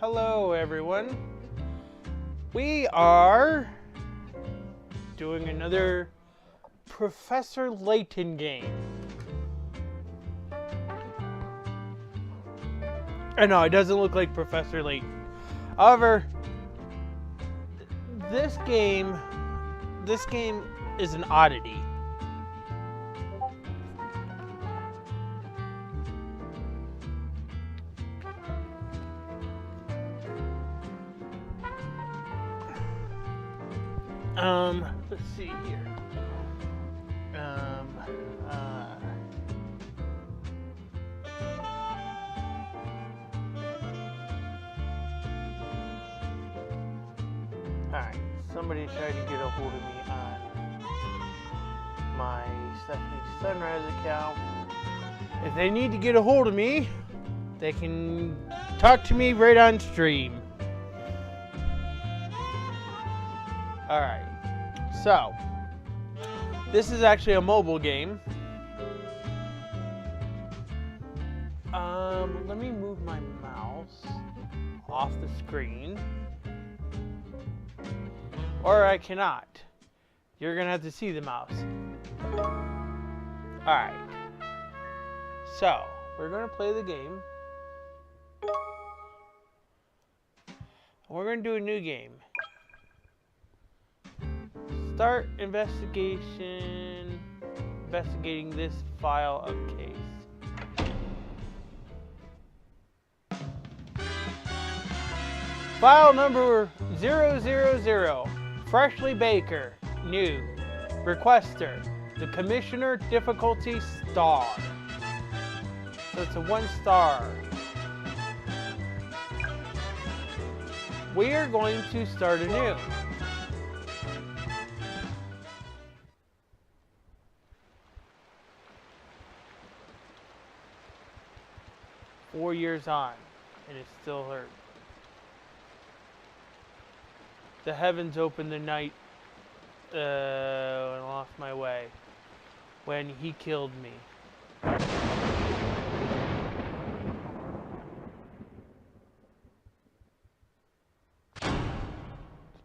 Hello everyone. We are doing another Professor Layton game. I know it doesn't look like Professor Layton. However, this game is an oddity. Let's see here. Alright, somebody tried to get a hold of me on my Stephanie Sunrise account. If they need to get a hold of me, they can talk to me right on stream. Alright, so this is actually a mobile game. Let me move my mouse off the screen. Or I cannot. You're gonna have to see the mouse. Alright. So, we're gonna play the game. We're gonna do a new game. Start investigating this file of case. File number 000. Freshly Baker. New. Requester. The Commissioner. Difficulty star. So it's a 1 star. We are going to start anew. Four years on, and it still hurts. The heavens opened the night when I lost my way, when he killed me.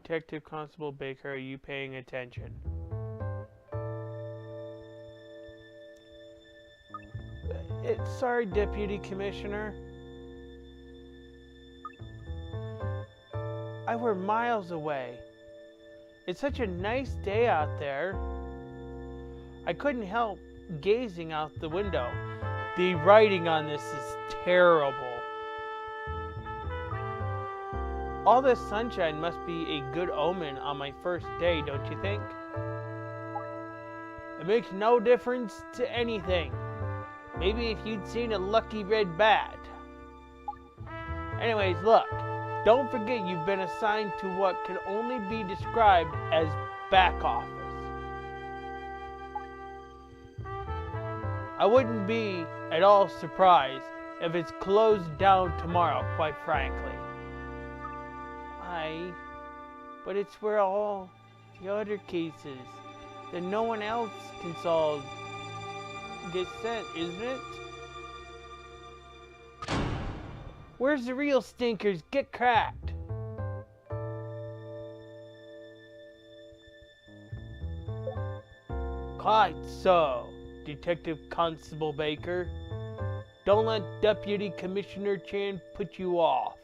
Detective Constable Baker, are you paying attention? Sorry, Deputy Commissioner. I were miles away. It's such a nice day out there. I couldn't help gazing out the window. The writing on this is terrible. All this sunshine must be a good omen on my first day, don't you think? It makes no difference to anything. Maybe if you'd seen a lucky red bat. Anyways, look. Don't forget you've been assigned to what can only be described as back office. I wouldn't be at all surprised if it's closed down tomorrow, quite frankly. But it's where all the other cases that no one else can solve get sent, isn't it? Where's the real stinkers? Get cracked. Quite so, Detective Constable Baker. Don't let Deputy Commissioner Chan put you off.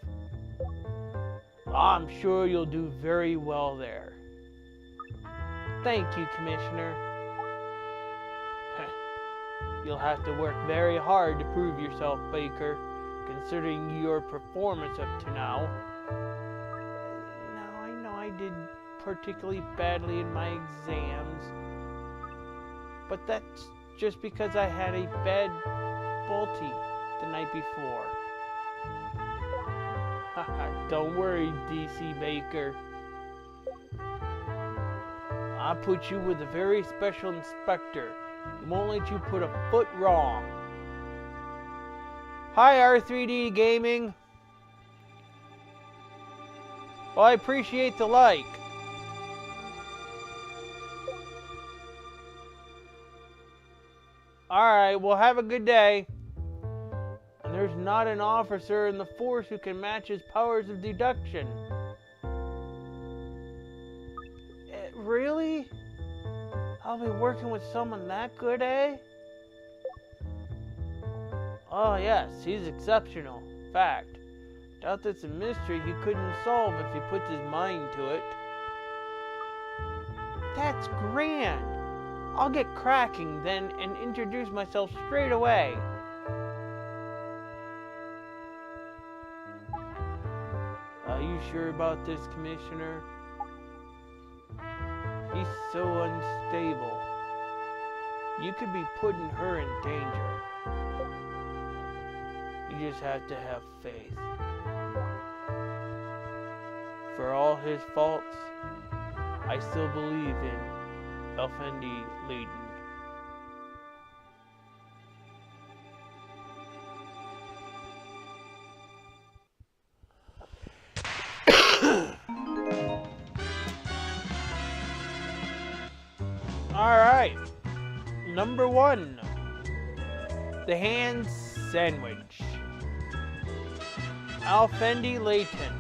I'm sure you'll do very well there. Thank you, Commissioner. You'll have to work very hard to prove yourself, Baker, considering your performance up to now. Now, I know I did particularly badly in my exams, but that's just because I had a bad bulty the night before. Don't worry, DC Baker. I'll put you with a very special inspector. He won't let you put a foot wrong. Hi, R3D Gaming. Well, I appreciate the like. Alright, well, have a good day. And there's there's not an officer in the force who can match his powers of deduction. Really? I'll be working with someone that good, eh? Oh yes, he's exceptional. Fact. Doubt that's a mystery he couldn't solve if he puts his mind to it. That's grand. I'll get cracking then and introduce myself straight away. Are you sure about this, Commissioner? He's so unstable. You could be putting her in danger. You just have to have faith. For all his faults, I still believe in Effendi Layton. Alright, number 1, the hand sandwich. Effendi Layton,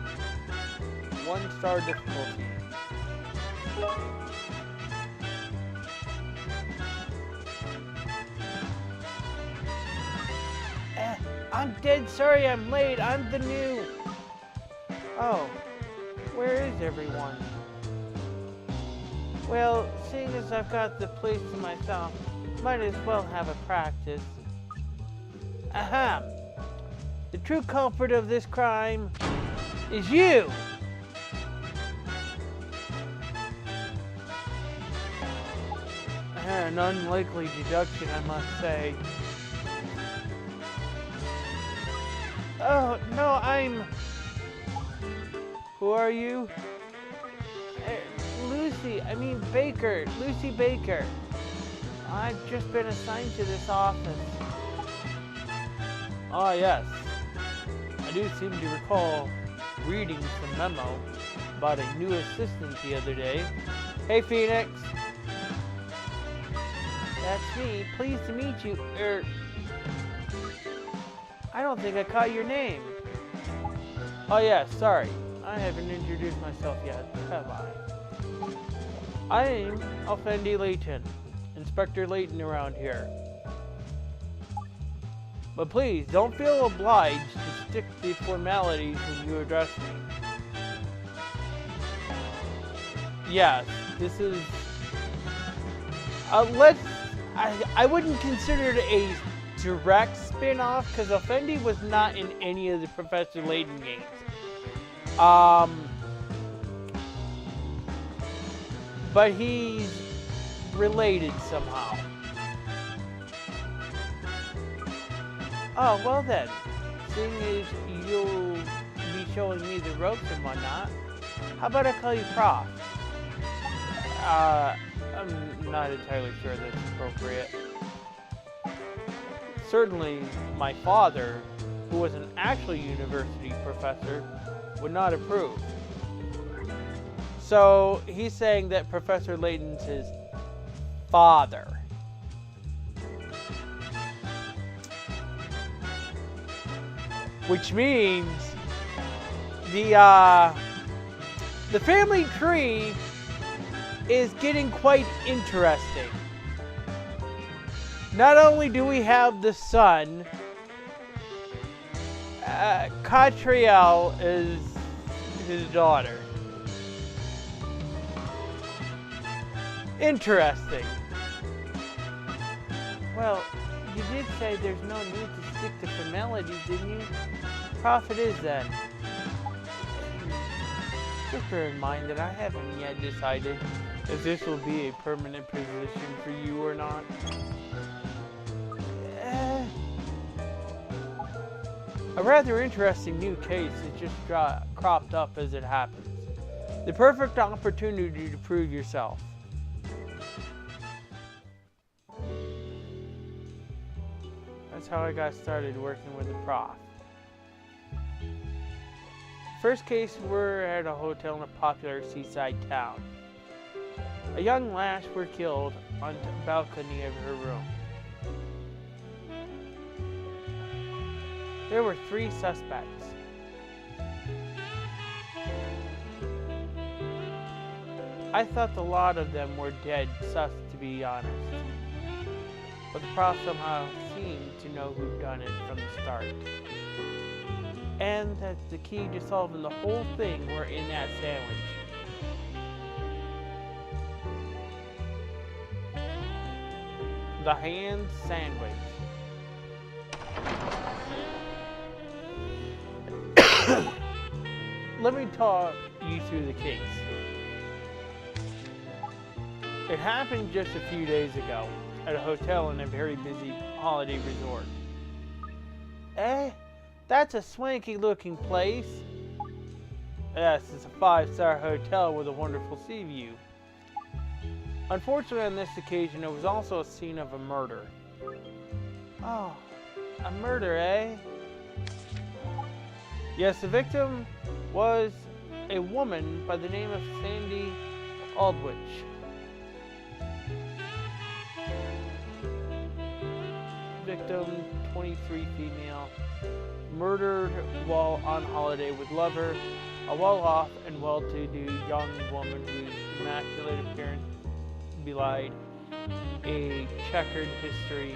1-star difficulty. I'm dead sorry I'm late. I'm the new... Oh, where is everyone? Well, seeing as I've got the place to myself, might as well have a practice. Aha! The true culprit of this crime is you! An unlikely deduction, I must say. Oh, no, I'm... Who are you? Baker. Lucy Baker. I've just been assigned to this office. Ah, yes. I do seem to recall reading some memo about a new assistant the other day. Hey, Phoenix. That's me. Pleased to meet you. I don't think I caught your name. Oh, yeah, sorry. I haven't introduced myself yet, have I? I'm Effendi Layton, Inspector Layton around here. But please, don't feel obliged to stick to the formalities when you address me. Yes, this is... I wouldn't consider it a direct spin-off, because Effendi was not in any of the Professor Layton games. But he's related somehow. Oh, well then. Seeing as you'll be showing me the ropes and whatnot, how about I call you Prof? I'm not entirely sure that's appropriate. Certainly, my father, who was an actual university professor, would not approve. So, he's saying that Professor Layton's his father. Which means the family tree is getting quite interesting. Not only do we have the son, Catriel is his daughter. Interesting. Well, you did say there's no need to stick to formalities, didn't you? Prof it is then. Just bear in mind that I haven't yet decided if this will be a permanent position for you or not. A rather interesting new case has just cropped up as it happens. The perfect opportunity to prove yourself. That's how I got started working with the prof. First case, we're at a hotel in a popular seaside town. A young lass were killed on the balcony of her room. There were 3 suspects. I thought the lot of them were dead sus, to be honest. But the prof somehow seemed to know who'd done it from the start. And that the key to solving the whole thing were in that sandwich. The hand sandwich. Let me talk you through the case. It happened just a few days ago at a hotel in a very busy holiday resort. That's a swanky looking place. Yes, it's a 5-star hotel with a wonderful sea view. Unfortunately, on this occasion, it was also a scene of a murder. Oh, a murder, eh? Yes, the victim was a woman by the name of Sandy Aldrich. Victim, 23 female, murdered while on holiday with lover, a well-off and well-to-do young woman whose immaculate appearance belied a checkered history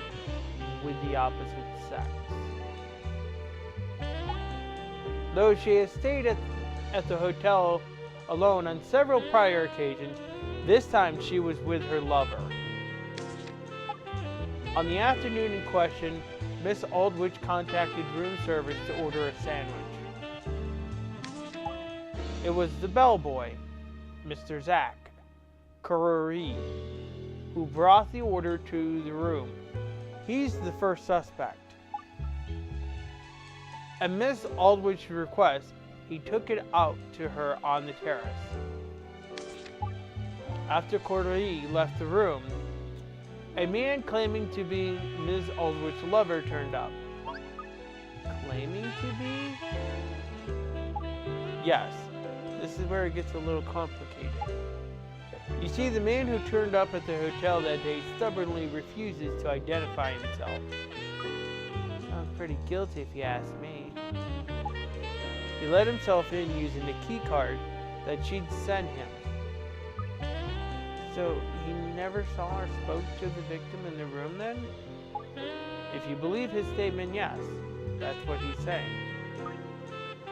with the opposite sex. Though she has stayed at the hotel alone on several prior occasions, this time she was with her lover. On the afternoon in question, Miss Aldrich contacted room service to order a sandwich. It was the bellboy, Mr. Zach Curry, who brought the order to the room. He's the first suspect. At Miss Aldrich's request, he took it out to her on the terrace. After Cordery left the room, a man claiming to be Ms. Aldrich's lover turned up. Claiming to be? Yes, this is where it gets a little complicated. You see, the man who turned up at the hotel that day stubbornly refuses to identify himself. Sounds pretty guilty if you ask me. He let himself in using the key card that she'd sent him. So he never saw or spoke to the victim in the room then? If you believe his statement, yes. That's what he's saying.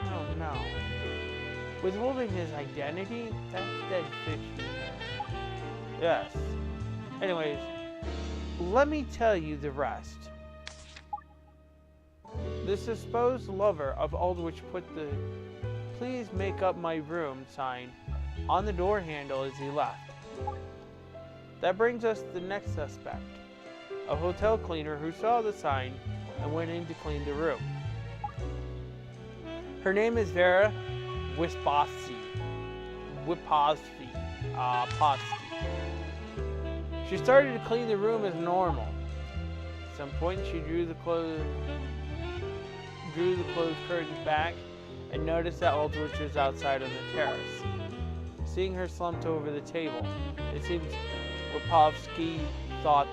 I don't know. Withholding his identity? That's dead fish. Yes. Anyways, let me tell you the rest. The supposed lover of Aldrich put the "Please make up my room" sign on the door handle as he left. That brings us to the next suspect, a hotel cleaner who saw the sign and went in to clean the room. Her name is Vera Wisposky. She started to clean the room as normal. At some point, she drew the closed curtains back and noticed that Aldrich was outside on the terrace. Seeing her slumped over the table, it seems Wisposky thought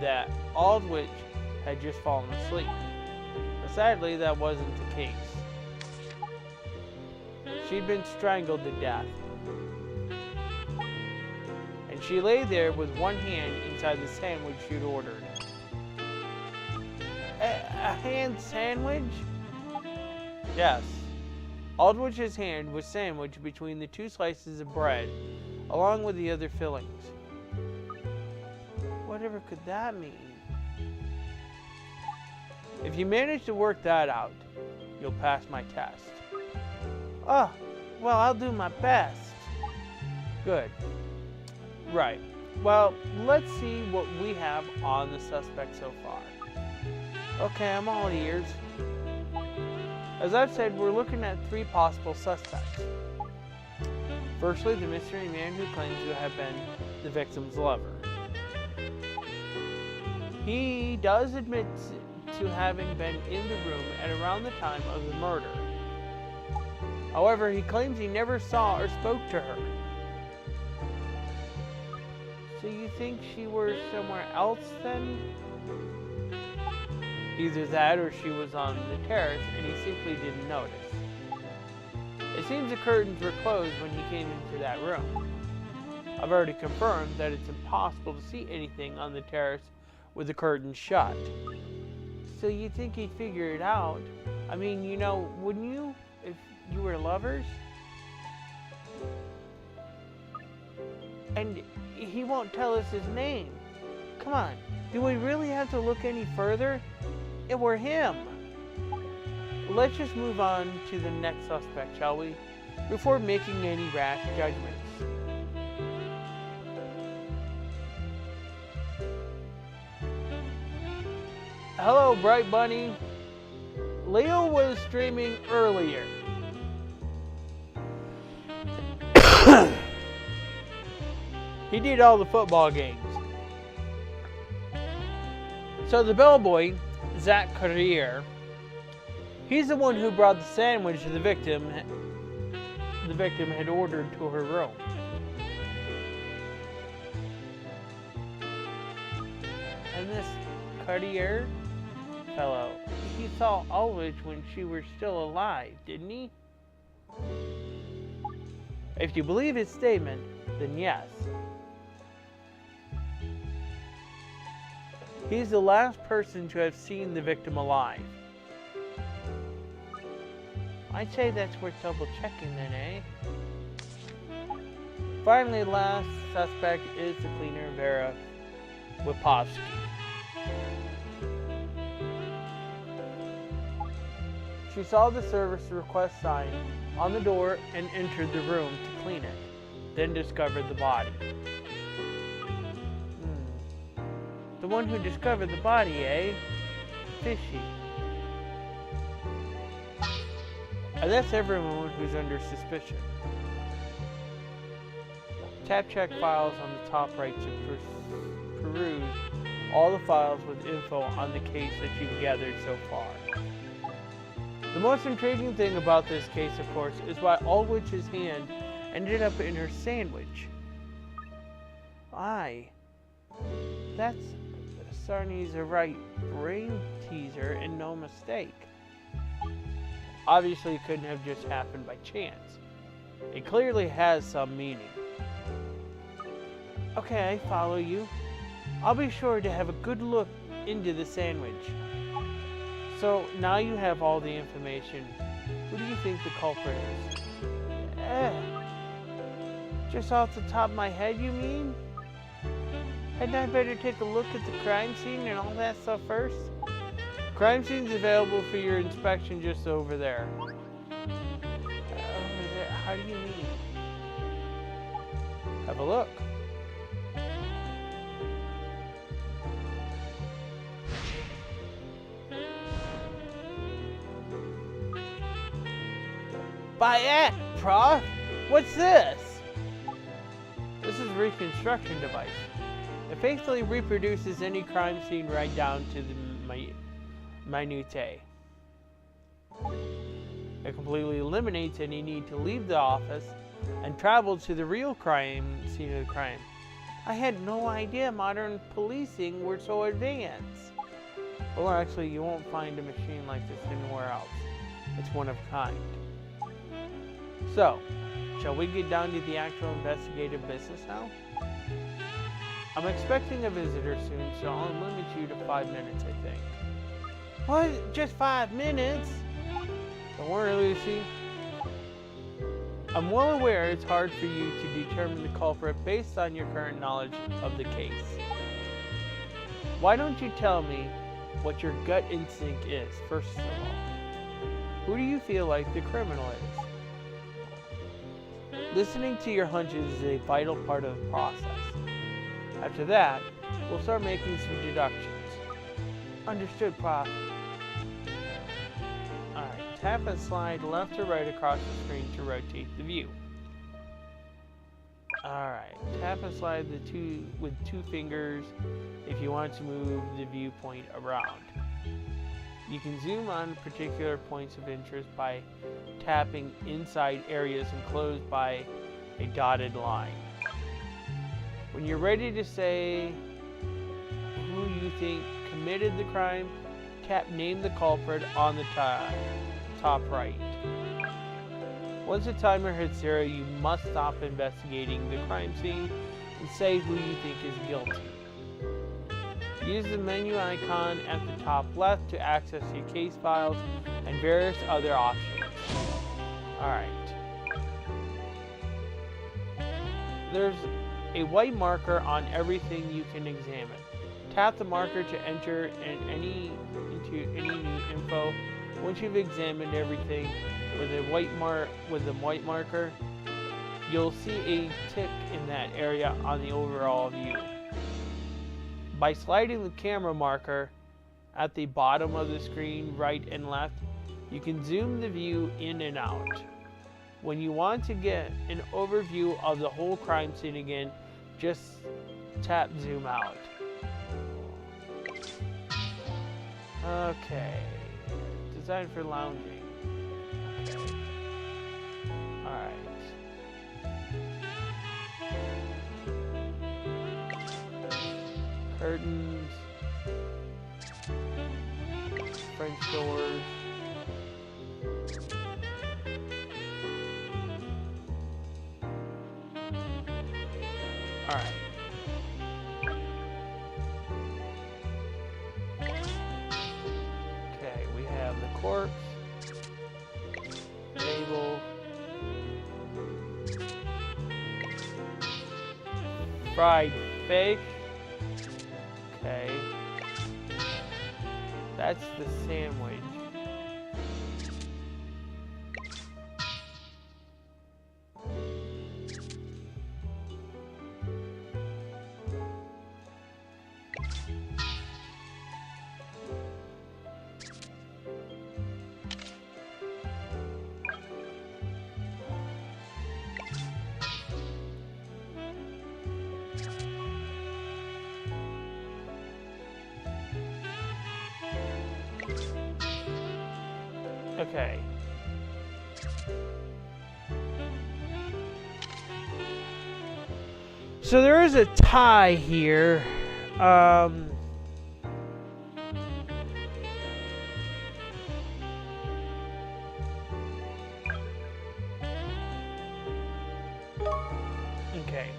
that Aldrich had just fallen asleep. But sadly, that wasn't the case. She'd been strangled to death. And she lay there with one hand inside the sandwich she'd ordered. A hand sandwich? Yes. Aldrich's hand was sandwiched between the 2 slices of bread, along with the other fillings. Whatever could that mean? If you manage to work that out, you'll pass my test. Oh, well, I'll do my best. Good. Right. Well, let's see what we have on the suspect so far. Okay, I'm all ears. As I've said, we're looking at 3 possible suspects. Firstly, the mystery man who claims to have been the victim's lover. He does admit to having been in the room at around the time of the murder. However, he claims he never saw or spoke to her. So you think she were somewhere else then? Either that or she was on the terrace and he simply didn't notice. It seems the curtains were closed when he came into that room. I've already confirmed that it's impossible to see anything on the terrace with the curtains shut. So you think he'd figure it out? I mean, you know, wouldn't you, if you were lovers? And he won't tell us his name. Come on, do we really have to look any further? It were him. Let's just move on to the next suspect, shall we? Before making any rash judgments. Hello, Bright Bunny. Leo was streaming earlier. He did all the football games. So the bellboy, Zach Carrier, he's the one who brought the sandwich the victim had ordered to her room. And this Cartier fellow, he saw Aldrich when she was still alive, didn't he? If you believe his statement, then yes. He's the last person to have seen the victim alive. I'd say that's worth double checking then, eh? Finally, the last suspect is the cleaner, Vera Wipovsky. She saw the service request sign on the door and entered the room to clean it, then discovered the body. The one who discovered the body, eh? Fishy. And that's everyone who's under suspicion. Tap check files on the top right to peruse all the files with info on the case that you've gathered so far. The most intriguing thing about this case, of course, is why Aldrich's hand ended up in her sandwich. Aye, that's Sarni's a right brain teaser and no mistake. Obviously, it couldn't have just happened by chance. It clearly has some meaning. Okay, I follow you. I'll be sure to have a good look into the sandwich. So, now you have all the information. Who do you think the culprit is? Just off the top of my head, you mean? Hadn't I better take a look at the crime scene and all that stuff first? Crime scene's available for your inspection just over there. Over there? How do you mean? Have a look. By Prof? What's this? This is a reconstruction device. It faithfully reproduces any crime scene right down to the minutiae. It completely eliminates any need to leave the office and travel to the real scene of the crime. I had no idea modern policing were so advanced. Well, actually, you won't find a machine like this anywhere else. It's one of a kind. So, shall we get down to the actual investigative business now? I'm expecting a visitor soon, so I'll limit you to 5 minutes, I think. What? Just 5 minutes? Don't worry, Lucy. I'm well aware it's hard for you to determine the culprit based on your current knowledge of the case. Why don't you tell me what your gut instinct is, first of all? Who do you feel like the criminal is? Listening to your hunches is a vital part of the process. After that, we'll start making some deductions. Understood, Prof. Alright, tap and slide left or right across the screen to rotate the view. Alright, tap and slide with two fingers if you want to move the viewpoint around. You can zoom on particular points of interest by tapping inside areas enclosed by a dotted line. When you're ready to say who you think committed the crime, recap, name the culprit on the top right. Once the timer hits 0, you must stop investigating the crime scene and say who you think is guilty. Use the menu icon at the top left to access your case files and various other options. Alright. There's a white marker on everything you can examine. Tap the marker to enter into any new info. Once you've examined everything with a white marker, you'll see a tick in that area on the overall view. By sliding the camera marker at the bottom of the screen, right and left, you can zoom the view in and out. When you want to get an overview of the whole crime scene again, just tap zoom out. Okay. Designed for lounging. Okay. Alright. Curtains. French doors. Alright. Okay, we have the corpse, table, fried fish. Okay. That's the sandwich. Okay. So there is a tie here. Okay.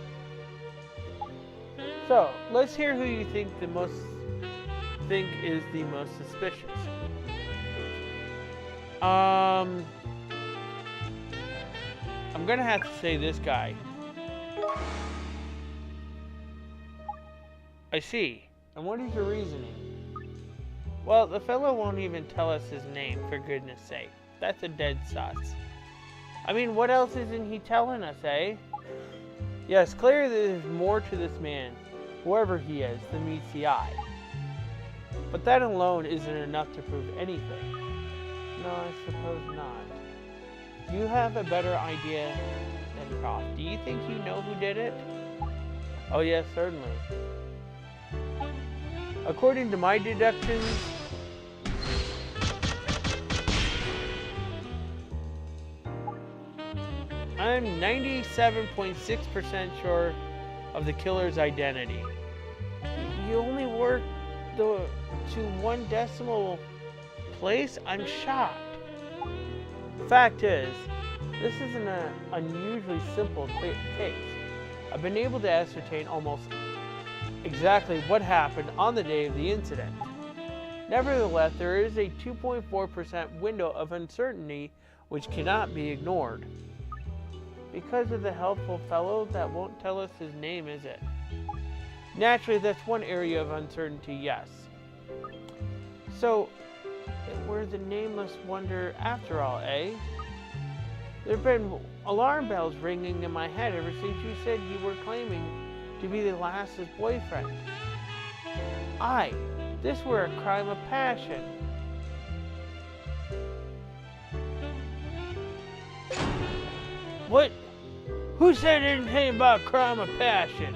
So let's hear who you think is the most suspicious. I'm gonna have to say this guy. I see. And what is your reasoning? Well, the fellow won't even tell us his name, for goodness sake. That's a dead sus. I mean, what else isn't he telling us, eh? Yes, clearly there's more to this man, whoever he is, than meets the eye. But that alone isn't enough to prove anything. No, I suppose not. You have a better idea than Croft. Do you think you know who did it? Oh yes, certainly. According to my deductions, I'm 97.6% sure of the killer's identity. You only work to one decimal place? I'm shocked. Fact is, this isn't an unusually simple case. I've been able to ascertain almost exactly what happened on the day of the incident. Nevertheless, there is a 2.4% window of uncertainty which cannot be ignored. Because of the helpful fellow that won't tell us his name, is it? Naturally, that's one area of uncertainty, yes. So, we're the nameless wonder after all, eh? There have been alarm bells ringing in my head ever since you said you were claiming to be the lass's boyfriend. Aye, this were a crime of passion. What? Who said anything about crime of passion?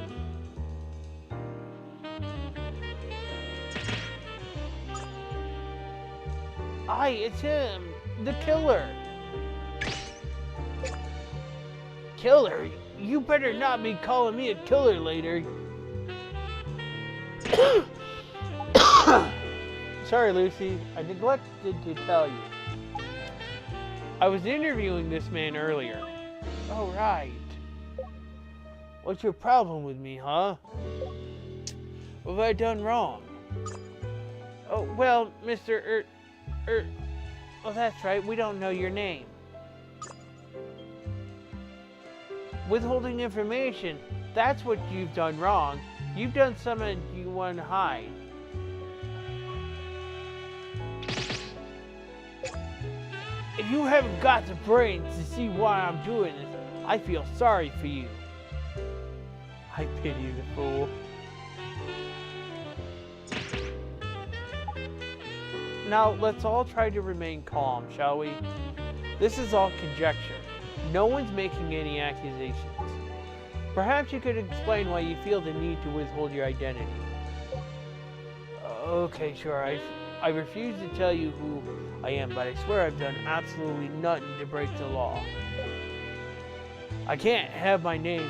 Aye, it's him, the killer. Killer? You better not be calling me a killer later. Sorry, Lucy. I neglected to tell you. I was interviewing this man earlier. Oh, right. What's your problem with me, huh? What have I done wrong? Oh, well, Mr. Oh, that's right. We don't know your name. Withholding information. That's what you've done wrong. You've done something you want to hide. If you haven't got the brains to see why I'm doing this, I feel sorry for you. I pity the fool. Now, let's all try to remain calm, shall we? This is all conjecture. No one's making any accusations. Perhaps you could explain why you feel the need to withhold your identity. Okay, sure. I refuse to tell you who I am, but I swear I've done absolutely nothing to break the law. I can't have my name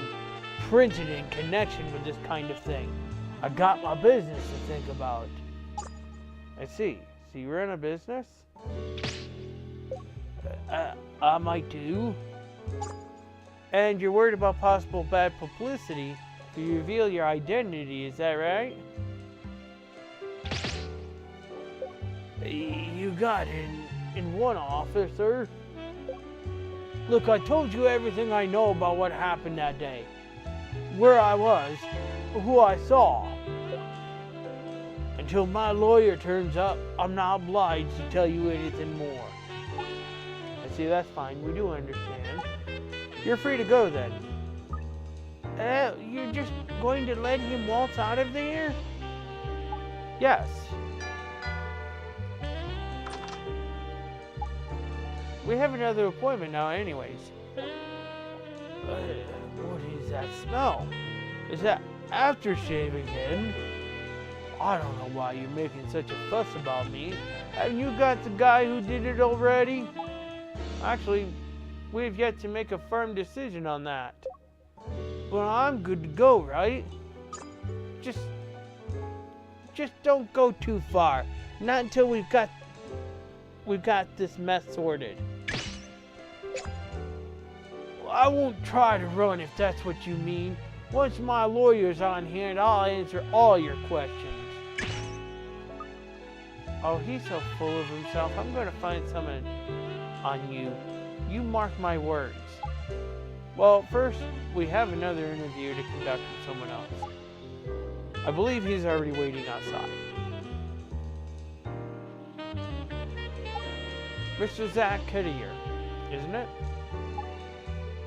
printed in connection with this kind of thing. I got my business to think about. I see. So you run a business? I might do. And you're worried about possible bad publicity if you reveal your identity, is that right? You got it in one officer. Look, I told you everything I know about what happened that day. Where I was, who I saw. Until my lawyer turns up, I'm not obliged to tell you anything more. I see, that's fine. We do understand. You're free to go then. You're just going to let him waltz out of there? Yes. We have another appointment now anyways. What is that smell? Is that aftershave again? I don't know why you're making such a fuss about me. Haven't you got the guy who did it already? Actually, we've yet to make a firm decision on that. But I'm good to go, right? Just don't go too far. Not until we've got this mess sorted. I won't try to run if that's what you mean. Once my lawyer's on hand, I'll answer all your questions. Oh, he's so full of himself. I'm going to find something on you. You mark my words. Well, first, we have another interview to conduct with someone else. I believe he's already waiting outside. Mr. Zach Cuddier, isn't it?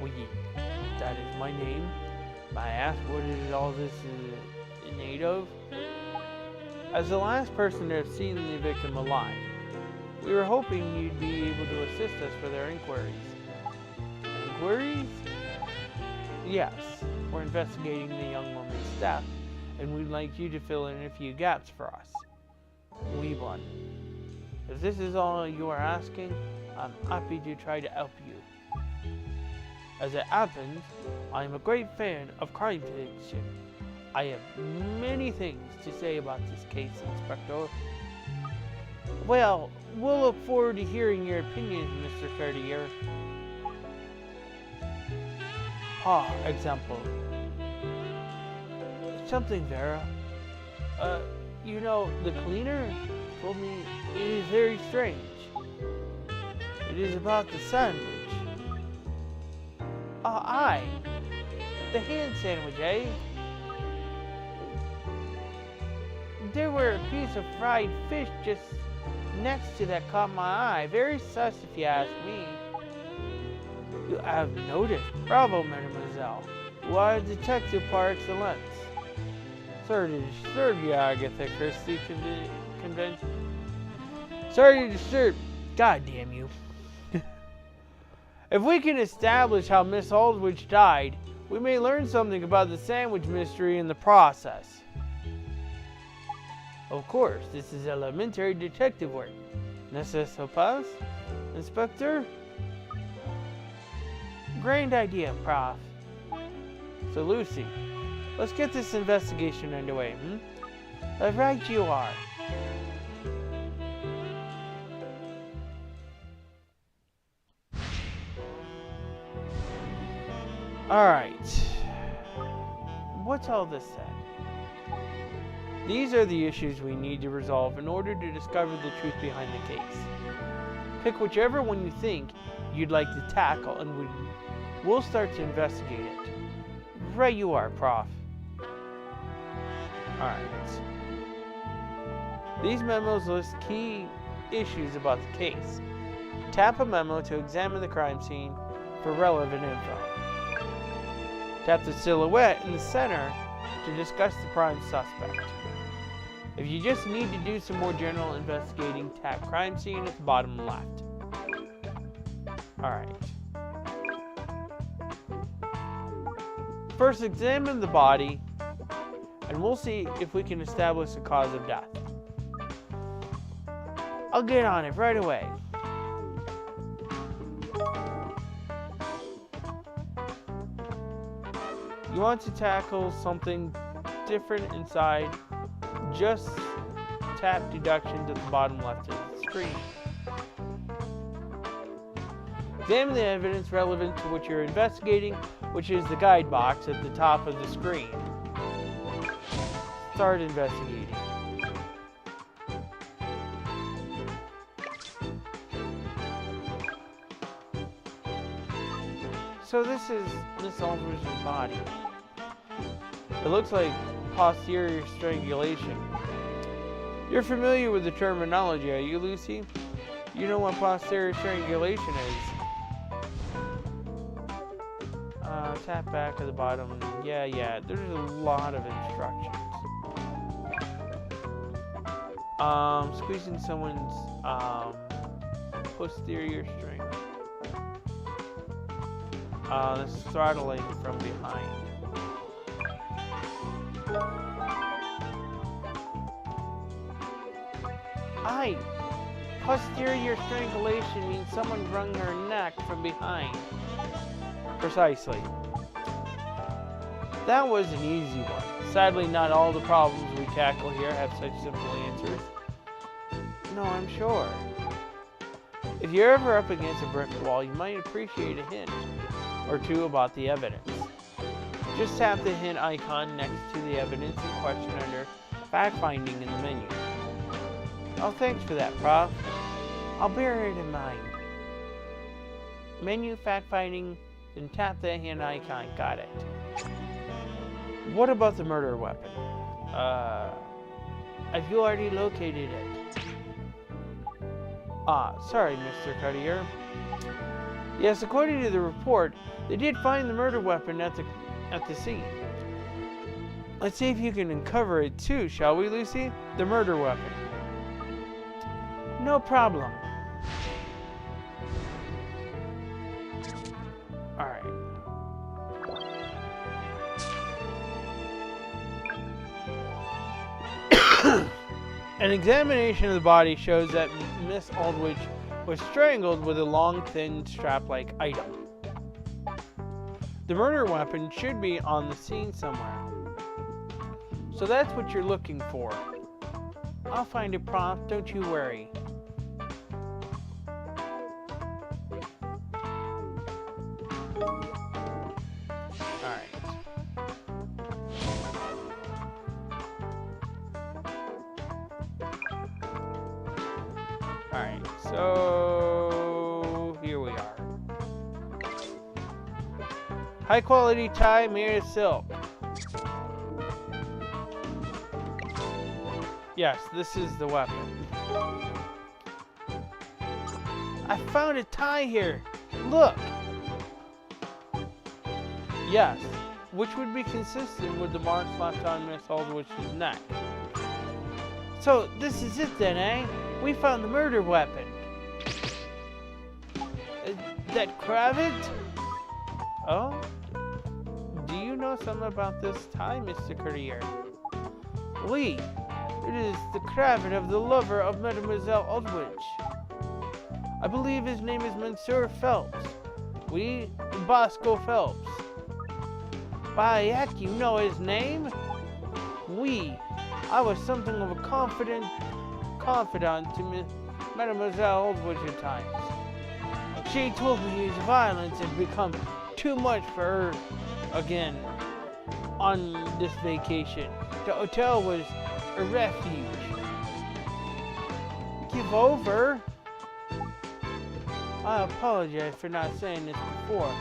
Oui, that is my name. May I ask what is all this in aid of? As the last person to have seen the victim alive, we were hoping you'd be able to assist us for their inquiries. Inquiries? Yes, we're investigating the young woman's death, and we'd like you to fill in a few gaps for us. Oui, bon. If this is all you are asking, I'm happy to try to help you. As it happens, I am a great fan of crime fiction. I have many things to say about this case, Inspector. Well, we'll look forward to hearing your opinions, Mr. Cuddier. Example. Something, Vera. You know, the cleaner told me it is very strange. It is about the sandwich. Aye. The hand sandwich, eh? There were a piece of fried fish just next to that caught my eye. Very sus if you ask me. You have noticed. Bravo, mademoiselle. You are a detective par excellence. Sorry to disturb you, Agatha Christie convention. Sorry to disturb. God damn you. If we can establish how Miss Aldrich died, we may learn something about the sandwich mystery in the process. Of course, this is elementary detective work. N'est-ce pas, Inspector? Grand idea, Prof. So, Lucy, let's get this investigation underway, Right you are. Alright. What's all this then? These are the issues we need to resolve in order to discover the truth behind the case. Pick whichever one you think you'd like to tackle and we'll start to investigate it. Right you are, Prof. Alright. These memos list key issues about the case. Tap a memo to examine the crime scene for relevant info. Tap the silhouette in the center to discuss the prime suspect. If you just need to do some more general investigating, tap crime scene at the bottom left. Alright. First, examine the body, and we'll see if we can establish the cause of death. I'll get on it right away. You want to tackle something different inside, just tap deductions at the bottom left of the screen. Examine the evidence relevant to what you're investigating, which is the guide box at the top of the screen. Start investigating. So this is Miss Aldridge's body. It looks like posterior strangulation. You're familiar with the terminology, are you, Lucy? You know what posterior strangulation is. Tap back at the bottom. Yeah, there's a lot of instructions. Squeezing someone's posterior string. This is throttling from behind. Aye, posterior strangulation means someone wrung her neck from behind. Precisely. That was an easy one. Sadly, not all the problems we tackle here have such simple answers. No, I'm sure. If you're ever up against a brick wall, you might appreciate a hint or two about the evidence. Just tap the hint icon next to the evidence in question under fact-finding in the menu. Oh, thanks for that, Prof. I'll bear it in mind. Menu fact-finding, then tap the hint icon. Got it. What about the murder weapon? Have you already located it? Sorry, Mr. Cartier. Yes, according to the report, they did find the murder weapon at the scene. Let's see if you can uncover it too, shall we, Lucy? The murder weapon. No problem. Alright. An examination of the body shows that Miss Aldrich was strangled with a long, thin, strap-like item. The murder weapon should be on the scene somewhere. So that's what you're looking for. I'll find it, Prof. Don't you worry. Alright, so here we are. High quality tie made of silk. Yes, this is the weapon. I found a tie here. Look. Yes, which would be consistent with the marks left on Miss Aldrich's neck. So this is it then, eh? We found the murder weapon. That cravat? Oh? Do you know something about this tie, Mr. Courier? Oui, it is the cravat of the lover of Mademoiselle Aldrich. I believe his name is Monsieur Phelps. Oui, Bosco Phelps. By heck, you know his name? Oui, I was something of a confidant to Mademoiselle Aldrich at times. She told me his violence had become too much for her again on this vacation. The hotel was a refuge. Give over? I apologize for not saying this before,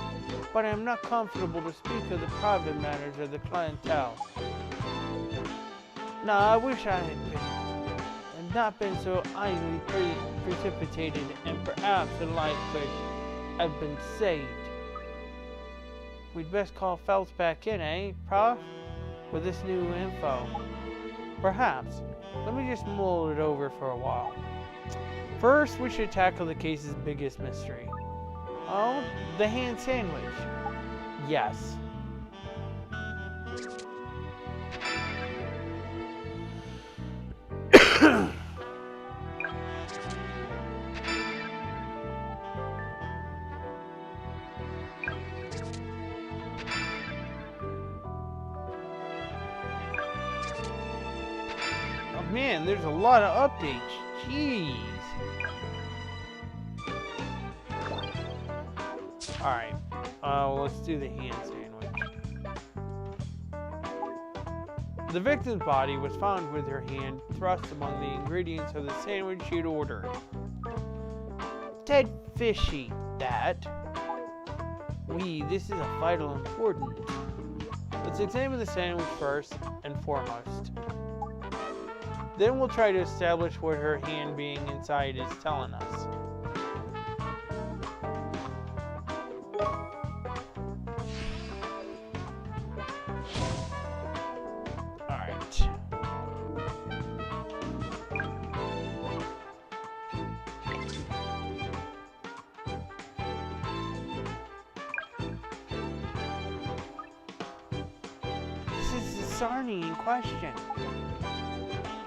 but I am not comfortable to speak of the private matters of the clientele. Now, I wish I had not been so easily precipitated, and perhaps a life could have been saved. We'd best call Phelps back in, eh, Prof? With this new info. Perhaps. Let me just mull it over for a while. First, we should tackle the case's biggest mystery. Oh, the hand sandwich. Yes. Oh man, there's a lot of updates. Jeez. Alright, let's do the hand sandwich. The victim's body was found with her hand thrust among the ingredients of the sandwich she'd ordered. Dead fishy, that. This is of vital importance. Let's examine the sandwich first and foremost. Then we'll try to establish what her hand being inside is telling us. Sarnie in question,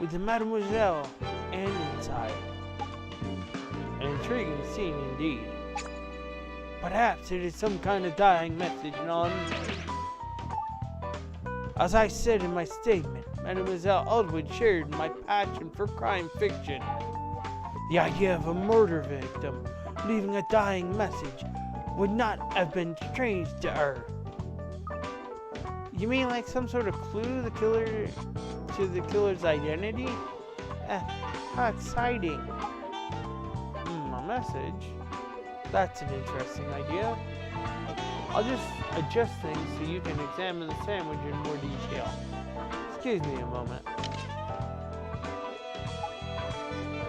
with the Mademoiselle and inside. An intriguing scene indeed. Perhaps it is some kind of dying message on. As I said in my statement, Mademoiselle Aldwood shared my passion for crime fiction. The idea of a murder victim leaving a dying message would not have been strange to her. You mean like some sort of clue to the killer's identity? How exciting. A message? That's an interesting idea. I'll just adjust things so you can examine the sandwich in more detail. Excuse me a moment.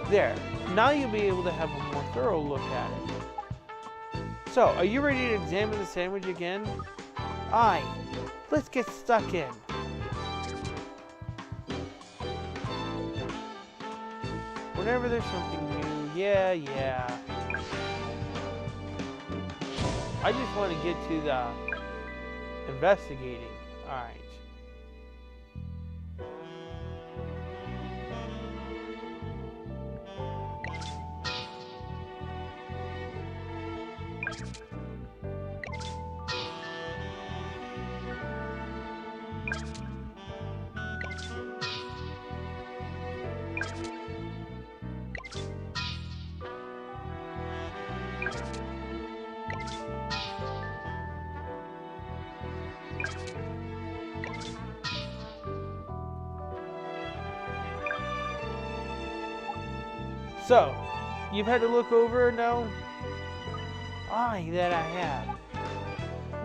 There. Now you'll be able to have a more thorough look at it. So, are you ready to examine the sandwich again? Aye. Let's get stuck in. Whenever there's something new, yeah. I just want to get to the investigating. Alright. So, you've had to look over now? Aye, that I have.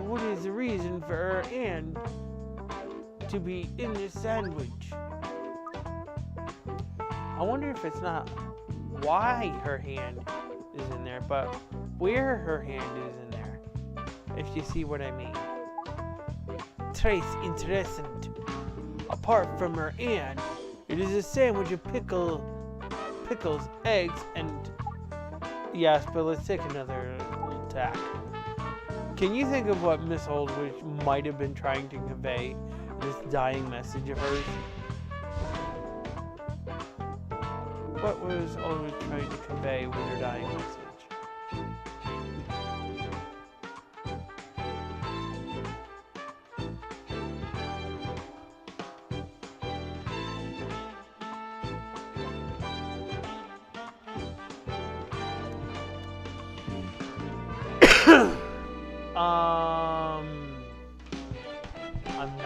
What is the reason for her hand to be in this sandwich? I wonder if it's not why her hand is in there, but where her hand is in there. If you see what I mean. Trace interesting. Apart from her hand, it is a sandwich of pickles, eggs, and yes, but let's take another little tack. Can you think of what Miss Aldrich might have been trying to convey this dying message of hers? What was Aldrich trying to convey with her dying message?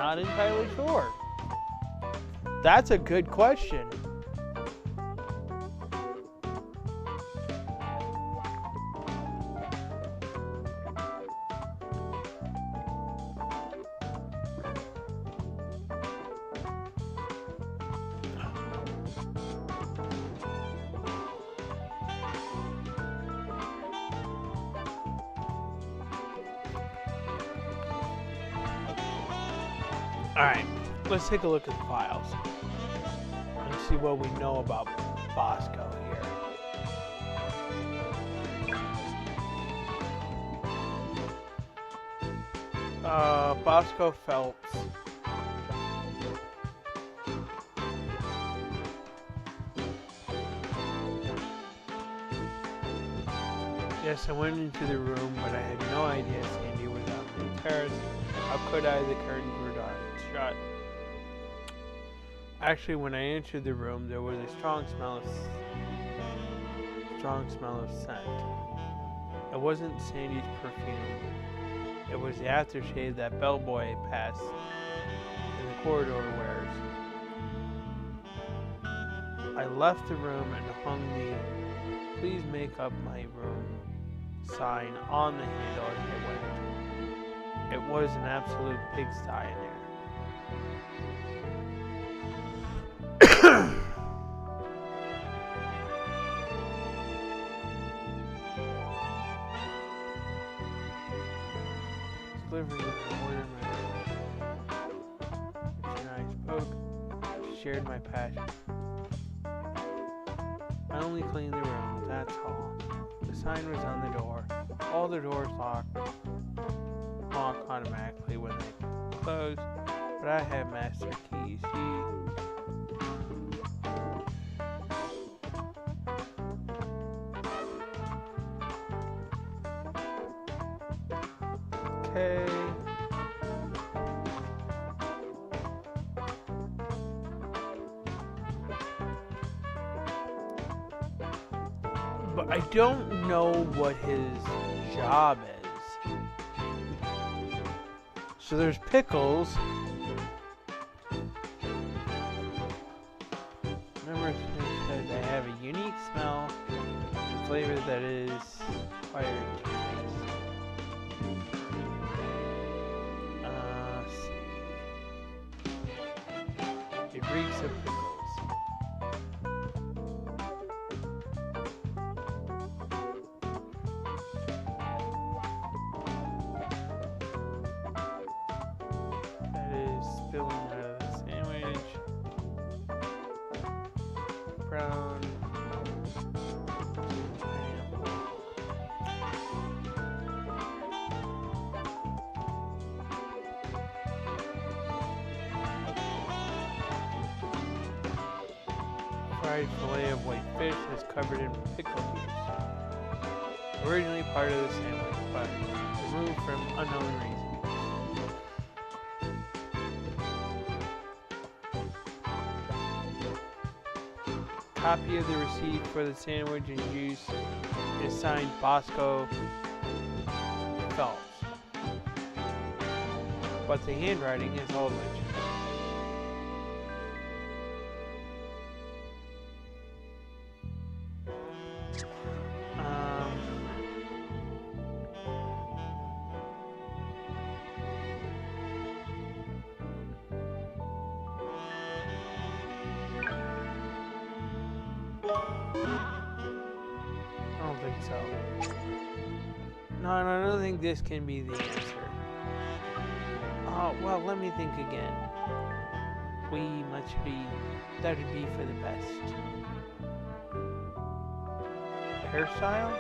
not entirely sure. That's a good question. Alright, let's take a look at the files and see what we know about Bosco here. Bosco Phelps. Yes, I went into the room, but I had no idea Sandy was on the terrace. How could I? The curtains were shut. Actually, when I entered the room, there was a strong smell of scent. It wasn't Sandy's perfume. It was the aftershave that bellboy passed in the corridor wears. I left the room and hung the "Please make up my room" sign on the handle as I went. It was an absolute pigsty in there. Delivering the order and I spoke, shared my passion. I only cleaned the room, that's all. The sign was on the door. All the doors lock automatically when they close, but I have master keys. Okay. But I don't know what his job is. So there's pickles. Remember, said they have a unique smell and flavor that is required to taste. It reeks of pickles. That is spilling out of the sandwich. Brown. Pineapple. Fried fillet of white fish is covered in pickle juice. Originally part of the sandwich, but removed from unknown reasons. Copy of the receipt for the sandwich and juice is signed Bosco Phelps, but the handwriting is old legend. I don't think so. No, I don't think this can be the answer. Oh, well, let me think again. That would be for the best. Hairstyle?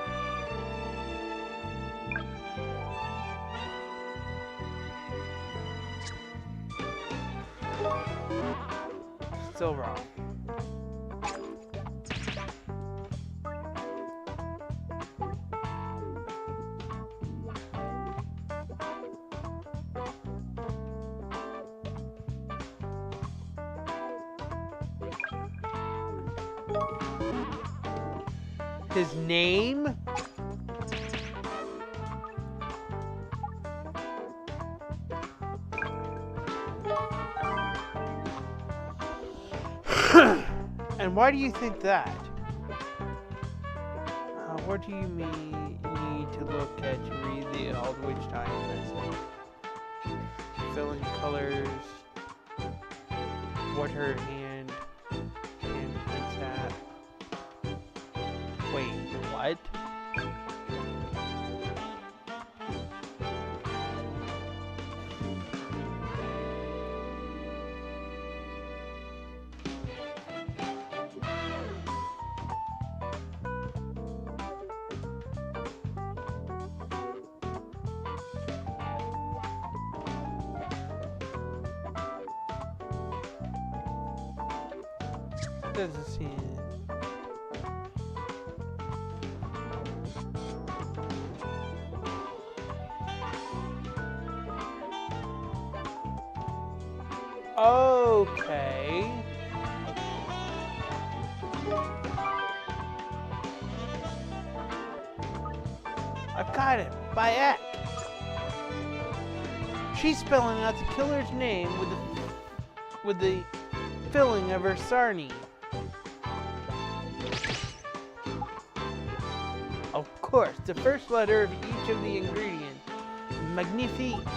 Still wrong. His name? And why do you think that? What do you mean need to look at to read the Aldwych time message? Filling colors. What her hand points at. Wait, what? Doesn't seem. Okay. I've got it. By X. She's spelling out the killer's name with the filling of her sarnie. Of course, the first letter of each of the ingredients. Magnifique.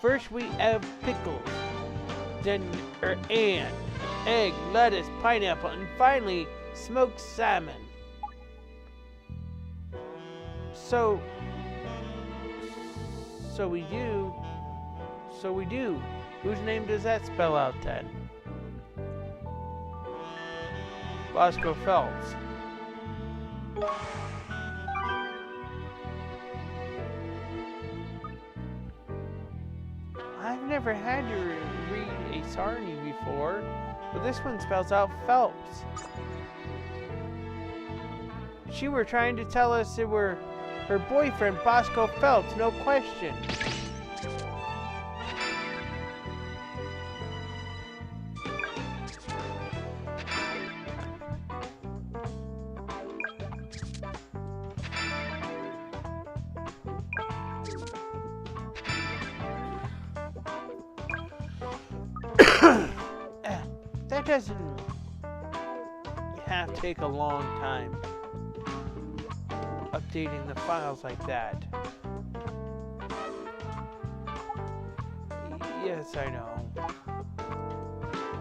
First we have pickles, then and egg, lettuce, pineapple, and finally smoked salmon. So we do. Whose name does that spell out then? Bosco Phelps. I've never had to read a sarnie before, but this one spells out Phelps. She were trying to tell us it were her boyfriend, Bosco Phelps, no question. That doesn't have to take a long time updating the files like that. Yes, I know.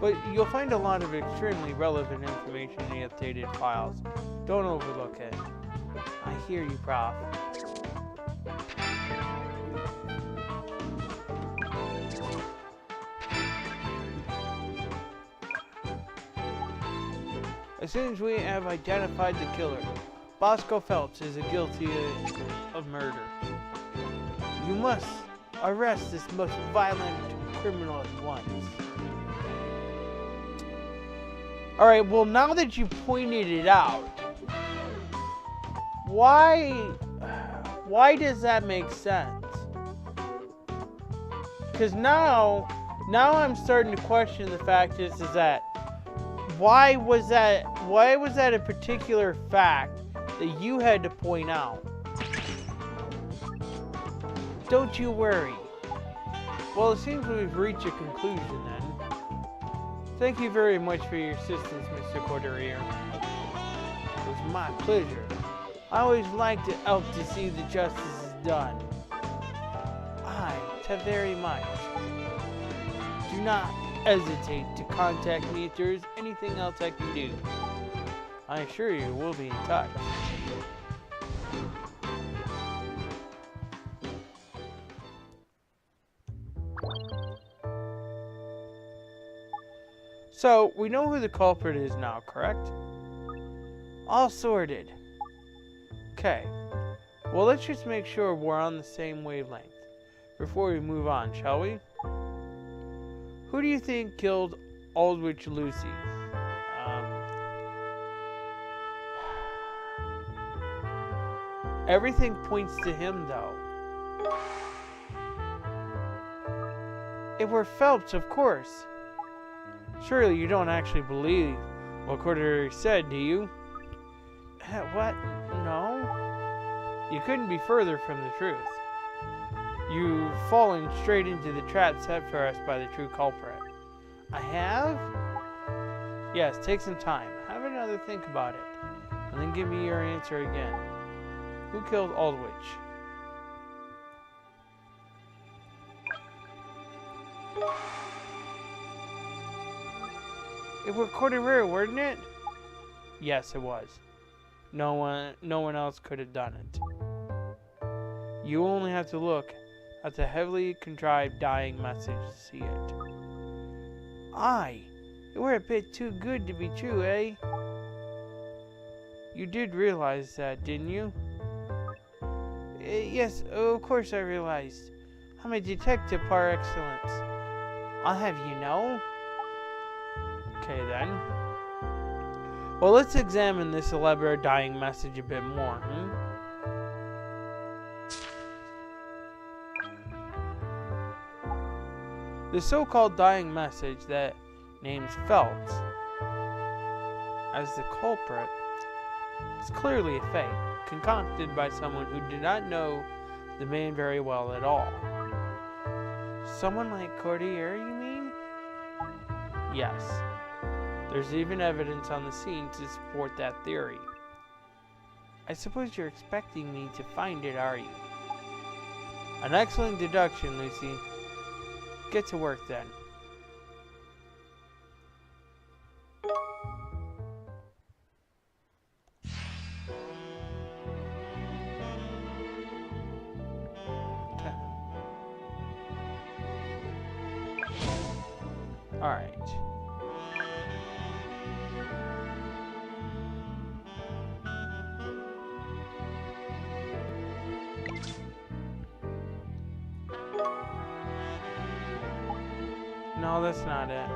But you'll find a lot of extremely relevant information in the updated files. Don't overlook it. I hear you, Prof. As soon as we have identified the killer, Bosco Phelps is guilty of murder. You must arrest this most violent criminal at once. Alright, well now that you pointed it out, why does that make sense? Because now I'm starting to question the fact is that why was that a particular fact that you had to point out? Don't you worry. Well, it seems we've reached a conclusion then. Thank you very much for your assistance, Mr. Couturier. It was my pleasure. I always like to help to see the justice is done. Thank very much. Do not hesitate to contact me if there is anything else I can do. I assure you we'll be in touch. So, we know who the culprit is now, correct? All sorted. Okay. Well, let's just make sure we're on the same wavelength before we move on, shall we? Who do you think killed Aldwych Lucy? Everything points to him, though. It were Phelps, of course. Surely you don't actually believe what Couturier said, do you? What? No? You couldn't be further from the truth. You've fallen straight into the trap set for us by the true culprit. I have? Yes, take some time. Have another think about it. And then give me your answer again. Who killed Aldrich? It was Covert, wasn't it? Yes, it was. No one else could have done it. You only have to look at the heavily contrived dying message to see it. It were a bit too good to be true, eh? You did realize that, didn't you? Yes, of course I realized. I'm a detective par excellence. I'll have you know. Okay then. Well, let's examine this elaborate dying message a bit more, The so-called dying message that names Phelps as the culprit is clearly a fake, concocted by someone who did not know the man very well at all. Someone like Covert, you mean? Yes. There's even evidence on the scene to support that theory. I suppose you're expecting me to find it, are you? An excellent deduction, Lucy. Get to work then. Alright. No, that's not it.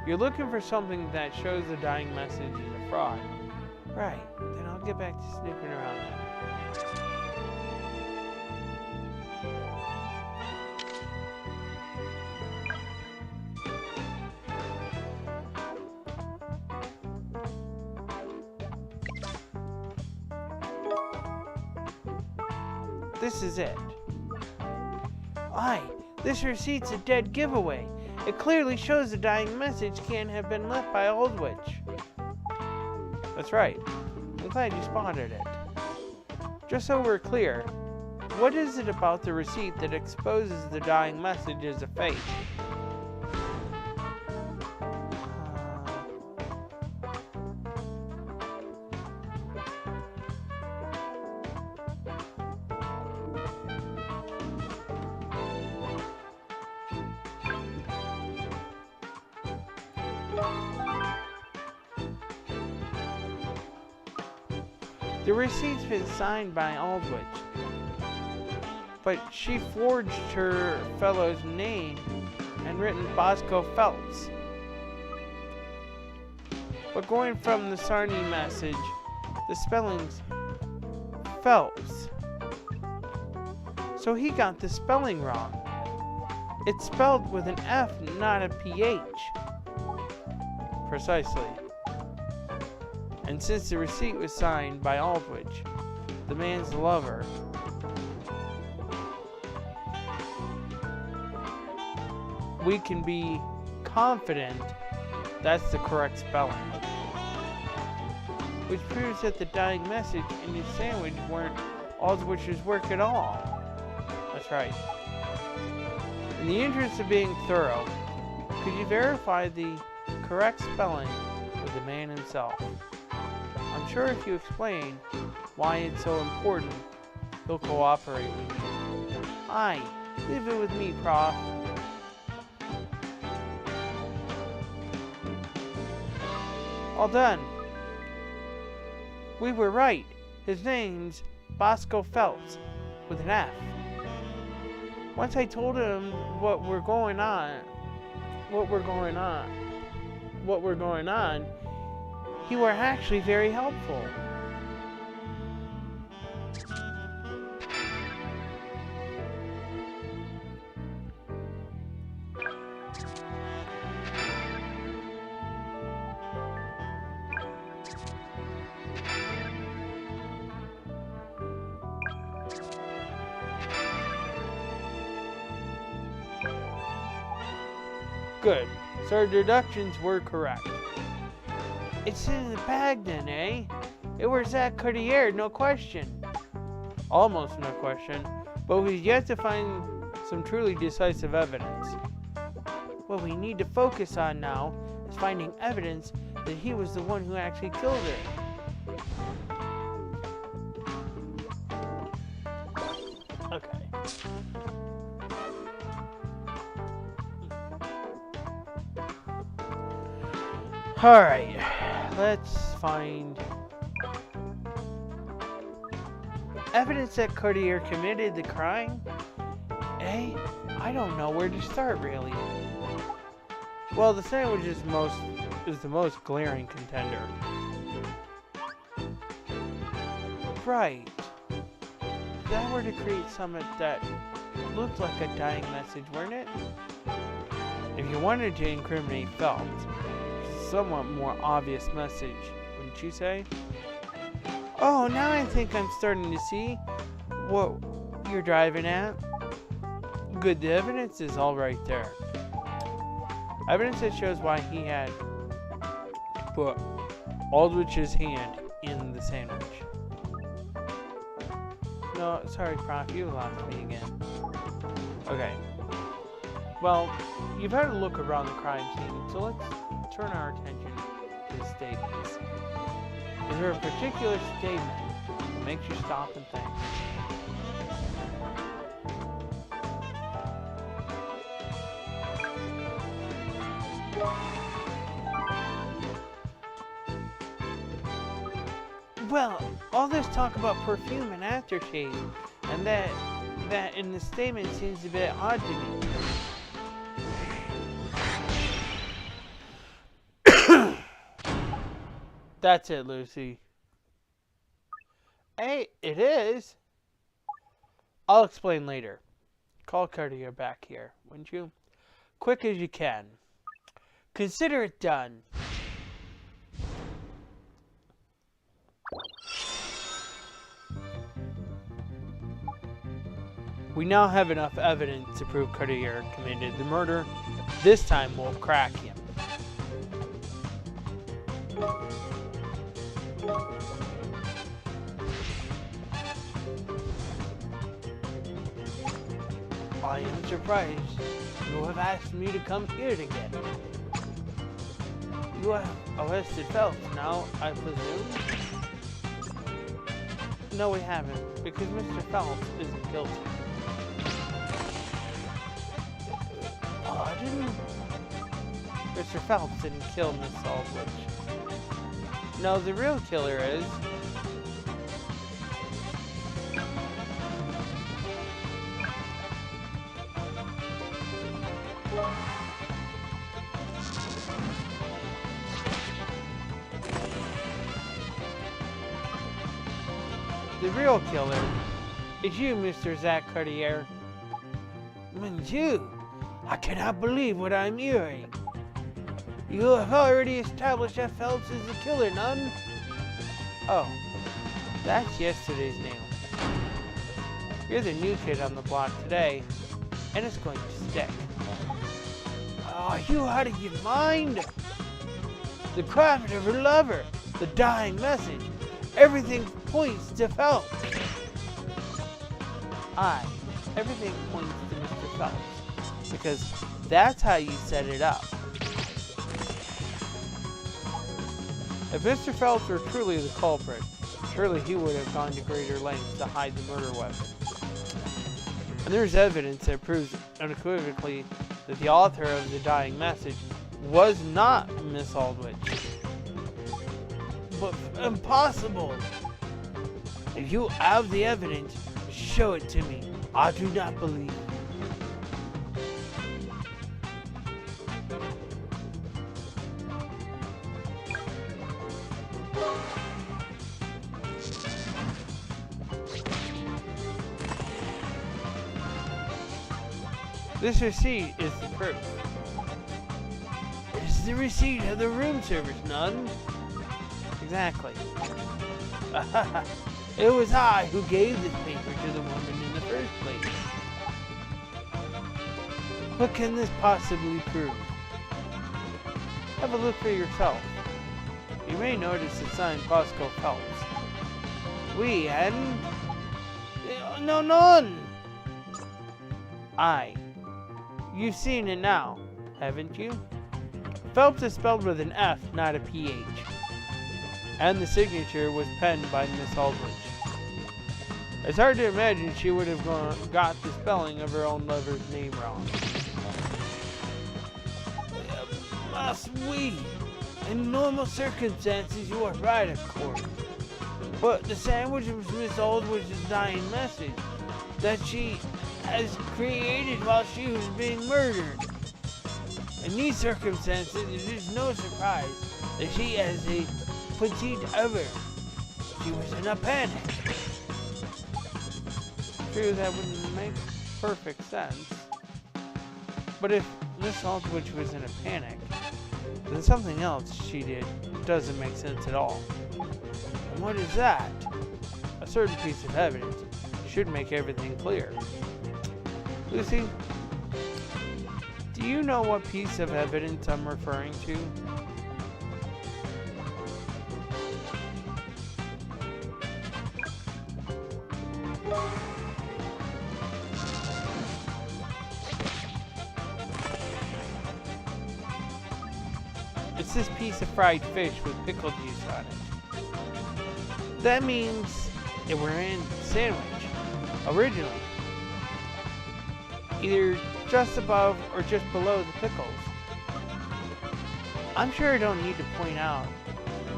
You're looking for something that shows the dying message is a fraud. Right, then I'll get back to snooping around then. This is it. This receipt's a dead giveaway. It clearly shows the dying message can't have been left by Aldrich. That's right. I'm glad you spotted it. Just so we're clear, what is it about the receipt that exposes the dying message as a fake? The receipt's been signed by Aldrich, but she forged her fellow's name and written Bosco Phelps. But going from the Sarnie message, the spelling's Phelps. So he got the spelling wrong. It's spelled with an F, not a PH. Precisely. And since the receipt was signed by Aldrich, the man's lover, we can be confident that's the correct spelling. Which proves that the dying message and his sandwich weren't Aldrich's work at all. That's right. In the interest of being thorough, could you verify the correct spelling with the man himself? I'm sure if you explain why it's so important, he'll cooperate with you. Aye, leave it with me, Prof. All done. We were right. His name's Bosco Phelps, with an F. Once I told him what were going on, he were actually very helpful. Good. So our deductions were correct. It's in the bag then, eh? It was that Cartier, no question. Almost no question, but we've yet to find some truly decisive evidence. What we need to focus on now is finding evidence that he was the one who actually killed her. Okay. Alright, let's find evidence that Cartier committed the crime? Eh? I don't know where to start, really. Well, the sandwich is the most glaring contender. Right. If that were to create something that looked like a dying message, weren't it? If you wanted to incriminate Phelps, it's a somewhat more obvious message, wouldn't you say? Oh, now I think I'm starting to see what you're driving at. Good, the evidence is all right there. Evidence that shows why he had to put Aldrich's hand in the sandwich. No, sorry, Prof, you lost me again. Okay. Well, you've had a look around the crime scene, so let's turn our attention to the statements. Is there a particular statement that makes you stop and think? Well, all this talk about perfume and aftershave, and that in the statement seems a bit odd to me. That's it, Lucy. Hey, it is. I'll explain later. Call Cartier back here, wouldn't you? Quick as you can. Consider it done. We now have enough evidence to prove Cartier committed the murder. This time we'll crack him. I am surprised you have asked me to come here again. You have arrested Phelps now, I presume? No, we haven't, because Mr. Phelps isn't guilty. Mr. Phelps didn't kill Miss Aldrich. No, the real killer is... The real killer is you, Mr. Zach Cartier. And you! I cannot believe what I'm hearing. You have already established that Phelps is the killer, none? Oh, that's yesterday's news. You're the new kid on the block today, and it's going to stick. Oh, are you out of your mind? The craft of her lover, the dying message, everything points to Phelps. Everything points to Mr. Phelps, because that's how you set it up. If Mr. Phelps were truly the culprit, surely he would have gone to greater lengths to hide the murder weapon. And there's evidence that proves unequivocally that the author of the dying message was not Miss Aldrich. But impossible! If you have the evidence, show it to me. I do not believe. This receipt is the proof. It is the receipt of the room service, none? Exactly. It was I who gave this paper to the woman in the first place. What can this possibly prove? Have a look for yourself. You may notice it's signed Bosco Phelps. We hadn't... No, none! You've seen it now, haven't you? Phelps is spelled with an F, not a PH. And the signature was penned by Miss Aldrich. It's hard to imagine she would have got the spelling of her own lover's name wrong. Must we? In normal circumstances, you are right, of course. But the sandwich was Miss Aldrich's dying message that she has created while she was being murdered. In these circumstances, it is no surprise that she has a petite ever. She was in a panic. True, that wouldn't make perfect sense. But if Miss Aldrich was in a panic, then something else she did doesn't make sense at all. And what is that? A certain piece of evidence should make everything clear. Lucy, do you know what piece of evidence I'm referring to? It's this piece of fried fish with pickle juice on it. That means they were in the sandwich originally. Either just above or just below the pickles. I'm sure I don't need to point out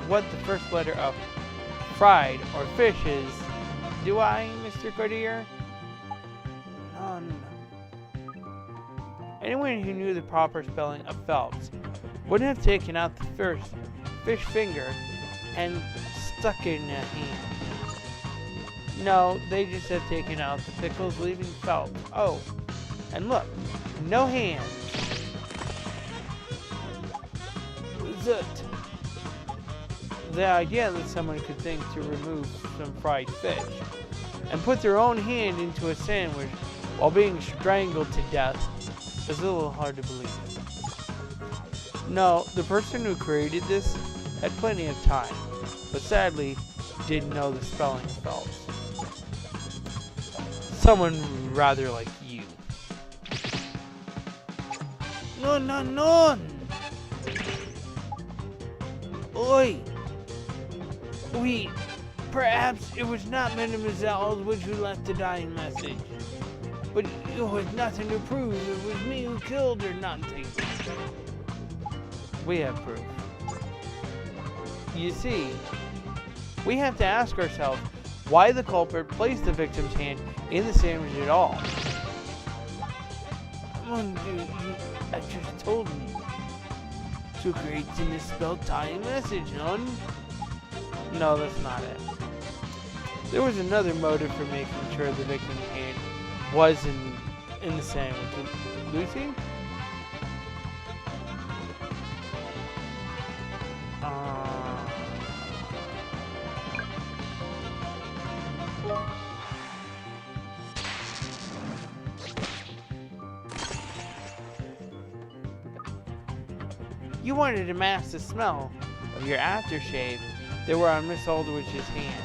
what the first letter of fried or fish is, do I, Mr. Cordier? None. Anyone who knew the proper spelling of Phelps wouldn't have taken out the first fish finger and stuck it in a hand. No, they just have taken out the pickles, leaving Phelps. Oh, and look, no hands. Zut. The idea that someone could think to remove some fried fish and put their own hand into a sandwich while being strangled to death is a little hard to believe. No, the person who created this had plenty of time, but sadly didn't know the spelling of Phelps. Someone rather like you. No. Oi! Perhaps it was not Mademoiselle Aldrich who left the dying message. But it was nothing to prove it was me who killed her, nothing. We have proof. You see, we have to ask ourselves why the culprit placed the victim's hand in the sandwich at all. Come on, dude, you just told me to create the misspelled dying message, none? No, that's not it. There was another motive for making sure the victim's hand was in the sandwich. Lucy? You wanted to mask the smell of your aftershave that were on Miss Aldrich's hand.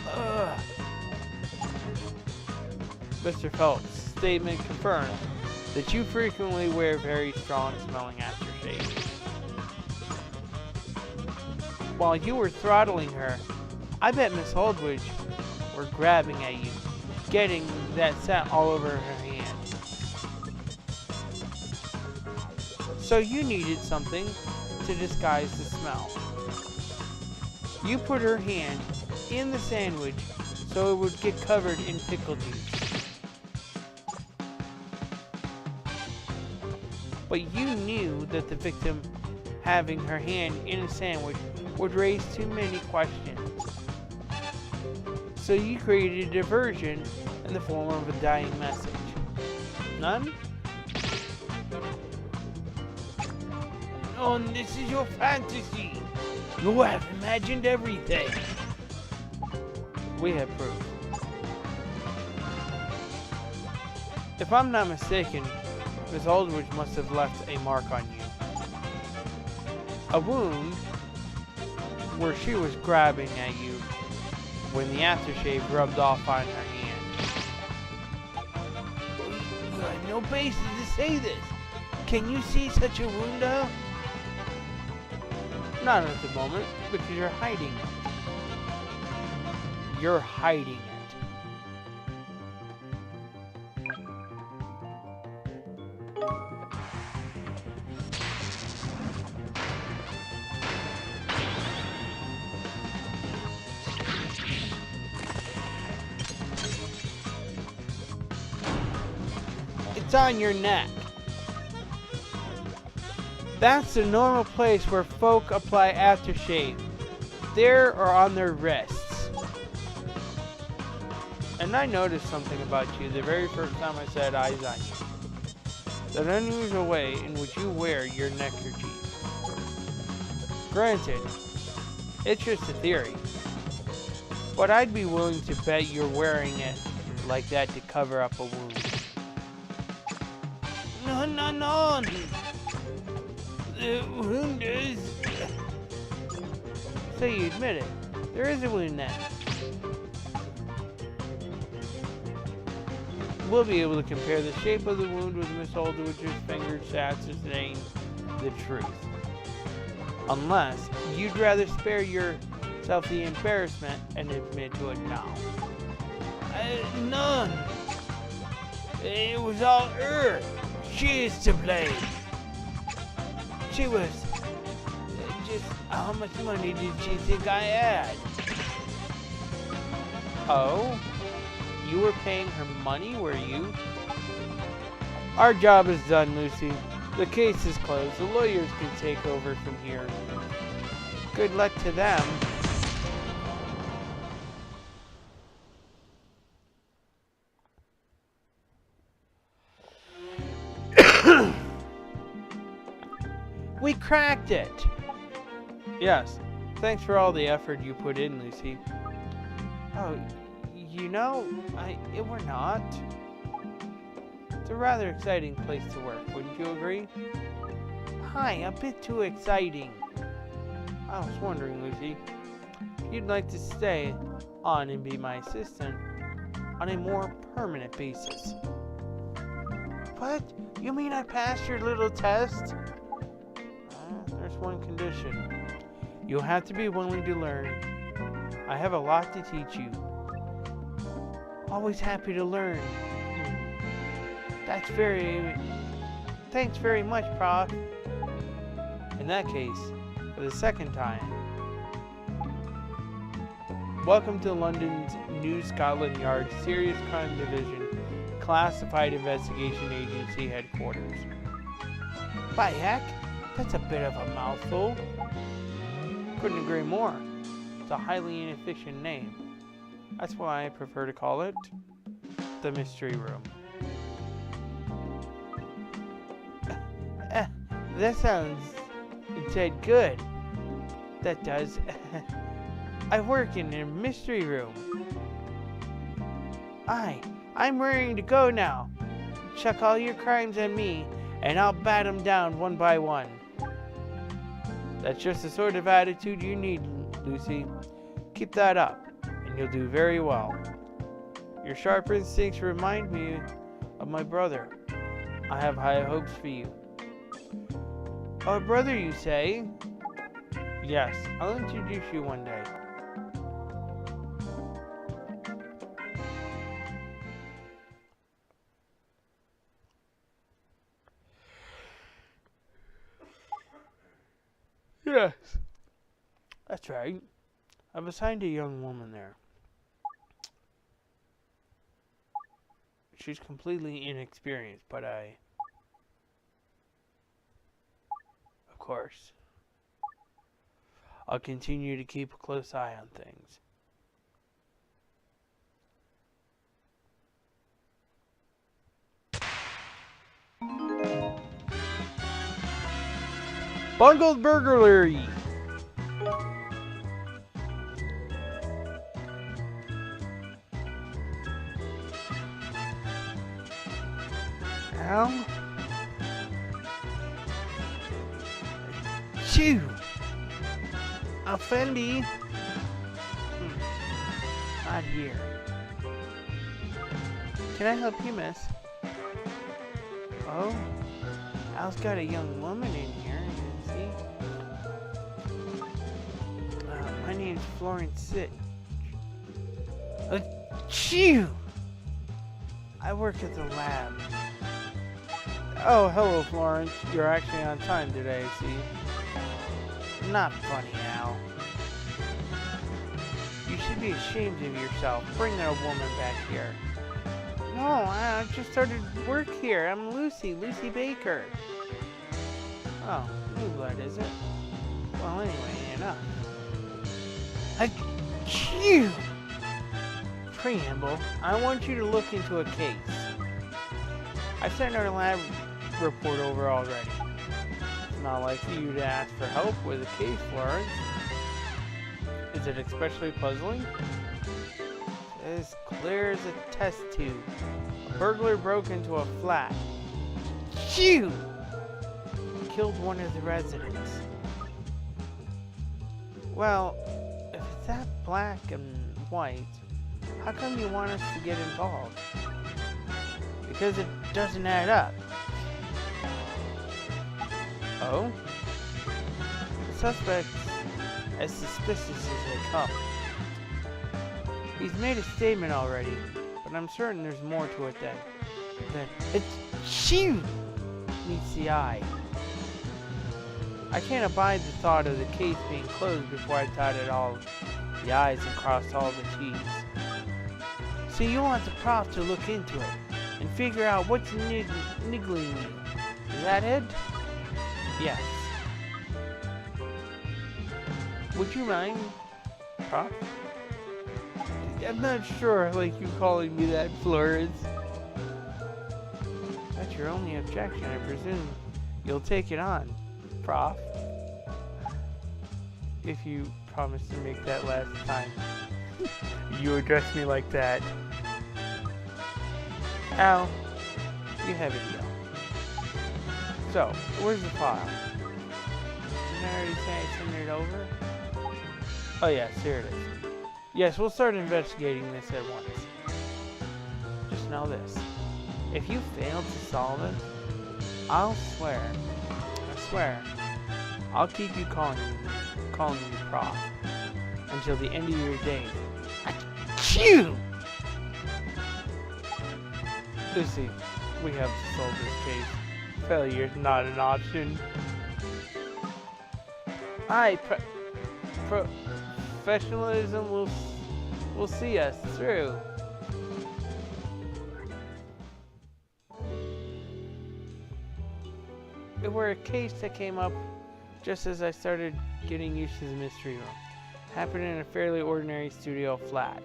Ugh. Mr. Phelps' statement confirms that you frequently wear very strong smelling aftershave. While you were throttling her, I bet Miss Aldrich were grabbing at you, getting that scent all over her hand. So you needed something to disguise the smell. You put her hand in the sandwich so it would get covered in pickle juice. But you knew that the victim having her hand in a sandwich would raise too many questions. So you created a diversion in the form of a dying message. None? Oh, this is your fantasy. You have imagined everything. We have proof. If I'm not mistaken, Miss Aldrich must have left a mark on you. A wound where she was grabbing at you when the aftershave rubbed off on her hand. You have no basis to say this. Can you see such a wound though? Not at the moment, because you're hiding it. You're hiding it. It's on your neck. That's the normal place where folk apply aftershave. There or on their wrists. And I noticed something about you the very first time I set eyes on you. That unusual way in which you wear your neckerchief. Granted, it's just a theory. But I'd be willing to bet you're wearing it like that to cover up a wound. No. The wound is... So you admit it. There is a wound then. We'll be able to compare the shape of the wound with Miss Aldwich's fingers to ascertain the truth. Unless you'd rather spare yourself the embarrassment and admit to it now. None. It was all her. She is to blame. She was just... How much money did she think I had? Oh? You were paying her money, were you? Our job is done, Lucy. The case is closed. The lawyers can take over from here. Good luck to them. We cracked it! Yes. Thanks for all the effort you put in, Lucy. Oh, you know, we're not. It's a rather exciting place to work, wouldn't you agree? Hi, a bit too exciting. I was wondering, Lucy, if you'd like to stay on and be my assistant on a more permanent basis. What? You mean I passed your little test? There's one condition. You'll have to be willing to learn. I have a lot to teach you. Always happy to learn. Thanks very much, Prof. In that case, for the second time, welcome to London's New Scotland Yard Serious Crime Division Classified Investigation Agency headquarters. By heck, that's a bit of a mouthful. Couldn't agree more. It's a highly inefficient name. That's why I prefer to call it the Mystery Room. That sounds instead good. That does. I work in a mystery room. I'm raring to go now. Chuck all your crimes at me, and I'll bat them down one by one. That's just the sort of attitude you need, Lucy. Keep that up, and you'll do very well. Your sharp instincts remind me of my brother. I have high hopes for you. Oh, brother, you say? Yes, I'll introduce you one day. Yes, that's right. I've assigned a young woman there. She's completely inexperienced, but of course, I'll continue to keep a close eye on things. Bungled burglary. Ow. Shoo. Fendi. Not here. Can I help you, miss? Oh, Al's got a young woman in here, you see? My name's Florence Sitch. Achoo! I work at the lab. Oh, hello, Florence. You're actually on time today, see? Not funny, Al. You should be ashamed of yourself, bringing a woman back here. No, I just started work here. I'm Lucy Baker. Oh, new blood, is it? Well, anyway, enough. Achoo! Preamble, I want you to look into a case. I sent our lab report over already. It's not like you to ask for help with a case, Florence. Is it especially puzzling? As clear as a test tube. A burglar broke into a flat. Phew! Killed one of the residents. Well, if it's that black and white, how come you want us to get involved? Because it doesn't add up. Oh? The suspect's as suspicious as they come. He's made a statement already, but I'm certain there's more to it than it's she meets the eye. I can't abide the thought of the case being closed before I dotted all the I's and crossed all the T's. So you want the prof to look into it and figure out what's niggling you. Is that it? Yes. Would you mind, prof? I'm not sure I like you calling me that, Florence. That's your only objection, I presume. You'll take it on, prof. If you promise to make that last time you address me like that. Al, you have it, deal. So, where's the file? Didn't I already say I sent it over? Oh yes, here it is. Yes, we'll start investigating this at once. Just know this. If you fail to solve it, I swear, I'll keep you calling you prof until the end of your days. Achoo! Lucy, we have to solve this case. Failure is not an option. Professionalism will see us through. It were a case that came up just as I started getting used to the mystery room. Happened in a fairly ordinary studio flat.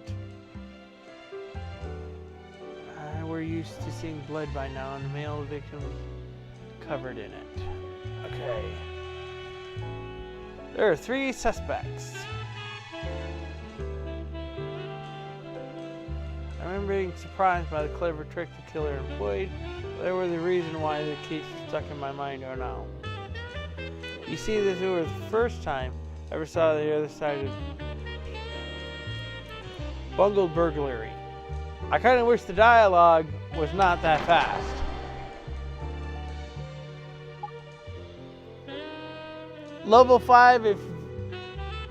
We're used to seeing blood by now, and the male victim covered in it. Okay. There are 3 suspects. I remember being surprised by the clever trick the killer employed. Whatever the reason why the case stuck in my mind, I don't know. You see, this was the first time I ever saw the other side of bungled burglary. I kind of wish the dialogue was not that fast. Level 5, if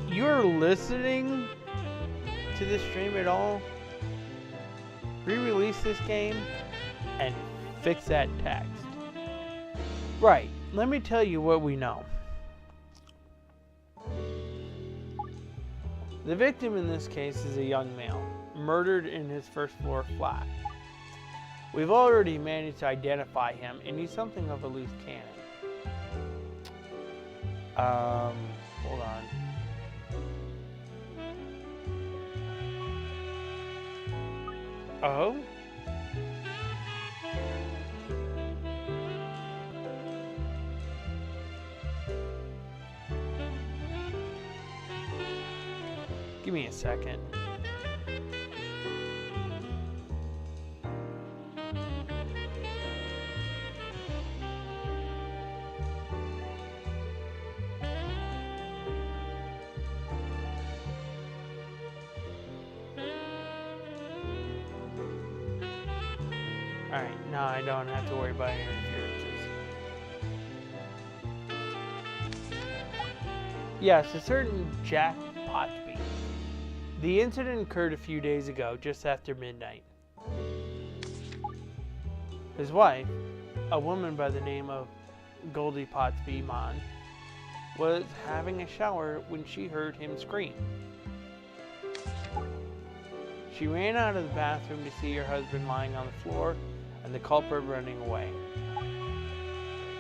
you're listening to this stream at all, re-release this game and fix that text. Right, let me tell you what we know. The victim in this case is a young male, murdered in his first floor flat. We've already managed to identify him, and he's something of a loose cannon. Hold on. Oh? Give me a second. Alright, now I don't have to worry about interferences. Yes, a certain Jack Potby. The incident occurred a few days ago, just after midnight. His wife, a woman by the name of Goldie Potby Mon, was having a shower when she heard him scream. She ran out of the bathroom to see her husband lying on the floor and the culprit running away.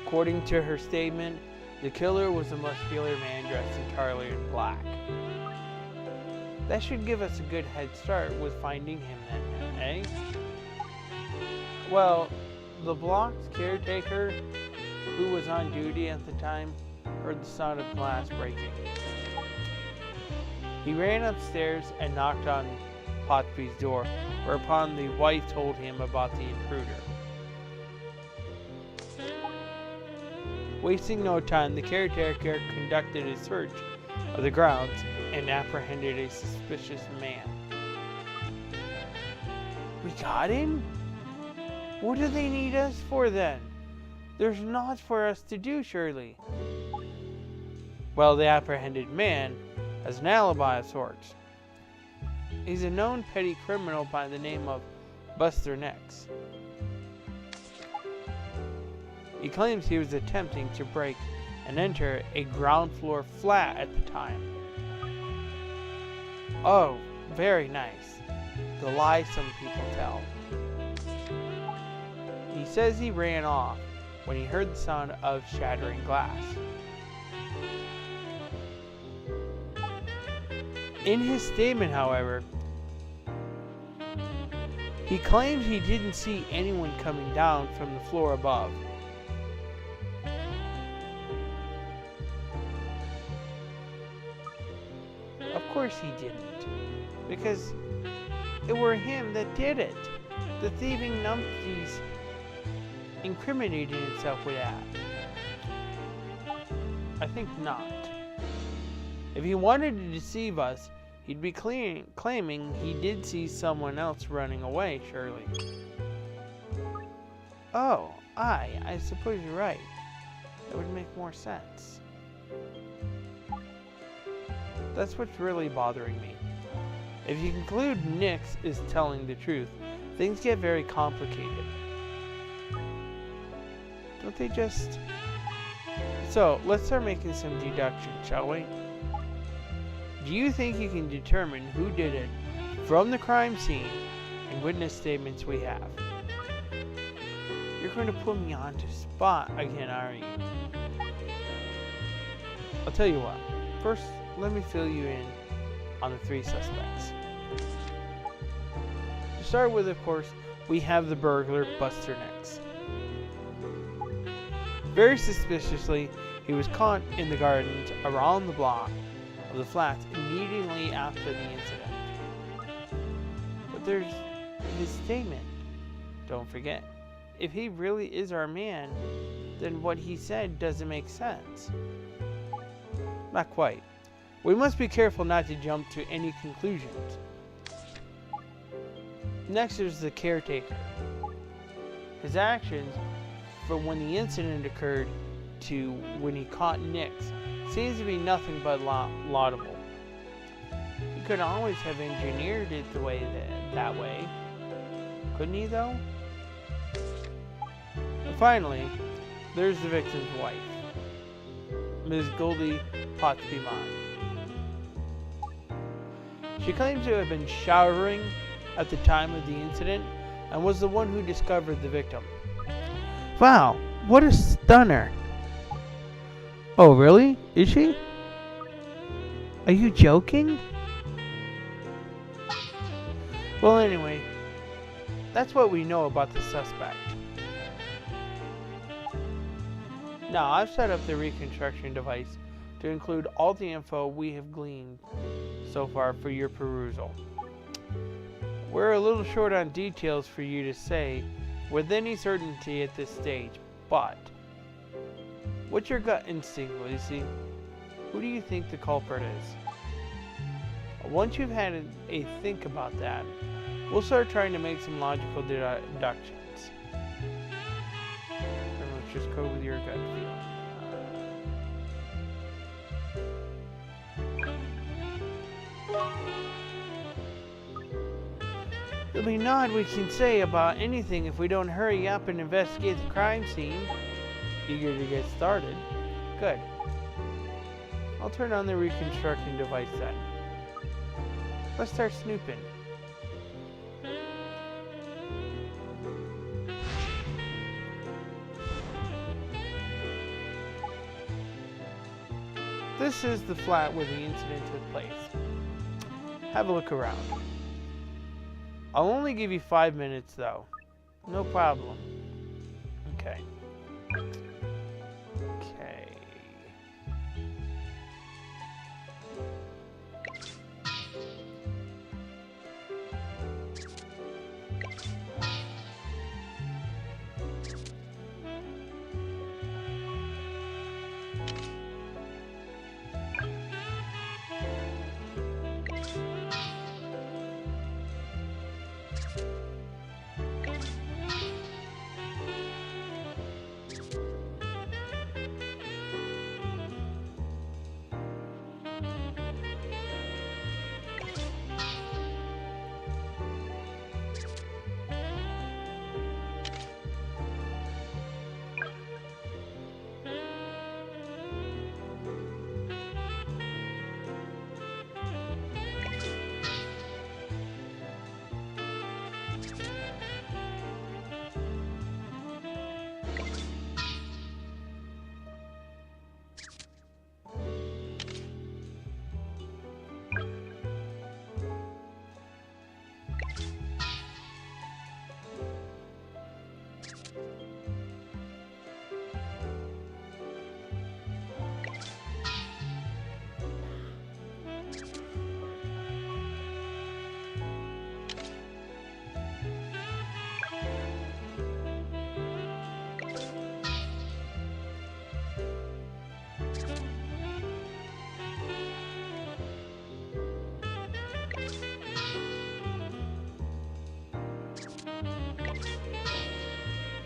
According to her statement, the killer was a muscular man dressed entirely in black. That should give us a good head start with finding him then, eh? Well, the block's caretaker, who was on duty at the time, heard the sound of glass breaking. He ran upstairs and knocked on Potby's door, whereupon the wife told him about the intruder. Wasting no time, the caretaker conducted a search of the grounds and apprehended a suspicious man. We got him? What do they need us for then? There's naught for us to do, surely. Well, the apprehended man has an alibi of sorts. He's a known petty criminal by the name of Buster Necks. He claims he was attempting to break and enter a ground floor flat at the time. Oh, very nice. The lie some people tell. He says he ran off when he heard the sound of shattering glass. In his statement, however, he claims he didn't see anyone coming down from the floor above. Of course he didn't, because it were him that did it. The thieving numpties incriminated himself with that. I think not. If he wanted to deceive us, he'd be claiming he did see someone else running away, surely. Oh, I suppose you're right. That would make more sense. That's what's really bothering me. If you conclude Nix is telling the truth, things get very complicated. Don't they just... So, let's start making some deductions, shall we? Do you think you can determine who did it from the crime scene and witness statements we have? You're going to put me on to spot again, aren't you? I'll tell you what. First, let me fill you in on the three suspects. To start with, of course, we have the burglar, Buster Necks. Very suspiciously, he was caught in the gardens around the block of the flats immediately after the incident. But there's his statement. Don't forget, if he really is our man, then what he said doesn't make sense. Not quite. We must be careful not to jump to any conclusions. Next is the caretaker. His actions from when the incident occurred to when he caught Nix seems to be nothing but laudable. He could always have engineered it the way that way, couldn't he though? And finally, there's the victim's wife, Ms. Goldie Potby Mon. She claims to have been showering at the time of the incident and was the one who discovered the victim. Wow, what a stunner! Oh, really? Is she? Are you joking? Well, anyway, that's what we know about the suspect. Now, I've set up the reconstruction device to include all the info we have gleaned so far for your perusal. We're a little short on details for you to say with any certainty at this stage, but what's your gut instinct, Lucy? Who do you think the culprit is? Once you've had a think about that, we'll start trying to make some logical deductions. just go with your gut feeling. There'll be naught we can say about anything if we don't hurry up and investigate the crime scene. Eager to get started. Good. I'll turn on the reconstructing device then. Let's start snooping. This is the flat where the incident took place. Have a look around. I'll only give you 5 minutes though. No problem. Okay. Okay.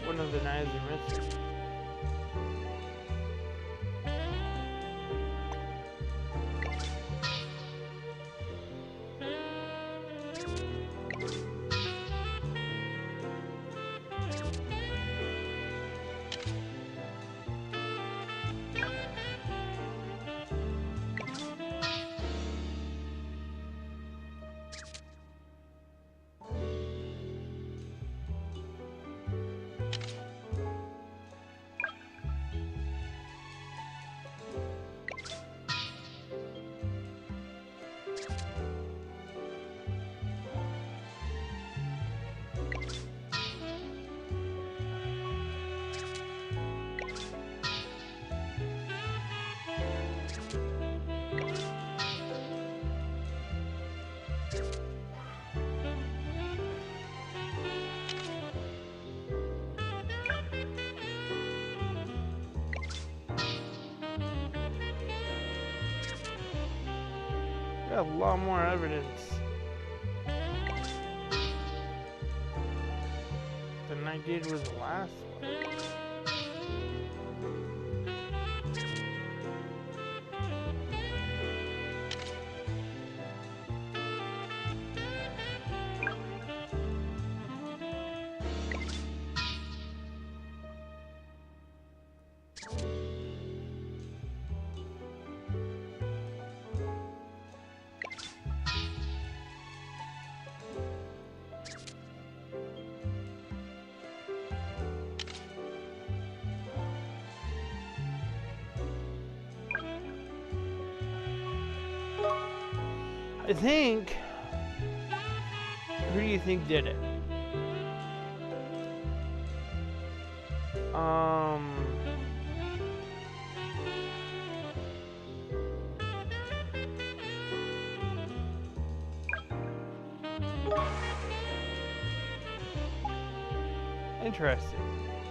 One of the knives are missing. Got a lot more evidence than I did with the last one. I think, who do you think did it? Interesting.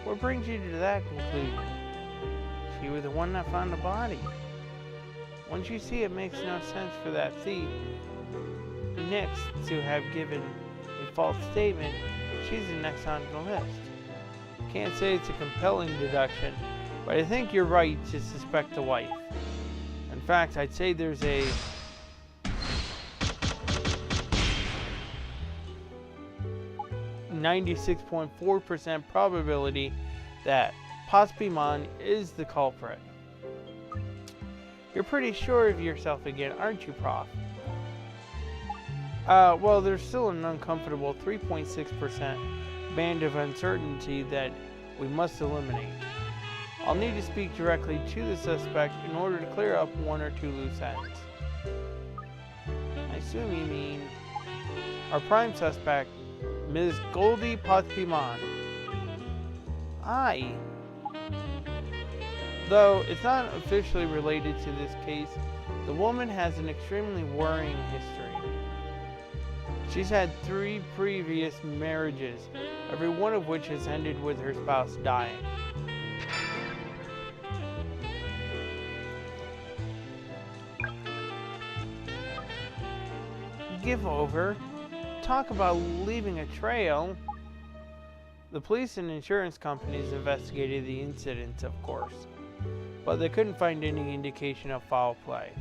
What brings you to that conclusion? If you were the one that found the body. Once you see it makes no sense for that thief next to have given a false statement, she's the next on the list. Can't say it's a compelling deduction, but I think you're right to suspect the wife. In fact, I'd say there's a 96.4% probability that Pospiman is the culprit. You're pretty sure of yourself again, aren't you, Prof? Well, there's still an uncomfortable 3.6% band of uncertainty that we must eliminate. I'll need to speak directly to the suspect in order to clear up one or two loose ends. I assume you mean our prime suspect, Ms. Goldie Pospiman. Aye. Though it's not officially related to this case, the woman has an extremely worrying history. She's had 3 previous marriages, every one of which has ended with her spouse dying. Give over. Talk about leaving a trail. The police and insurance companies investigated the incident, of course, but they couldn't find any indication of foul play.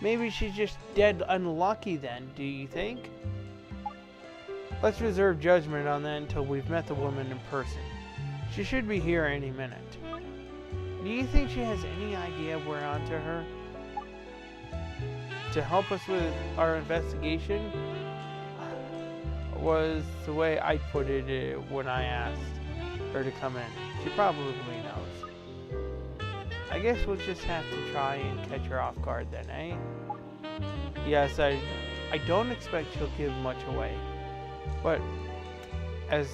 Maybe she's just dead unlucky then, do you think? Let's reserve judgment on that until we've met the woman in person. She should be here any minute. Do you think she has any idea we're onto her? To help us with our investigation was the way I put it when I asked her to come in. She probably knows. I guess we'll just have to try and catch her off guard then, eh? Yes, I don't expect she'll give much away. But as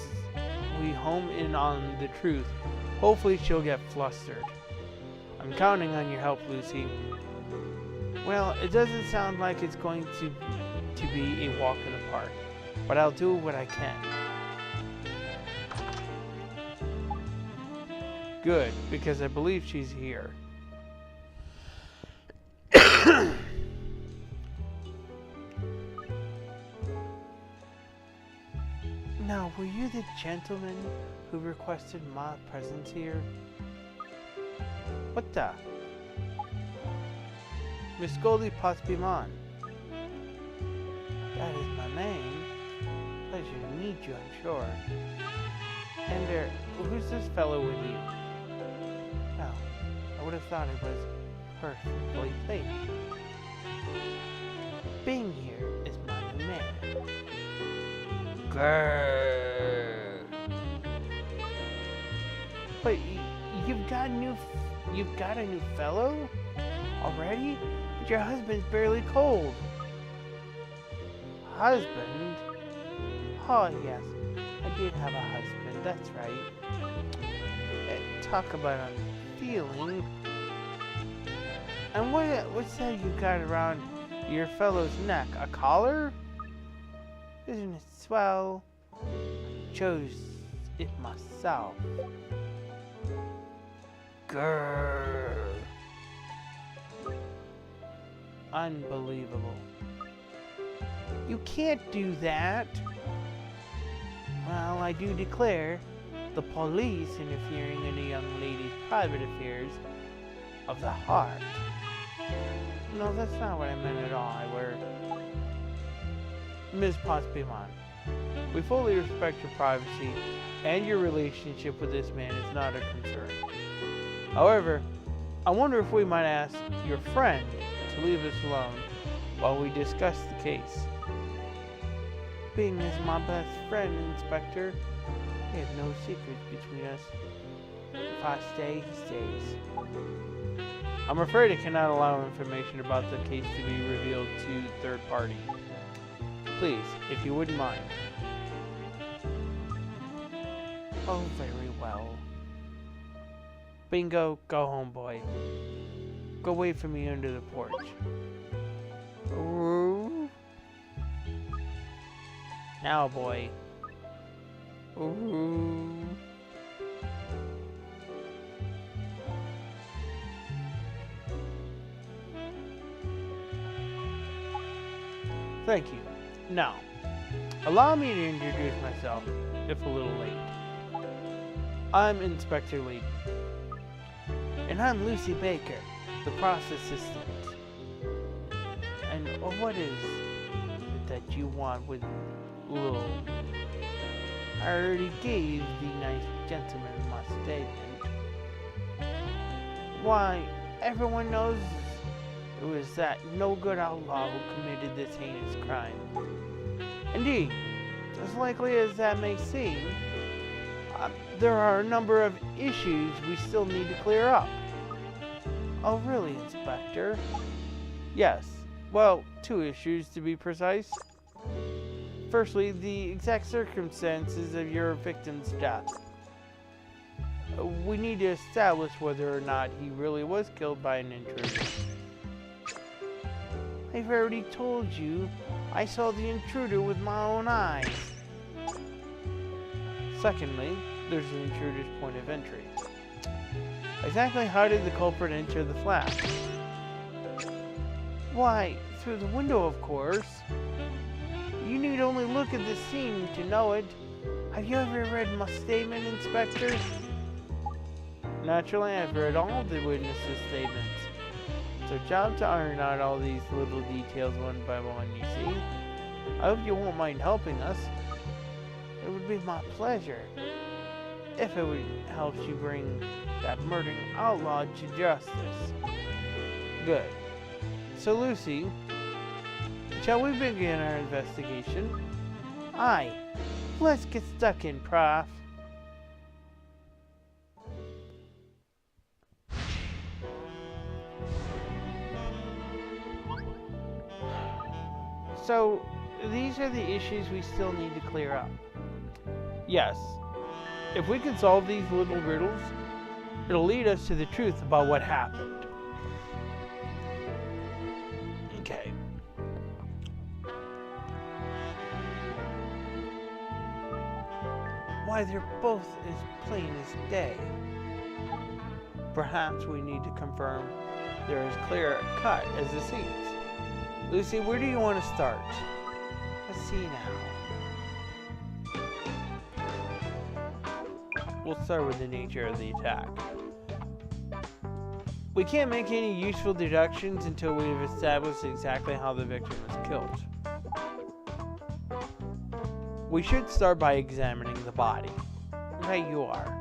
we home in on the truth, hopefully she'll get flustered. I'm counting on your help, Lucy. Well, it doesn't sound like it's going to be a walk in the park, but I'll do what I can. Good, because I believe she's here. Now, were you the gentleman who requested my presence here? What the? Miss Goldie Pospiman. That is my name. Pleasure to meet you, I'm sure. And, who's this fellow with you? Well, I would have thought it was perfectly plain. Being here is my new man. Grrr. But you've got a new fellow already? But your husband's barely cold. Husband? Oh yes, I did have a husband. That's right. Talk about unfeeling. And what's that you got around your fellow's neck? A collar? Isn't it swell? I chose it myself. Grrr. Unbelievable. You can't do that. Well, I do declare the police interfering in a young lady's private affairs of the heart. No, that's not what I meant at all. Ms. Pospiman, we fully respect your privacy, and your relationship with this man is not a concern. However, I wonder if we might ask your friend to leave us alone while we discuss the case. Being as my best friend, Inspector, we have no secrets between us. If I stay, he stays. I'm afraid I cannot allow information about the case to be revealed to third party. Please, if you wouldn't mind. Oh, very well. Bingo, go home, boy. Go wait for me under the porch. Ooh. Now, boy. Ooh. Thank you. Now, allow me to introduce myself, if a little late. I'm Inspector Layton. And I'm Lucy Baker, the process assistant. And what is it that you want with little? I already gave the nice gentleman my statement. Why, everyone knows it was that no-good outlaw who committed this heinous crime. Indeed, as likely as that may seem, there are a number of issues we still need to clear up. Oh, really, Inspector? Yes. Well, 2 issues to be precise. Firstly, the exact circumstances of your victim's death. We need to establish whether or not he really was killed by an intruder. I've already told you I saw the intruder with my own eyes. Secondly, there's the intruder's point of entry. Exactly how did the culprit enter the flat? Why, through the window, of course. You need only look at the scene to know it. Have you ever read my statement, Inspector? Naturally, I've read all the witnesses' statements. So job to iron out all these little details one by one, you see. I hope you won't mind helping us. It would be my pleasure if it would help you bring that murdering outlaw to justice. Good. So Lucy, shall we begin our investigation? Aye. Let's get stuck in, Prof. So, these are the issues we still need to clear up. Yes. If we can solve these little riddles, it'll lead us to the truth about what happened. Okay. Why, they're both as plain as day. Perhaps we need to confirm they're as clear cut as the scenes. Lucy, where do you want to start? Let's see now. We'll start with the nature of the attack. We can't make any useful deductions until we've established exactly how the victim was killed. We should start by examining the body. Right you are.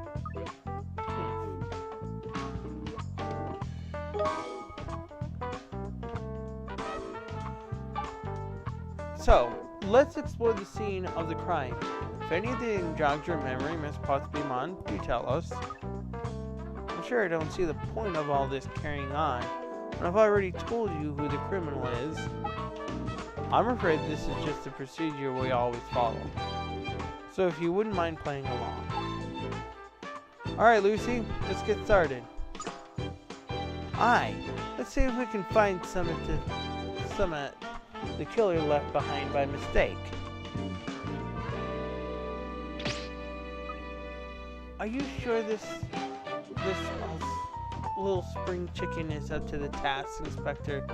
So, let's explore the scene of the crime. If anything jogs your memory, Miss Pottsby-Mon, do tell us. I'm sure I don't see the point of all this carrying on, and I've already told you who the criminal is. I'm afraid this is just the procedure we always follow. So if you wouldn't mind playing along. Alright, Lucy, let's get started. Aye, let's see if we can find some of the killer left behind by mistake. Are you sure this little spring chicken is up to the task, Inspector?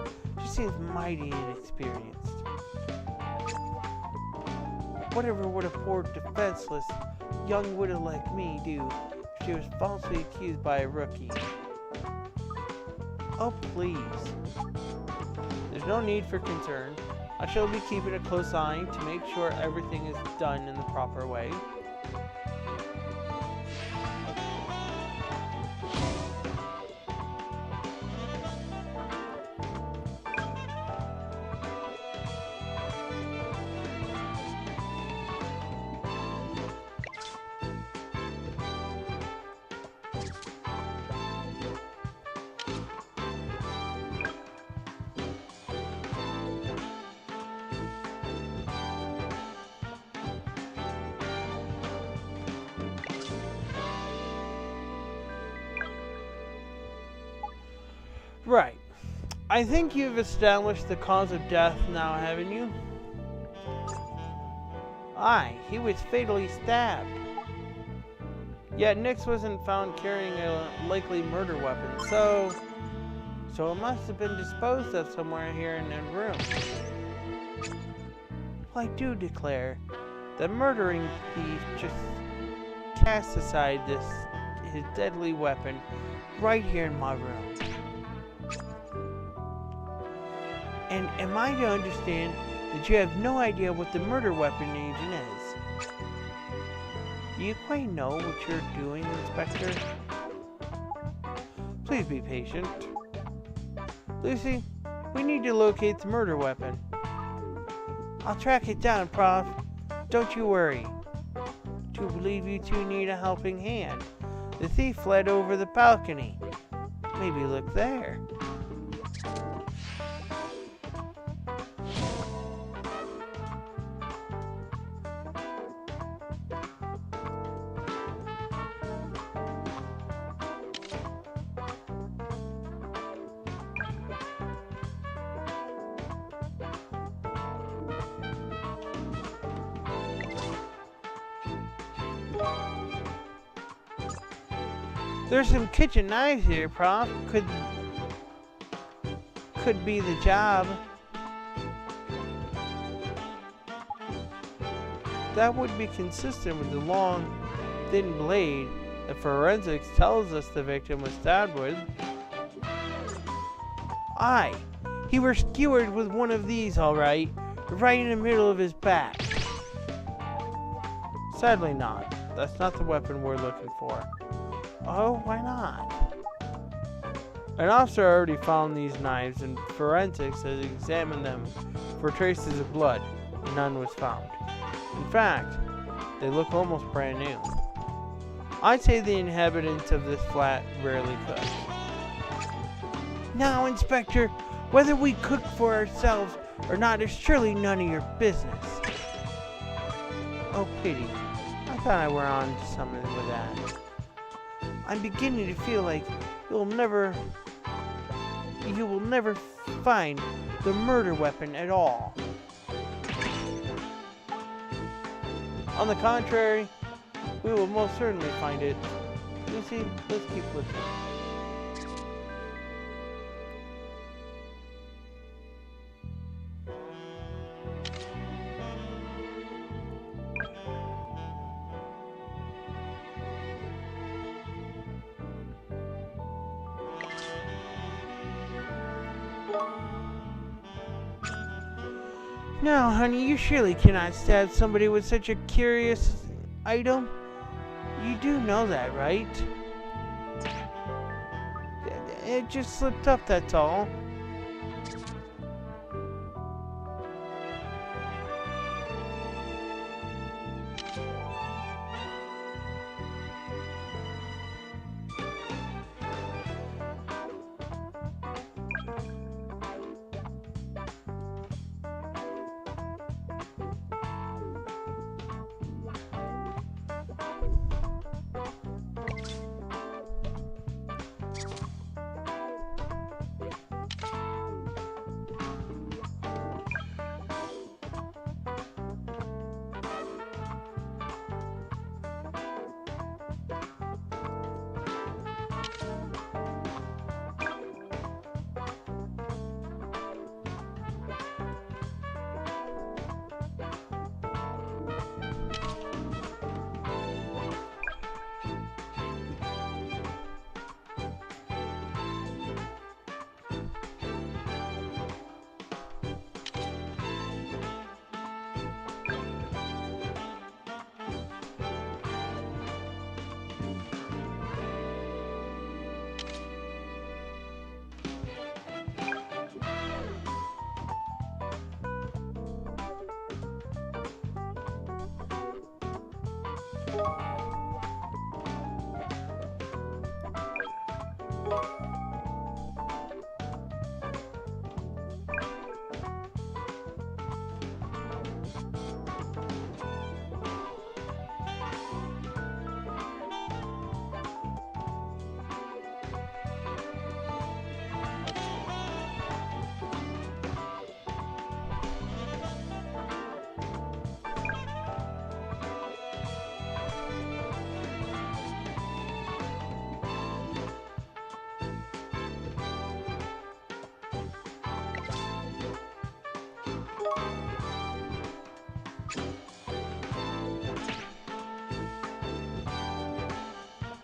She seems mighty inexperienced. Whatever would a poor defenseless young widow like me do if she was falsely accused by a rookie? Oh, please. There's no need for concern. I shall be keeping a close eye to make sure everything is done in the proper way. Right. I think you've established the cause of death now, haven't you? Aye, he was fatally stabbed. Yet Nix wasn't found carrying a likely murder weapon, so it must have been disposed of somewhere here in the room. Well, I do declare that murdering thief just cast aside his deadly weapon right here in my room. And am I to understand that you have no idea what the murder weapon agent is? Do you quite know what you're doing, Inspector? Please be patient. Lucy, we need to locate the murder weapon. I'll track it down, Prof. Don't you worry. To believe you two need a helping hand. The thief fled over the balcony. Maybe look there. There's some kitchen knives here, Prof. Could be the job. That would be consistent with the long, thin blade that forensics tells us the victim was stabbed with. Aye, he was skewered with one of these, all right in the middle of his back. Sadly not. That's not the weapon we're looking for. Oh, why not? An officer already found these knives and forensics has examined them for traces of blood. None was found. In fact, they look almost brand new. I'd say the inhabitants of this flat rarely cook. Now, Inspector, whether we cook for ourselves or not is surely none of your business. Oh, pity. I thought I were on to something with that. I'm beginning to feel like you will never find the murder weapon at all. On the contrary, we will most certainly find it. Lucy, let's keep listening. Now, honey, you surely cannot stab somebody with such a curious item. You do know that, right? It just slipped up, that's all.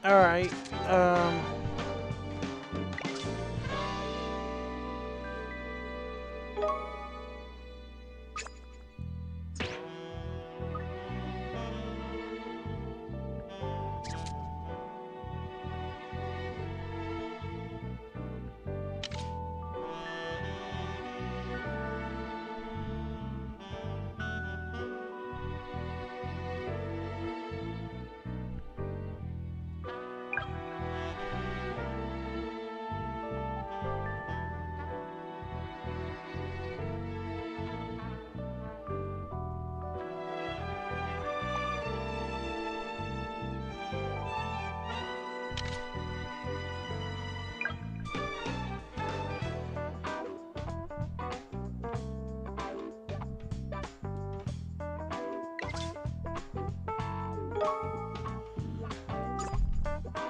Alright,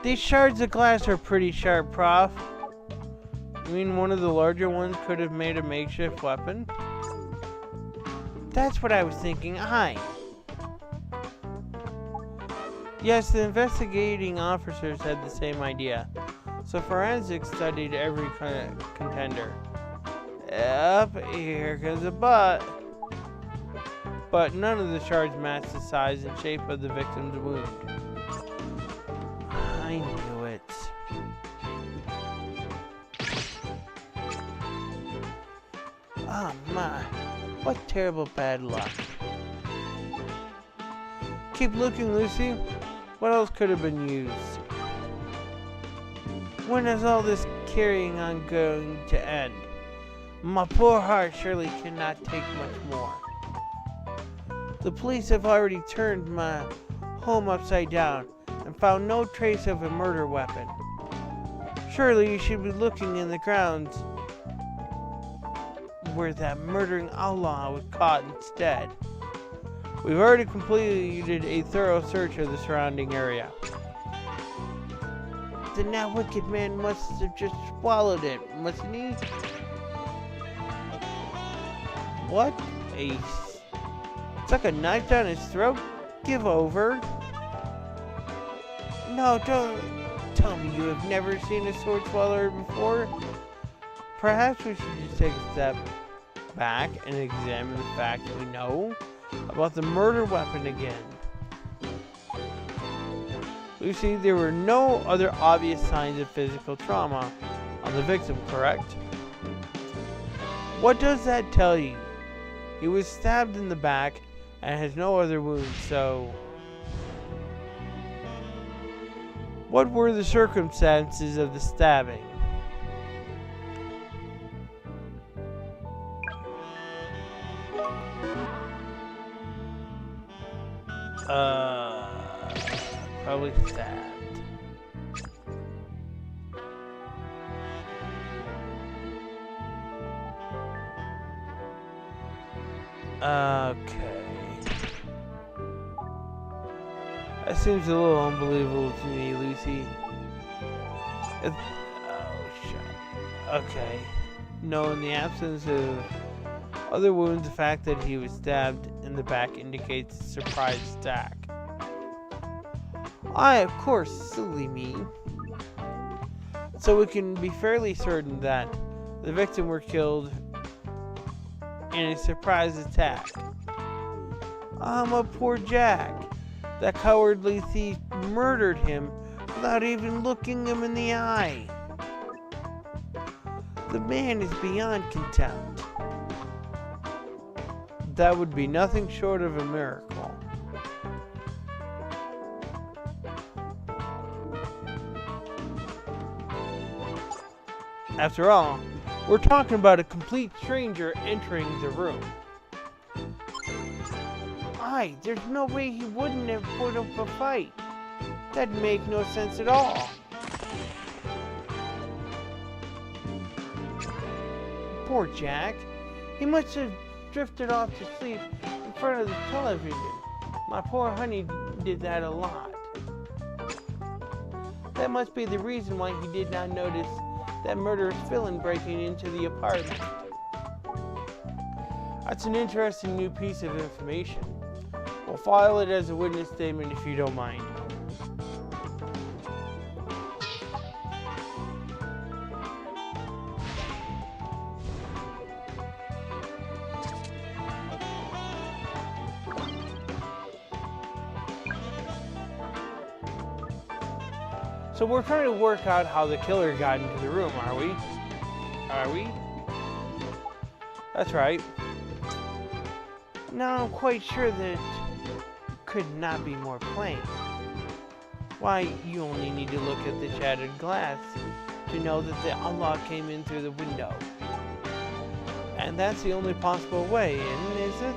these shards of glass are pretty sharp, Prof. You mean one of the larger ones could have made a makeshift weapon? That's what I was thinking. Aye. Yes, the investigating officers had the same idea. So forensics studied every contender. Yep, here comes a but. But none of the shards matched the size and shape of the victim's wound. I knew it. Oh my, what terrible bad luck. Keep looking, Lucy. What else could have been used? When is all this carrying on going to end? My poor heart surely cannot take much more. The police have already turned my home upside down and found no trace of a murder weapon. Surely you should be looking in the grounds where that murdering outlaw was caught instead. We've already completed a thorough search of the surrounding area. Then that wicked man must have just swallowed it, mustn't he? What? Stuck a knife down his throat? Give over. No, don't tell me you have never seen a sword swallower before. Perhaps we should just take a step back and examine the facts we know about the murder weapon again. Lucy, there were no other obvious signs of physical trauma on the victim, correct? What does that tell you? He was stabbed in the back and has no other wounds, so... What were the circumstances of the stabbing? Probably stabbed. Okay. That seems a little unbelievable to me, Lucy. Oh, shit. Okay. No, in the absence of other wounds, the fact that he was stabbed in the back indicates a surprise attack. Aye, of course, silly me. So we can be fairly certain that the victim were killed in a surprise attack. My poor Jack. That cowardly thief murdered him without even looking him in the eye. The man is beyond contempt. That would be nothing short of a miracle. After all, we're talking about a complete stranger entering the room. Aye, there's no way he wouldn't have put up a fight. That'd make no sense at all. Poor Jack. He must have drifted off to sleep in front of the television. My poor honey did that a lot. That must be the reason why he did not notice that murderous villain breaking into the apartment. That's an interesting new piece of information. We'll file it as a witness statement if you don't mind. So we're trying to work out how the killer got into the room, are we? Are we? That's right. Now I'm quite sure that it could not be more plain. Why, you only need to look at the shattered glass to know that the outlaw came in through the window. And that's the only possible way in, is it?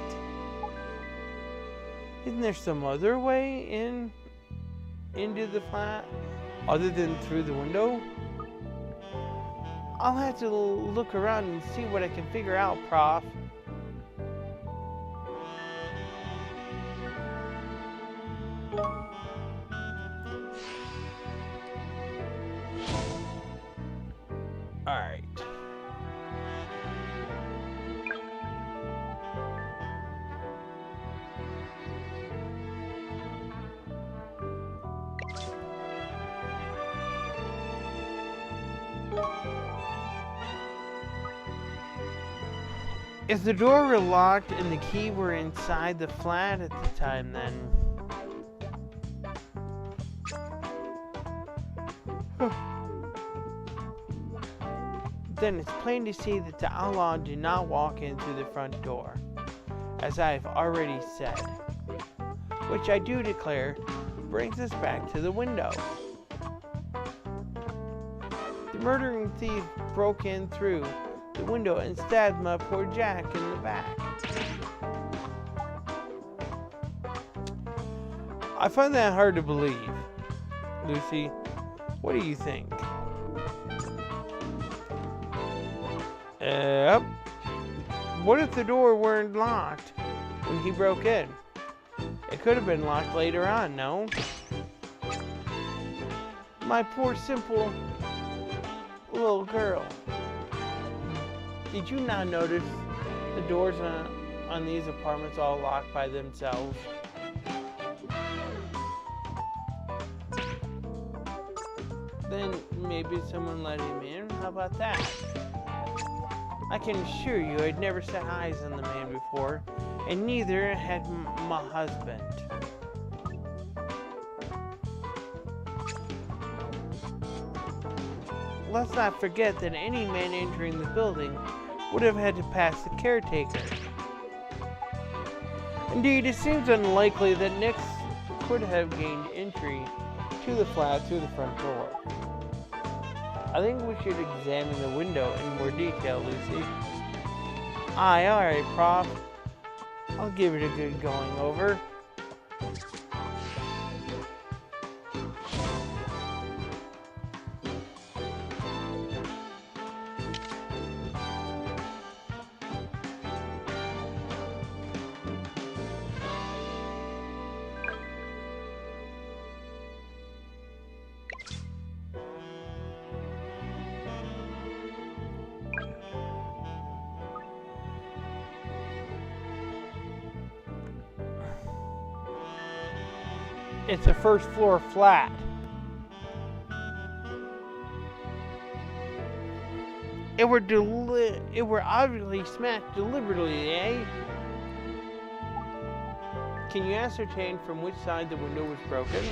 Isn't there some other way into the flat other than through the window? I'll have to look around and see what I can figure out, Prof. Alright. If the door were locked and the key were inside the flat at the time, then it's plain to see that the outlaw did not walk in through the front door, as I've already said, which I do declare brings us back to the window. The murdering thief broke in through the window and stabbed my poor Jack in the back. I find that hard to believe. Lucy, what do you think? What if the door weren't locked when he broke in? It could have been locked later on, no? My poor simple little girl. Did you not notice the doors on these apartments all locked by themselves? Then maybe someone let him in. How about that? I can assure you I'd never set eyes on the man before, and neither had my husband. Let's not forget that any man entering the building would have had to pass the caretaker. Indeed, it seems unlikely that Nix could have gained entry to the flat through the front door. I think we should examine the window in more detail, Lucy. Aye, alright, Prof. I'll give it a good going over. It's a first floor flat. It were obviously smashed deliberately, eh? Can you ascertain from which side the window was broken?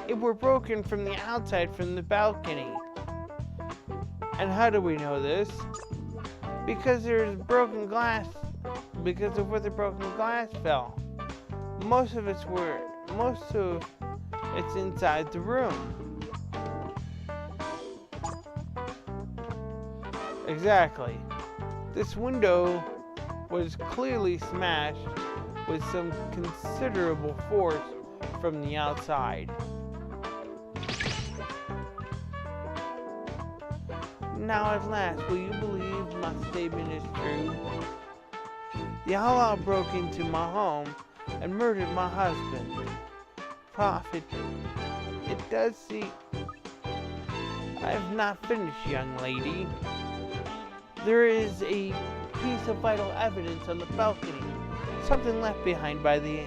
It were broken from the outside, from the balcony. And how do we know this? Because there's broken glass. Because of where the broken glass fell. Most of it's inside the room. Exactly. This window was clearly smashed with some considerable force from the outside. Now at last, will you believe my statement is true? The outlaw broke into my home and murdered my husband. Prophet, it does seem... I have not finished, young lady. There is a piece of vital evidence on the balcony. Something left behind by the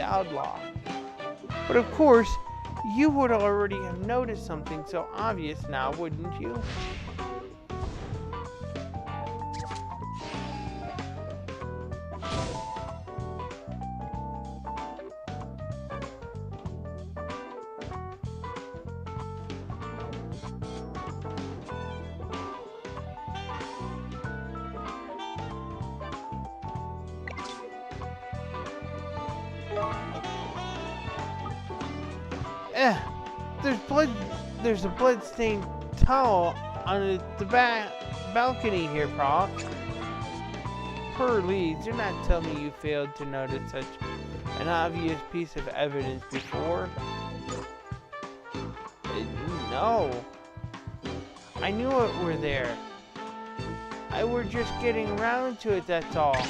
outlaw. But of course, You would already have noticed something so obvious now, wouldn't you? Eh, there's blood. There's a blood-stained towel on the balcony here, Prof. Poor Leeds, you're not telling me you failed to notice such an obvious piece of evidence before? No. I knew it were there. I were just getting around to it, that's all.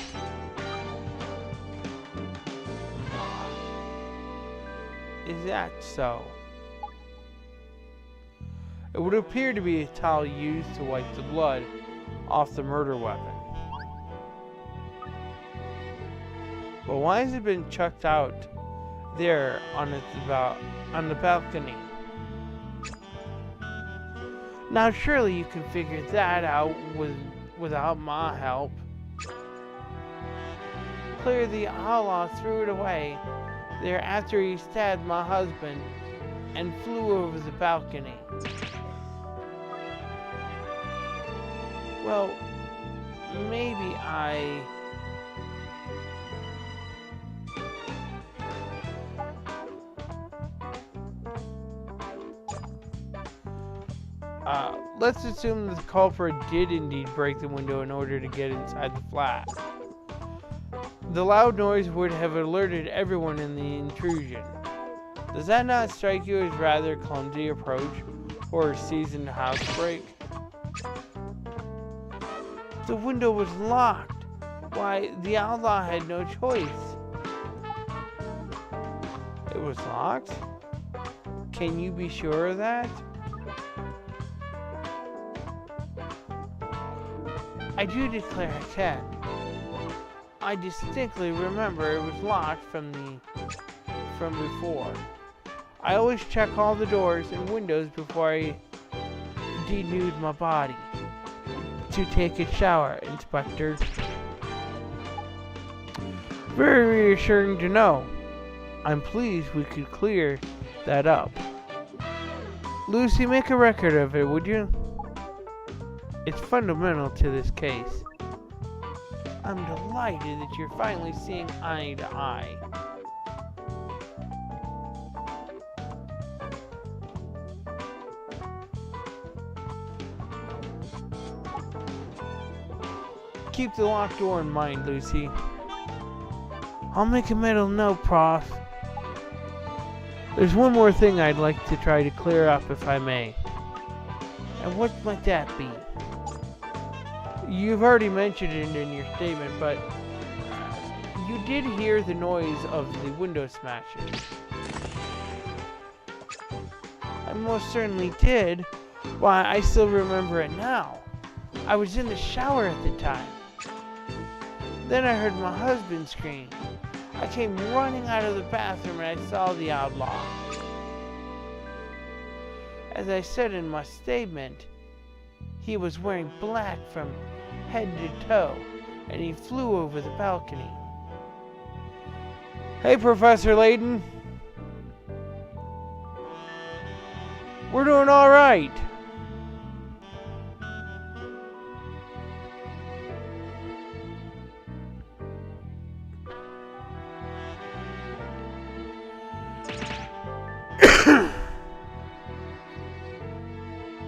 Is that so? It would appear to be a towel used to wipe the blood off the murder weapon. But why has it been chucked out there on the balcony? Now surely you can figure that out without my help. Clearly the outlaw threw it away there after he stabbed my husband and flew over the balcony. Well, maybe let's assume that the culprit did indeed break the window in order to get inside the flat. The loud noise would have alerted everyone in the intrusion. Does that not strike you as rather clumsy approach for a seasoned housebreak? The window was locked. Why, the outlaw had no choice. It was locked? Can you be sure of that? I do declare I can. I distinctly remember it was locked from before. I always check all the doors and windows before I denude my body to take a shower, Inspector. Very reassuring to know. I'm pleased we could clear that up. Lucy, make a record of it, would you? It's fundamental to this case. I'm delighted that you're finally seeing eye to eye. Keep the locked door in mind, Lucy. I'll make a mental note, Prof. There's one more thing I'd like to try to clear up, if I may. And what might that be? You've already mentioned it in your statement, but you did hear the noise of the window smashing. I most certainly did. Why, I still remember it now. I was in the shower at the time. Then I heard my husband scream. I came running out of the bathroom and I saw the outlaw. As I said in my statement, he was wearing black from head to toe, and he flew over the balcony. Hey, Professor Layton. We're doing all right.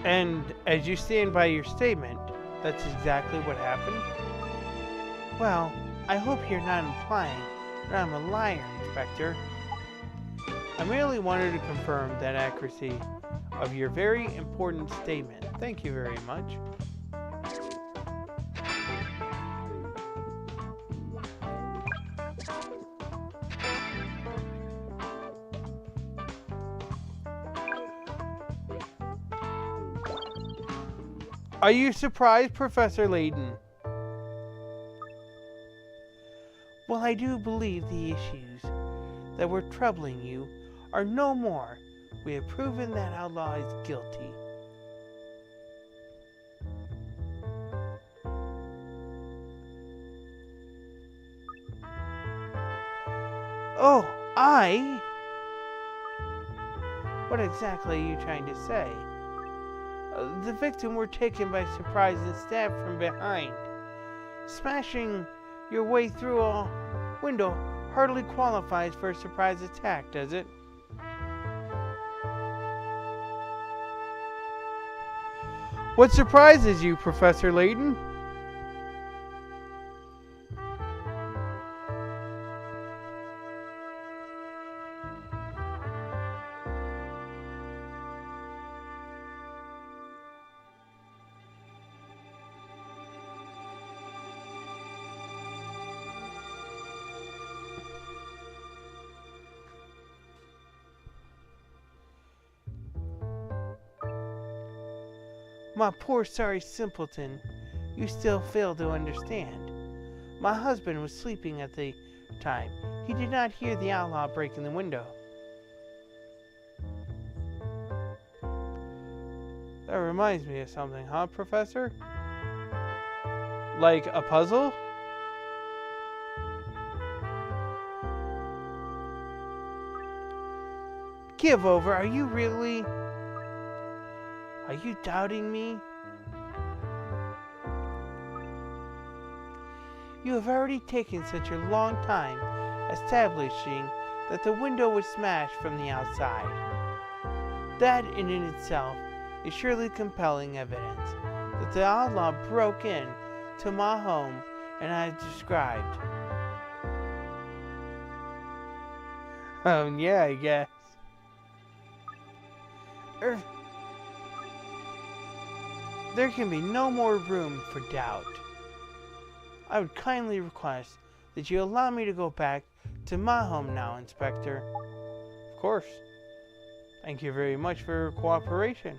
And as you stand by your statement, that's exactly what happened? Well, I hope you're not implying that I'm a liar, Inspector. I merely wanted to confirm that accuracy of your very important statement. Thank you very much. Are you surprised, Professor Layton? Well, I do believe the issues that were troubling you are no more We have proven that outlaw is guilty. Oh, I? What exactly are you trying to say? The victim were taken by surprise and stabbed from behind. Smashing your way through a window hardly qualifies for a surprise attack, does it? What surprises you, Professor Layton? My poor sorry simpleton, you still fail to understand. My husband was sleeping at the time. He did not hear the outlaw breaking the window. That reminds me of something, huh, Professor? Like a puzzle? Give over, are you really? Are you doubting me? You have already taken such a long time establishing that the window was smashed from the outside. That in itself is surely compelling evidence that the outlaw broke in to my home and I described. Yeah, I guess. There can be no more room for doubt. I would kindly request that you allow me to go back to my home now, Inspector. Of course. Thank you very much for your cooperation.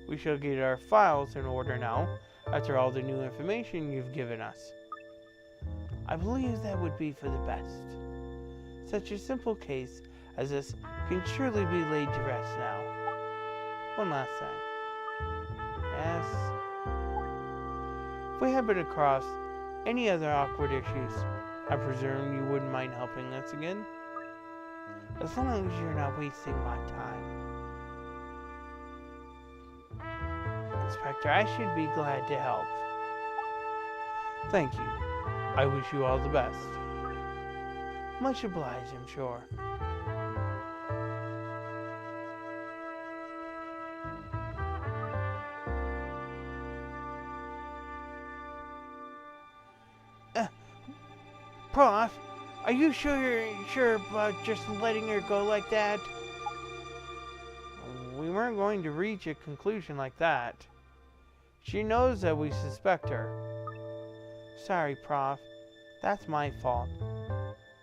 We shall get our files in order now, after all the new information you've given us. I believe that would be for the best. Such a simple case as this can surely be laid to rest now. One last thing. Yes. If we happen across any other awkward issues, I presume you wouldn't mind helping us again? As long as you're not wasting my time. Inspector, I should be glad to help. Thank you. I wish you all the best. Much obliged, I'm sure. Prof, are you sure about just letting her go like that? We weren't going to reach a conclusion like that. She knows that we suspect her. Sorry, Prof. That's my fault.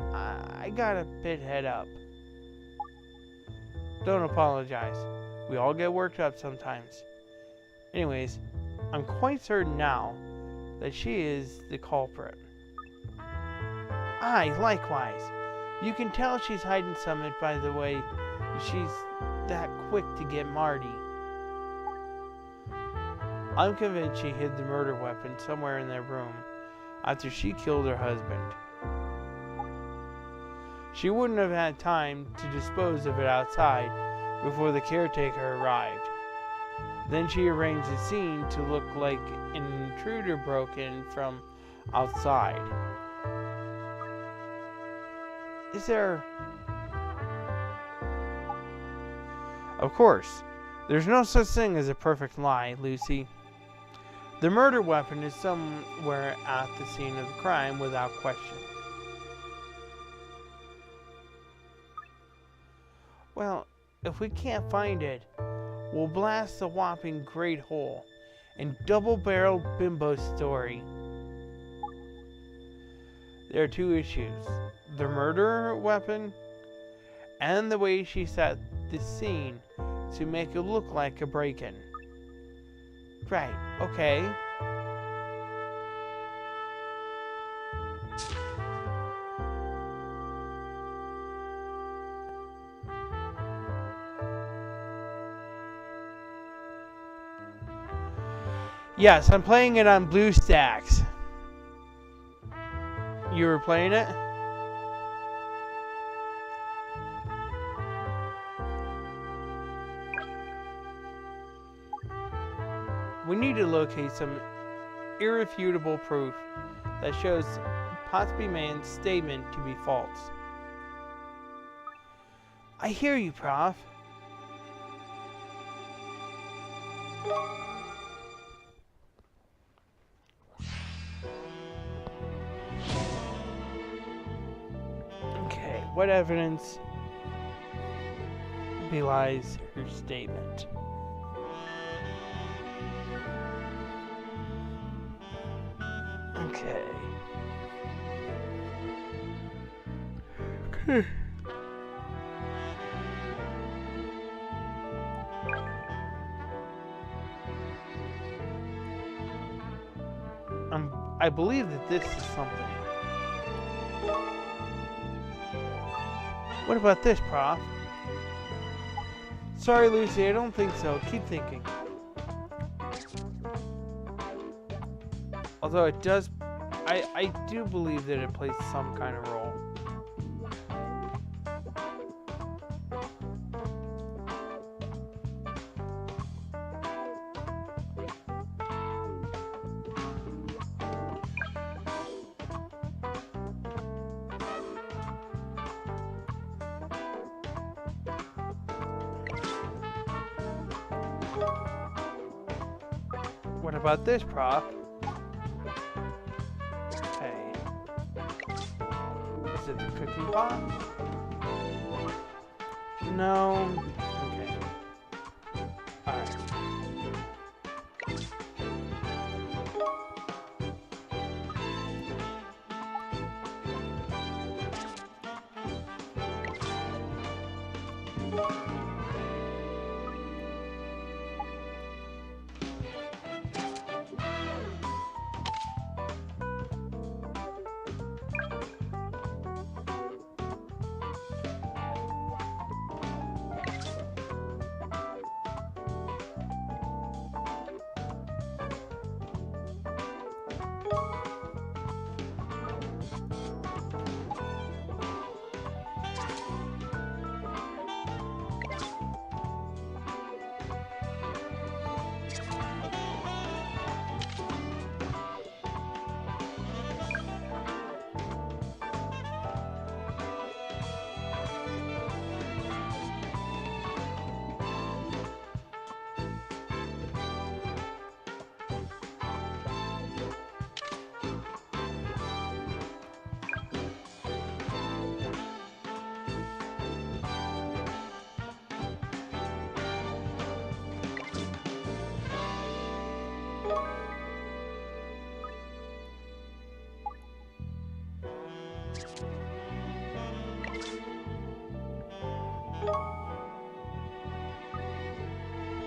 I got a bit head up. Don't apologize. We all get worked up sometimes. Anyways, I'm quite certain now that she is the culprit. Aye, likewise. You can tell she's hiding something by the way she's that quick to get Marty. I'm convinced she hid the murder weapon somewhere in their room after she killed her husband. She wouldn't have had time to dispose of it outside before the caretaker arrived. Then she arranged the scene to look like an intruder broke in from outside. Is there... Of course, there's no such thing as a perfect lie, Lucy. The murder weapon is somewhere at the scene of the crime without question. Well, if we can't find it, we'll blast the whopping great hole and double-barreled bimbo story. There are two issues. The murder weapon and the way she set the scene to make it look like a break-in. Right, okay. Yes, I'm playing it on BlueStacks. You were playing it? We need to locate some irrefutable proof that shows Potsby Man's statement to be false. I hear you, Prof. Okay, what evidence belies her statement? Okay. I believe that this is something. What about this, Prof? Sorry, Lucy, I don't think so. Keep thinking. Although it does, I do believe that it plays some kind of role. What about this, Prof? Hey. Is it the cooking pot? No. Okay. Alright.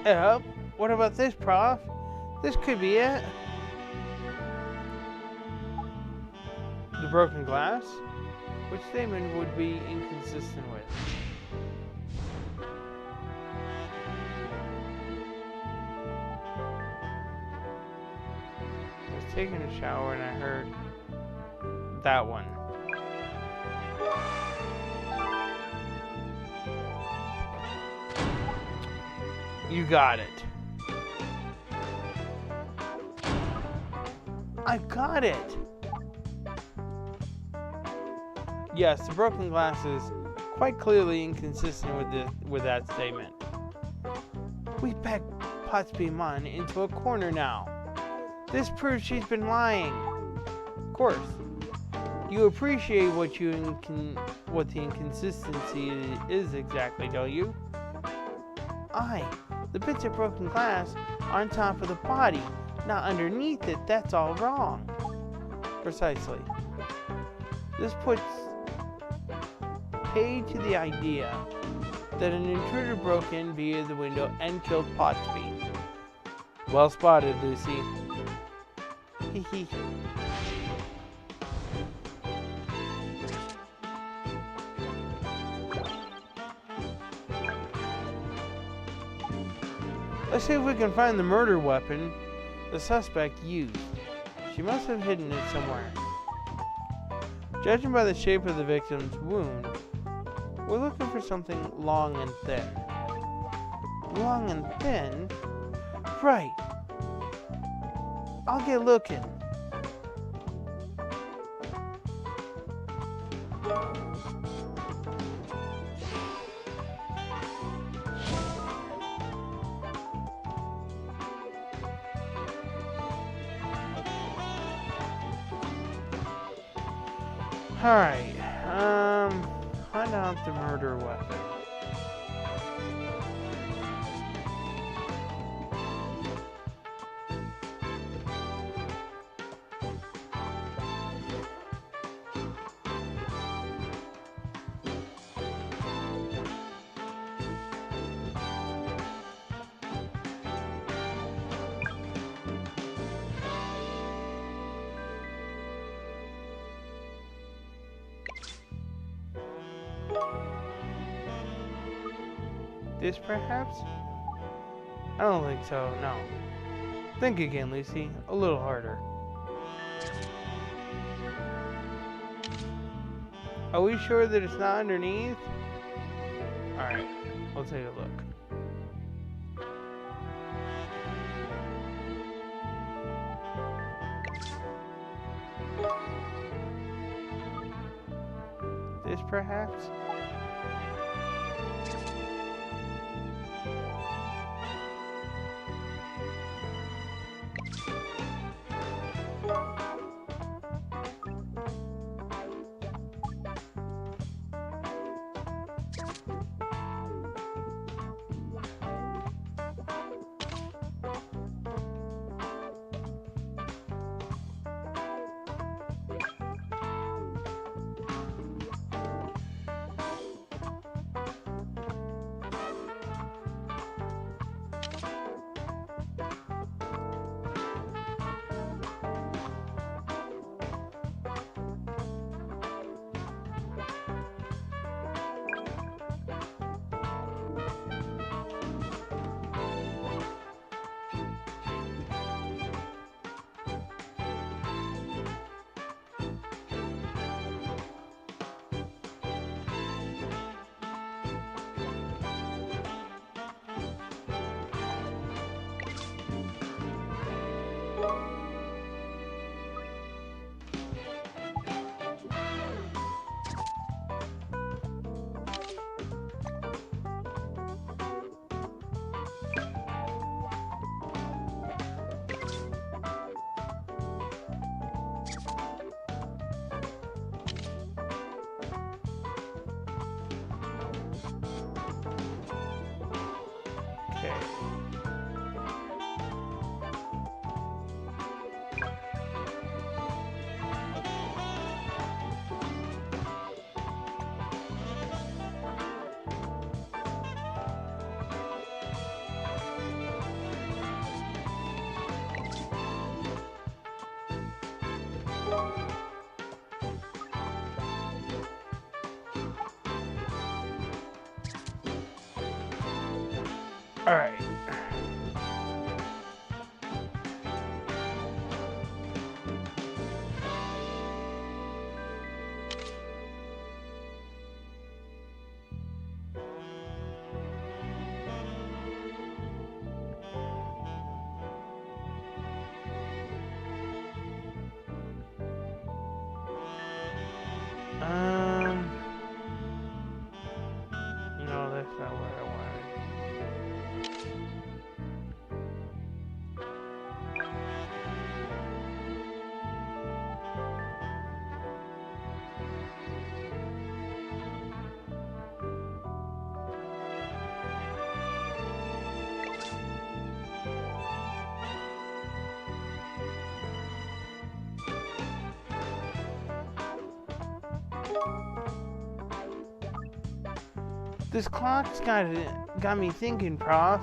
Yep. What about this, Prof? This could be it. The broken glass? Which statement would be inconsistent with? I was taking a shower and I heard that one. You got it. I got it. Yes, the broken glass is quite clearly inconsistent with that statement. We backed Potsby Man into a corner now. This proves she's been lying. Of course, you appreciate what the inconsistency is exactly, don't you? Aye. The bits of broken glass are on top of the body, not underneath it. That's all wrong. Precisely. This puts paid to the idea that an intruder broke in via the window and killed Potsby. Well spotted, Lucy. Hee hee. Let's see if we can find the murder weapon the suspect used. She must have hidden it somewhere. Judging by the shape of the victim's wound, we're looking for something long and thin. Long and thin? Right. I'll get looking. Alright, find out the murder weapon. This perhaps? I don't think so, no. Think again, Lucy. A little harder. Are we sure that it's not underneath? Alright, we'll take a look. This perhaps? Okay. All right. No, that's not what I wanted. This clock's got me thinking, Prof.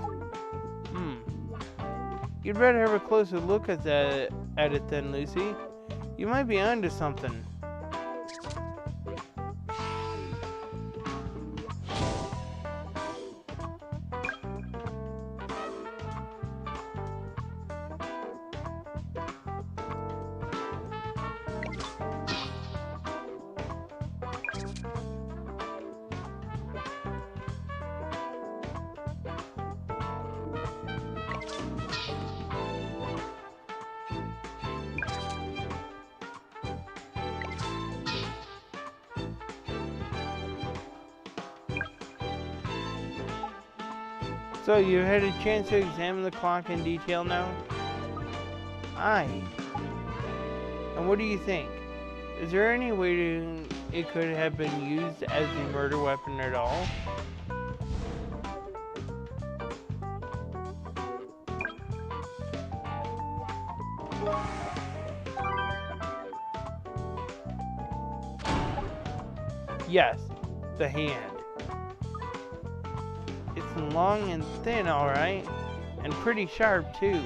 You'd better have a closer look at it then, Lucy. You might be onto something. So you had a chance to examine the clock in detail now? Aye. And what do you think? Is there any way it could have been used as a murder weapon at all? Yes, the hand. It's long and thin, alright, and pretty sharp too.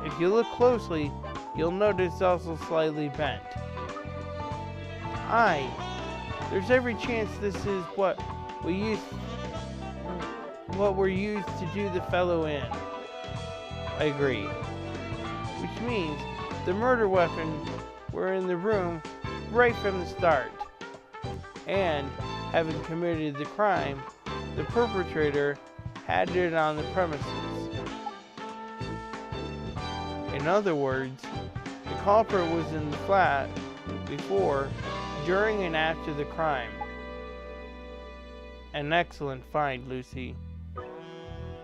If you look closely, you'll notice it's also slightly bent. Aye, there's every chance this is what we're used to do the fellow in. I agree. Which means the murder weapon were in the room right from the start. And having committed the crime, the perpetrator had it on the premises. In other words, the culprit was in the flat before, during, and after the crime. An excellent find, Lucy.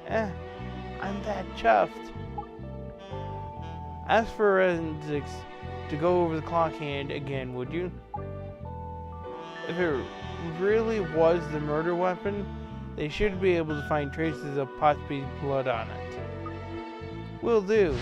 I'm that chuffed. Ask for forensics to go over the clock hand again, would you? If it really was the murder weapon, they should be able to find traces of Potsby's blood on it. Will do.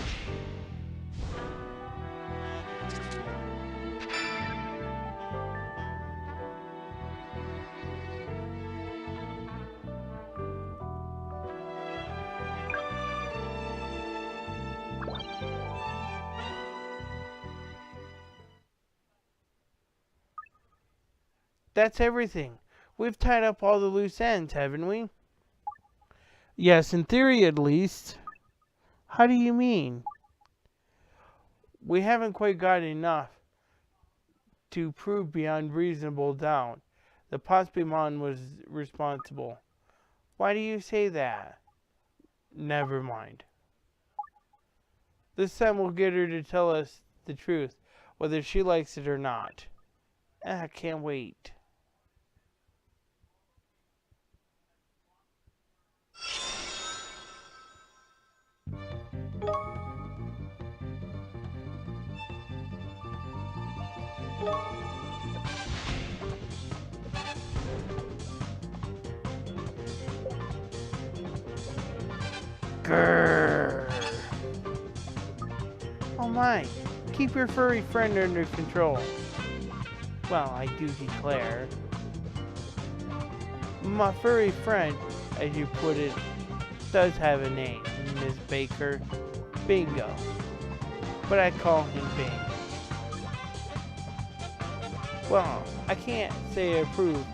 That's everything. We've tied up all the loose ends, haven't we? Yes, in theory at least. How do you mean? We haven't quite got enough to prove beyond reasonable doubt that Potsby was responsible. Why do you say that? Never mind. This time we'll get her to tell us the truth, whether she likes it or not. I can't wait. Grrr. Oh my, keep your furry friend under control. Well, I do declare. My furry friend, as you put it, does have a name, Miss Baker. Bingo. But I call him Bing. Well, I can't say I approve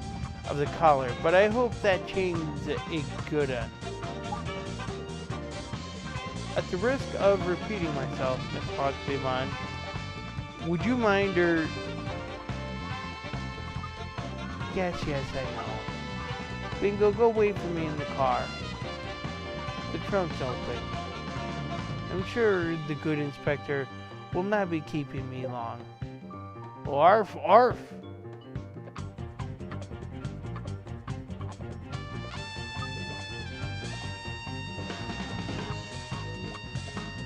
of the collar, but I hope that changes it good one. At the risk of repeating myself, Miss Potsby, would you mind or... Yes, I know. Bingo, go wait for me in the car. The trunk's open. I'm sure the good inspector will not be keeping me long. Arf, arf!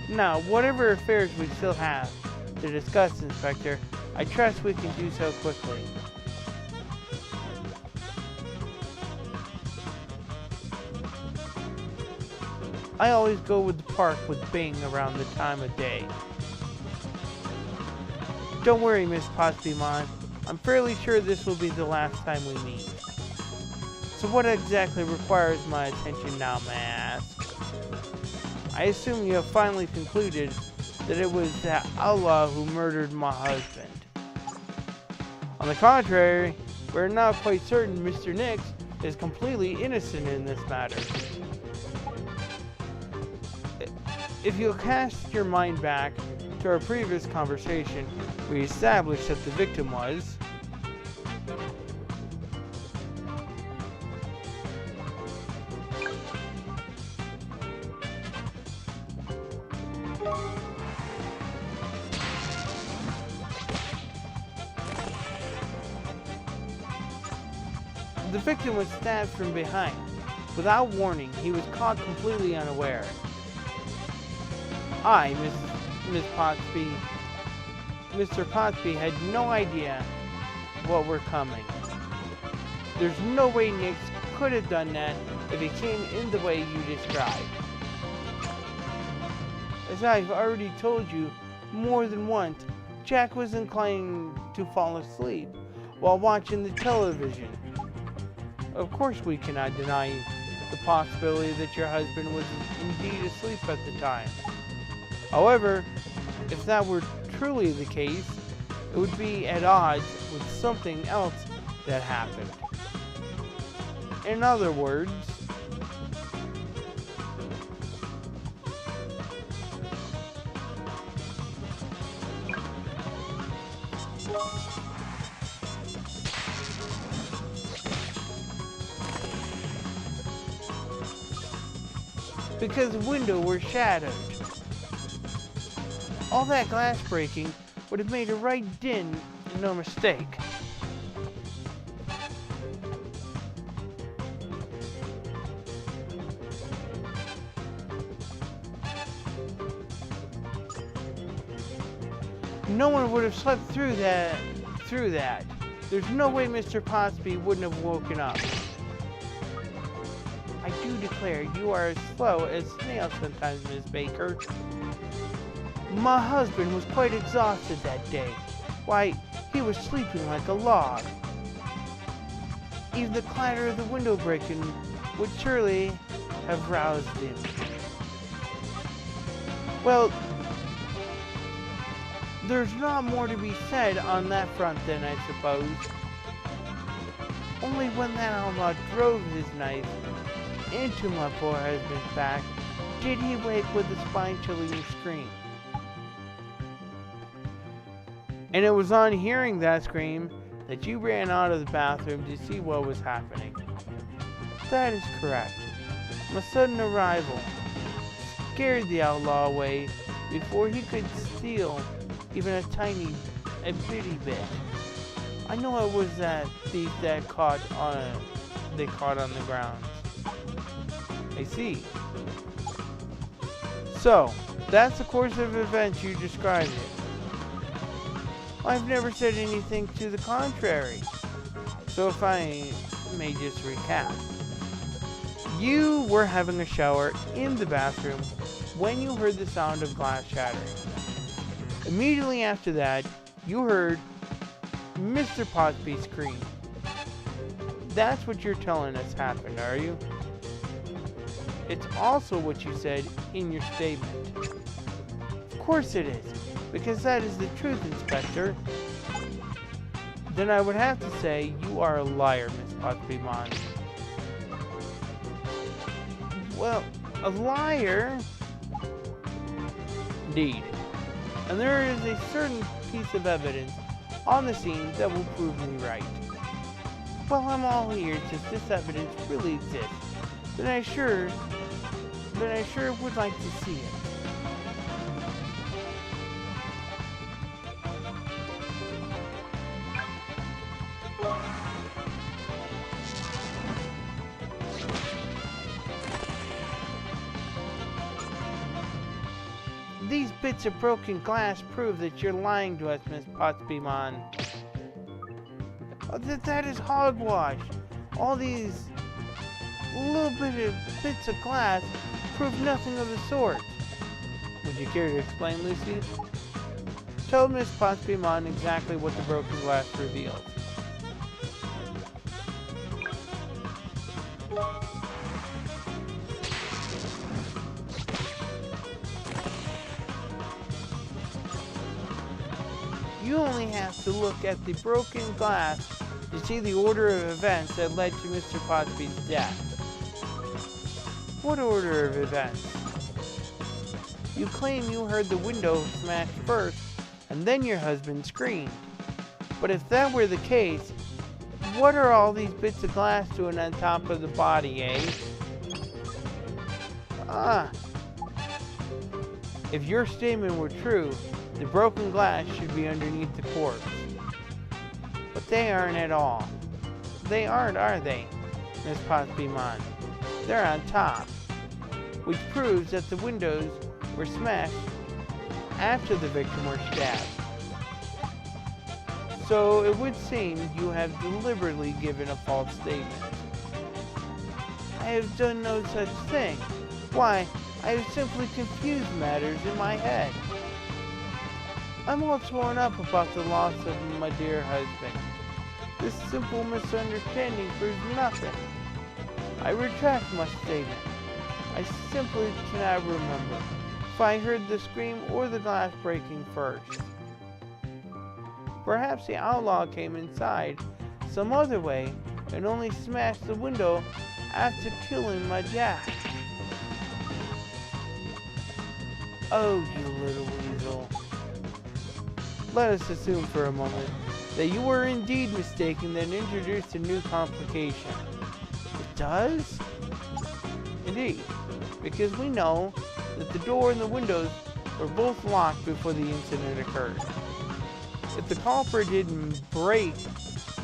Now, whatever affairs we still have to discuss, Inspector, I trust we can do so quickly. I always go with the park with Bing around the time of day. Don't worry, Miss Potsby, I'm fairly sure this will be the last time we meet. So what exactly requires my attention now, may I ask? I assume you have finally concluded that it was that outlaw who murdered my husband. On the contrary, we're now quite certain Mr. Nix is completely innocent in this matter. If you'll cast your mind back to our previous conversation, we established that the victim was... The victim was stabbed from behind. Without warning, he was caught completely unaware. I, Mr. Pottsby had no idea what were coming. There's no way Nix could have done that if it came in the way you described. As I've already told you more than once, Jack was inclined to fall asleep while watching the television. Of course, we cannot deny the possibility that your husband was indeed asleep at the time. However, if that were truly the case, it would be at odds with something else that happened. In other words, because the window were shattered. All that glass breaking would have made a right din, no mistake. No one would have slept through that. There's no way Mr. Pottsby wouldn't have woken up. I do declare you are as slow as snails sometimes, Miss Baker. My husband was quite exhausted that day. Why, he was sleeping like a log. Even the clatter of the window breaking would surely have roused him. Well, there's not more to be said on that front then, I suppose. Only when that outlaw drove his knife into my poor husband's back did he wake with a spine-chilling scream. And it was on hearing that scream that you ran out of the bathroom to see what was happening. That is correct. My sudden arrival scared the outlaw away before he could steal even a bitty bit. I know it was that thief that they caught on the ground. I see. So, that's the course of events you described it. I've never said anything to the contrary. So if I may just recap. You were having a shower in the bathroom when you heard the sound of glass shattering. Immediately after that, you heard Mr. Pottsby scream. That's what you're telling us happened, are you? It's also what you said in your statement. Of course it is, because that is the truth, Inspector. Then I would have to say you are a liar, Miss Pottsby Mon. Well, a liar? Indeed. And there is a certain piece of evidence on the scene that will prove me right. Well, I'm all ears if this evidence really exists. Then I sure would like to see it. These bits of broken glass prove that you're lying to us, Miss Pottsby Mon. That is hogwash. All these little bits of glass prove nothing of the sort. Would you care to explain, Lucy? Tell Miss Pottsby Mon exactly what the broken glass reveals. You only have to look at the broken glass to see the order of events that led to Mr. Pottsby's death. What order of events? You claim you heard the window smash first, and then your husband screamed. But if that were the case, what are all these bits of glass doing on top of the body, eh? If your statement were true, the broken glass should be underneath the corpse. But they aren't at all. They aren't, are they, Miss Pottsby Mon? they're on top, which proves that the windows were smashed after the victim were stabbed. So it would seem you have deliberately given a false statement. I have done no such thing. Why, I have simply confused matters in my head. I'm all torn up about the loss of my dear husband. This simple misunderstanding proves nothing. I retract my statement. I simply cannot remember if I heard the scream or the glass breaking first. Perhaps the outlaw came inside some other way and only smashed the window after killing my Jack. Oh, you little weasel. Let us assume for a moment that you were indeed mistaken and introduced a new complication. It does? Indeed, because we know that the door and the windows were both locked before the incident occurred. If the culprit didn't break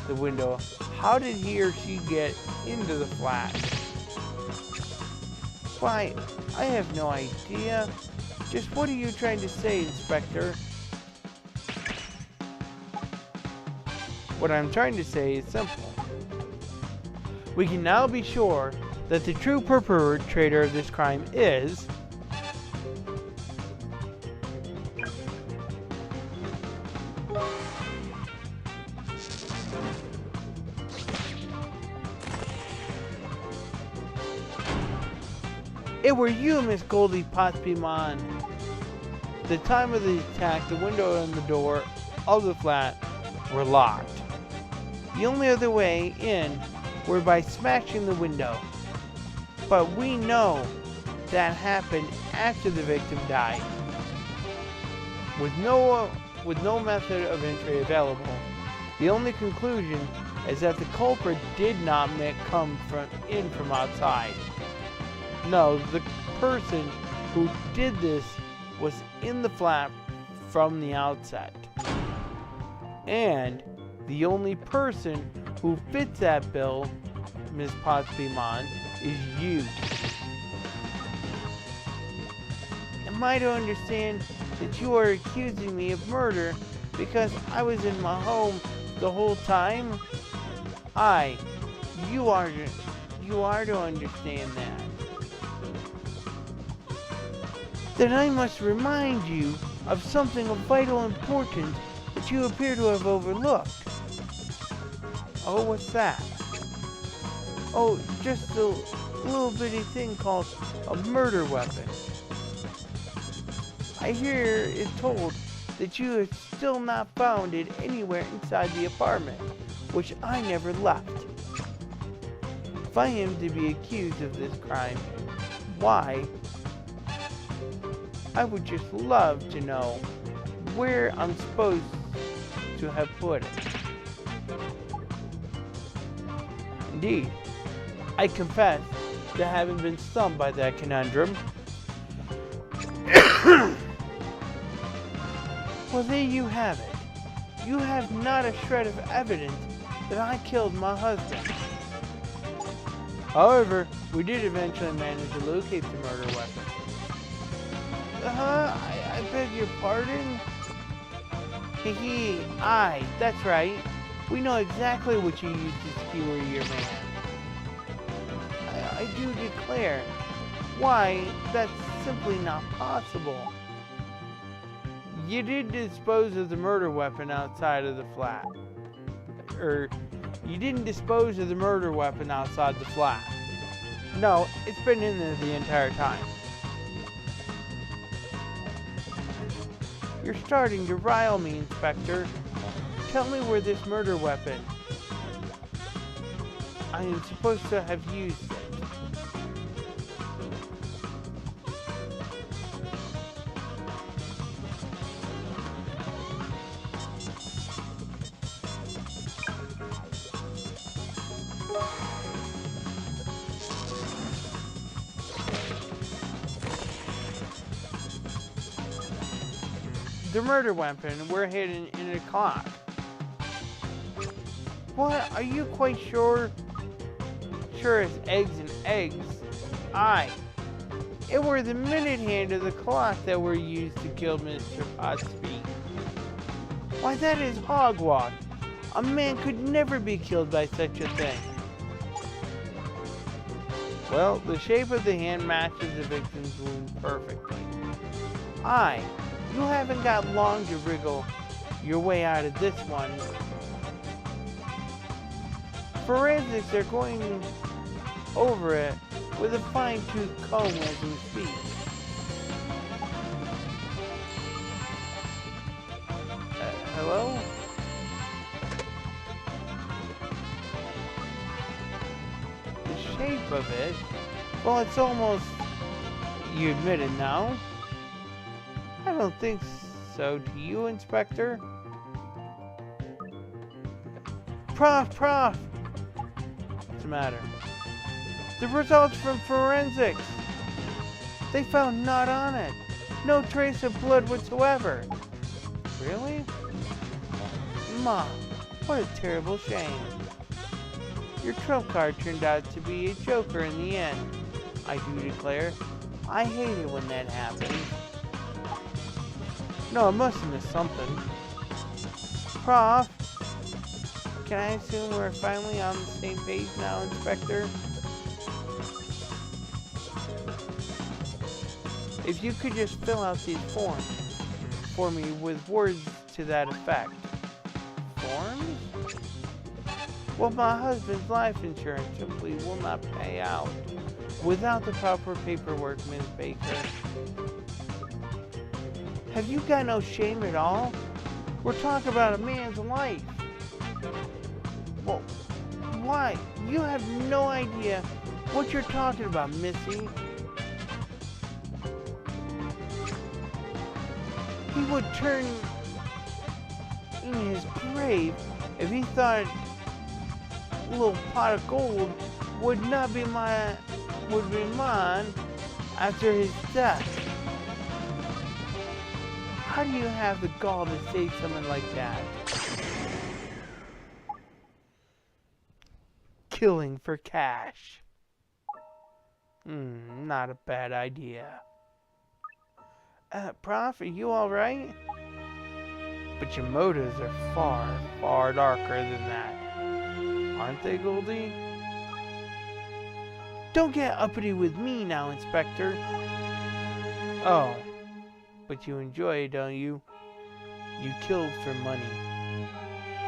the window, how did he or she get into the flat? Why, I have no idea. Just what are you trying to say, Inspector? What I'm trying to say is simple. We can now be sure that the true perpetrator of this crime is it were you, Miss Goldie Pottsby-Mon. At the time of the attack, the window and the door of the flat were locked. The only other way in were by smashing the window. But we know that happened after the victim died. With no method of entry available, the only conclusion is that the culprit did not come in from outside. No, the person who did this was in the flat from the outset. And the only person who fits that bill, Ms. Pottsby-Mon, is you. Am I to understand that you are accusing me of murder because I was in my home the whole time? You are to understand that. Then I must remind you of something of vital importance that you appear to have overlooked. Oh, what's that? Oh, just a little bitty thing called a murder weapon. I hear it told that you have still not found it anywhere inside the apartment, which I never left. If I am to be accused of this crime, why, I would just love to know where I'm supposed to have put it. Indeed, I confess to having been stumped by that conundrum. Well, there you have it. You have not a shred of evidence that I killed my husband. However, we did eventually manage to locate the murder weapon. I beg your pardon? Aye, that's right. We know exactly what you used to skewer your man. I do declare. Why, that's simply not possible. You did dispose of the murder weapon outside of the flat. You didn't dispose of the murder weapon outside the flat. No, it's been in there the entire time. You're starting to rile me, Inspector. Tell me where this murder weapon. I am supposed to have used it. The murder weapon were hidden in a clock. What? Are you quite sure? Sure as eggs and eggs Aye, it were the minute hand of the clock that were used to kill Mr. Pottsby. Why, that is hogwash. A man could never be killed by such a thing. Well, the shape of the hand matches the victim's wound perfectly. Aye, you haven't got long to wriggle your way out of this one. Forensics are going over it with a fine-tooth comb as we speak. Hello? The shape of it, well, it's almost, you admit it now? I don't think so. Do you, Inspector? Prof! What's the matter? The results from forensics! They found naught on it. No trace of blood whatsoever. Really? Ma, what a terrible shame. Your trump card turned out to be a joker in the end. I do declare, I hate it when that happens. No, I must have missed something. Prof, can I assume we're finally on the same page now, Inspector? If you could just fill out these forms for me with words to that effect. Forms? Well, my husband's life insurance simply will not pay out without the proper paperwork, Ms. Baker. Have you got no shame at all? We're talking about a man's life. Well, why? You have no idea what you're talking about, Missy. He would turn in his grave if he thought a little pot of gold would be mine after his death. How do you have the gall to say something like that? Killing for cash. Not a bad idea. Prof, are you alright? But your motives are far, far darker than that. Aren't they, Goldie? Don't get uppity with me now, Inspector. Oh, but you enjoy it, don't you? You killed for money.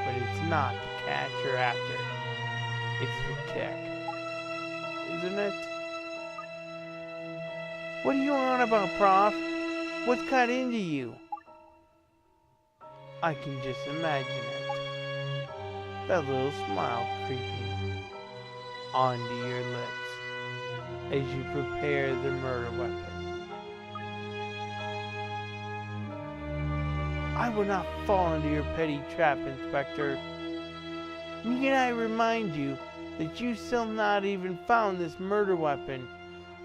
But it's not the cash you're after. It's the kick. Isn't it? What are you on about, Prof? What's got into you? I can just imagine it. That little smile creeping onto your lips as you prepare the murder weapon. I will not fall into your petty trap, Inspector. Need I remind you that you still not even found this murder weapon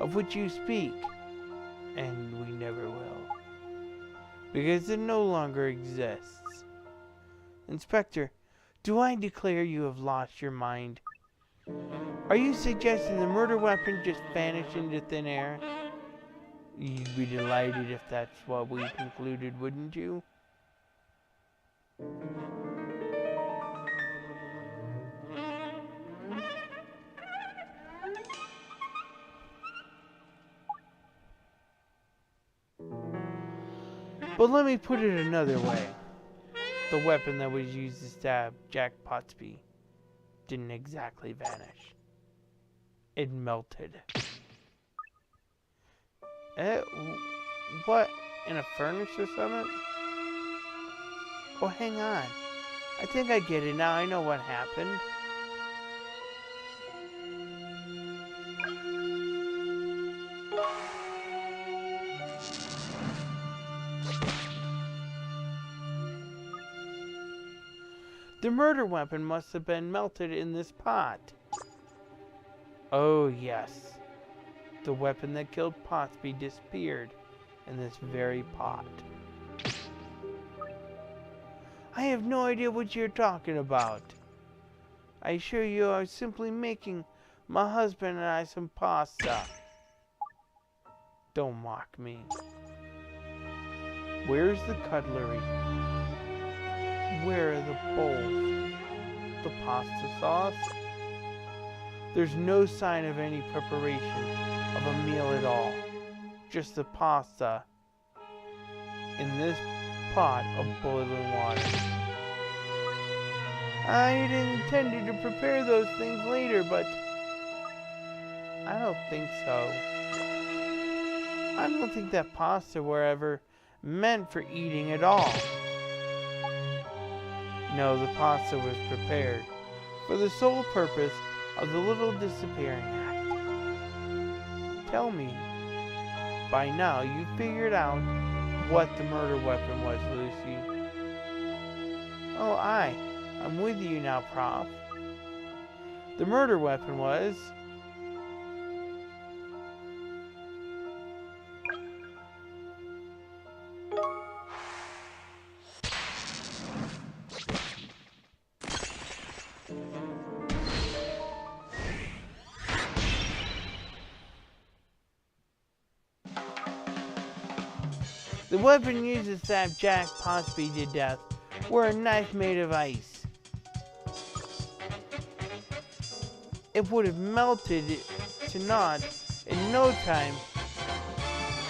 of which you speak, and we never will. Because it no longer exists. Inspector, do I declare you have lost your mind? Are you suggesting the murder weapon just vanished into thin air? You'd be delighted if that's what we concluded, wouldn't you? But let me put it another way. The weapon that was used to stab Jack Pottsby didn't exactly vanish. It melted. What? In a furnace or something? Oh, hang on. I think I get it now. I know what happened. The murder weapon must have been melted in this pot. Oh, yes. The weapon that killed Pottsby disappeared in this very pot. I have no idea what you're talking about. I assure you I was simply making my husband and I some pasta. Don't mock me. Where's the cutlery? Where are the bowls? The pasta sauce? There's no sign of any preparation of a meal at all. Just the pasta in this pot of boiling water. I had intended to prepare those things later, but I don't think so. I don't think that pasta were ever meant for eating at all. No, the pasta was prepared for the sole purpose of the little disappearing act. Tell me, by now you figured out what the murder weapon was, Lucy. Oh, I'm with you now, Prof. The murder weapon was... The weapon used to stab Jack Posby to death were a knife made of ice. It would have melted to naught in no time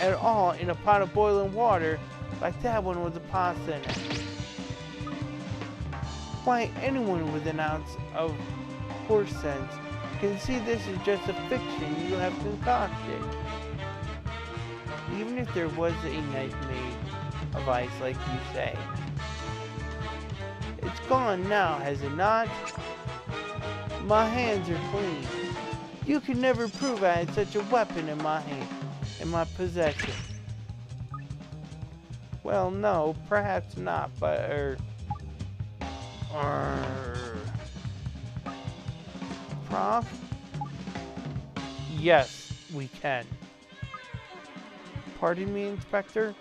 at all in a pot of boiling water like that one with the pasta in it. Why, anyone with an ounce of horse sense can see this is just a fiction you have concocted. Even if there was a knife made of ice like you say. It's gone now, has it not? My hands are clean. You can never prove I had such a weapon in my possession. Well, no, perhaps not, but, Prof? Yes, we can. Pardon me, Inspector?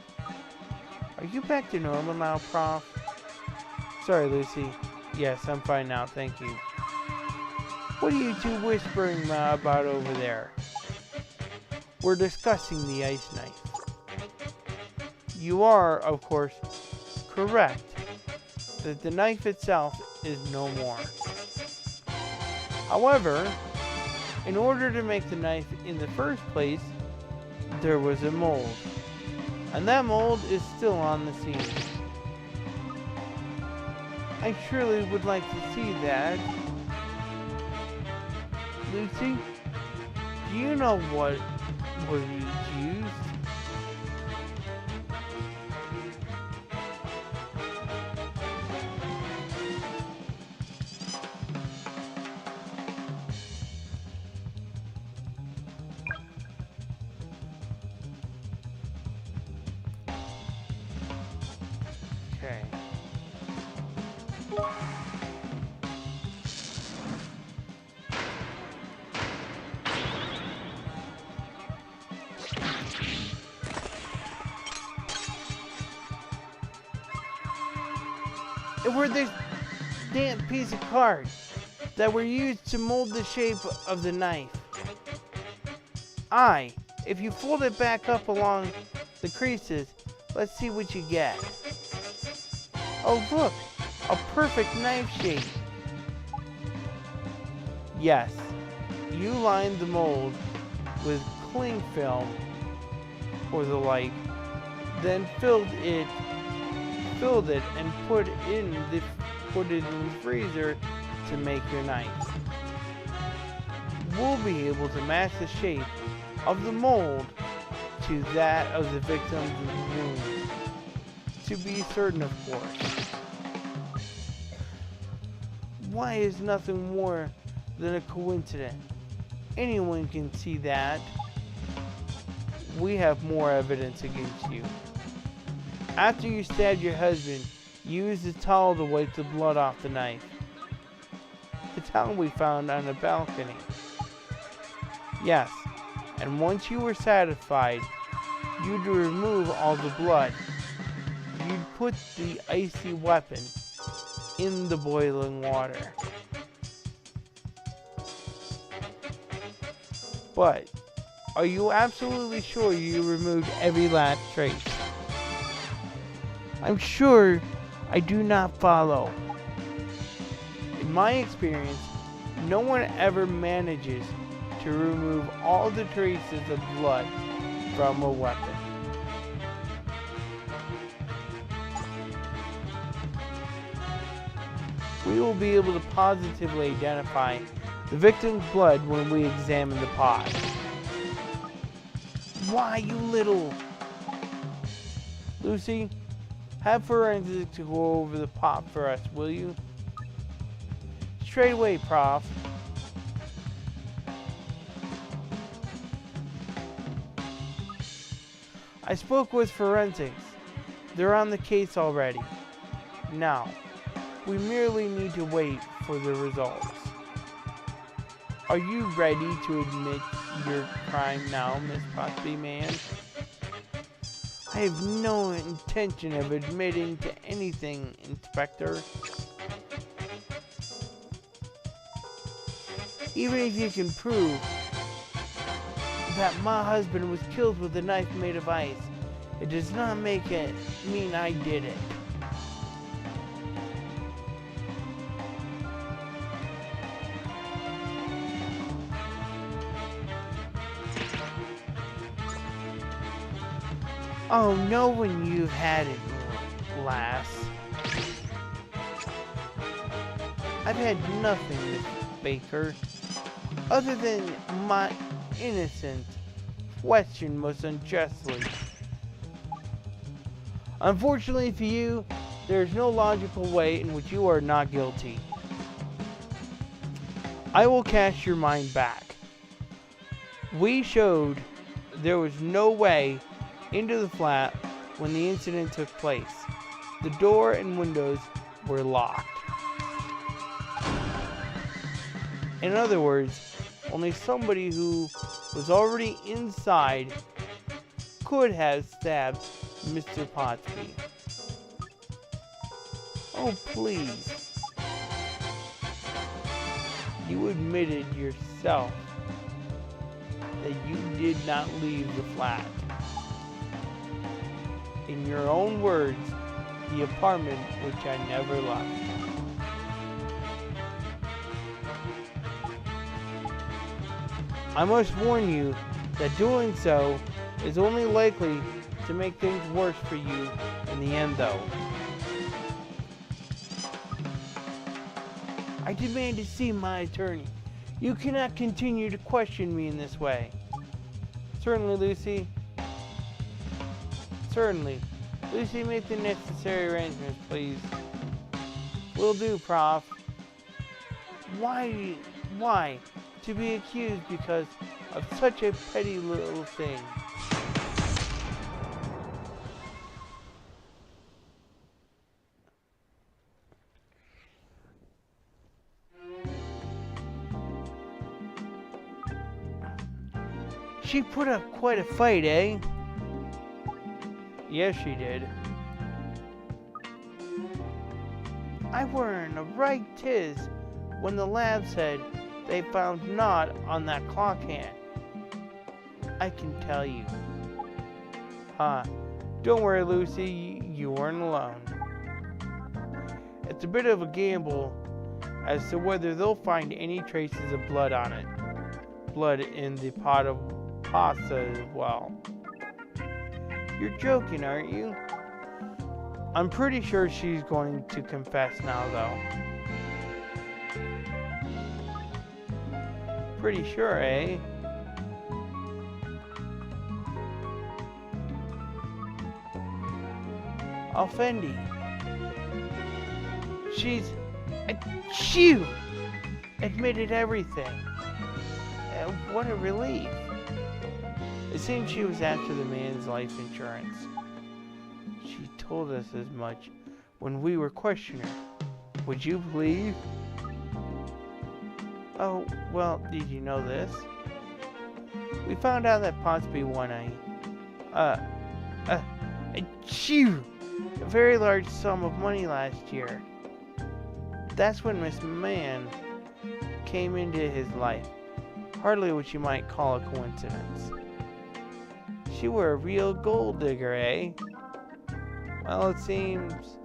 Are you back to normal now, Prof? Sorry, Lucy. Yes, I'm fine now, thank you. What are you two whispering about over there? We're discussing the ice knife. You are, of course, correct that the knife itself is no more. However, in order to make the knife in the first place, there was a mold. And that mold is still on the scene. I surely would like to see that. Lucy, do you know what was used? Okay. It were this damn piece of card that were used to mold the shape of the knife. If you fold it back up along the creases, let's see what you get. Oh look, a perfect knife shape. Yes, you lined the mold with cling film or the like, then filled it and put it in the freezer to make your knife. We'll be able to match the shape of the mold to that of the victim's wound. To be certain, of course. Why is nothing more than a coincidence? Anyone can see that. We have more evidence against you. After you stabbed your husband, you used a towel to wipe the blood off the knife. The towel we found on the balcony. Yes, and once you were satisfied, you'd remove all the blood. You'd put the icy weapon in the boiling water. But Are you absolutely sure you removed every last trace? I'm sure I do not follow. In my experience, no one ever manages to remove all the traces of blood from a weapon. We will be able to positively identify the victim's blood when we examine the pot. Why, you little... Lucy, have forensics to go over the pot for us, will you? Straight away, Prof. I spoke with forensics. They're on the case already. Now, we merely need to wait for the results. Are you ready to admit your crime now, Miss Potby Man? I have no intention of admitting to anything, Inspector. Even if you can prove that my husband was killed with a knife made of ice, it does not make it mean I did it. Oh, know when you've had it, lass. I've had nothing, Miss Baker, other than my innocence questioned most unjustly. Unfortunately for you, there is no logical way in which you are not guilty. I will cast your mind back. We showed there was no way into the flat when the incident took place. The door and windows were locked. In other words, only somebody who was already inside could have stabbed Mr. Potby. Oh, please. You admitted yourself that you did not leave the flat. In your own words, the apartment which I never left. I must warn you that doing so is only likely to make things worse for you in the end, though. I demand to see my attorney. You cannot continue to question me in this way. Certainly, Lucy. Certainly. Lucy, make the necessary arrangements, please. Will do, Prof. Why? To be accused because of such a petty little thing. She put up quite a fight, eh? Yes, she did. I were in a right tiz when the lab said they found naught on that clock hand. I can tell you. Huh. Don't worry, Lucy, you weren't alone. It's a bit of a gamble as to whether they'll find any traces of blood on it. Blood in the pot of pasta as well. You're joking, aren't you? I'm pretty sure she's going to confess now, though. Pretty sure, eh? Fendi. She's... Achoo! Admitted everything. What a relief. It seems she was after the man's life insurance. She told us as much when we were questioning her. Would you believe? Oh, well, did you know this? We found out that Potby won a very large sum of money last year. That's when Miss Mann came into his life. Hardly what you might call a coincidence. She were a real gold digger, eh? Well, it seems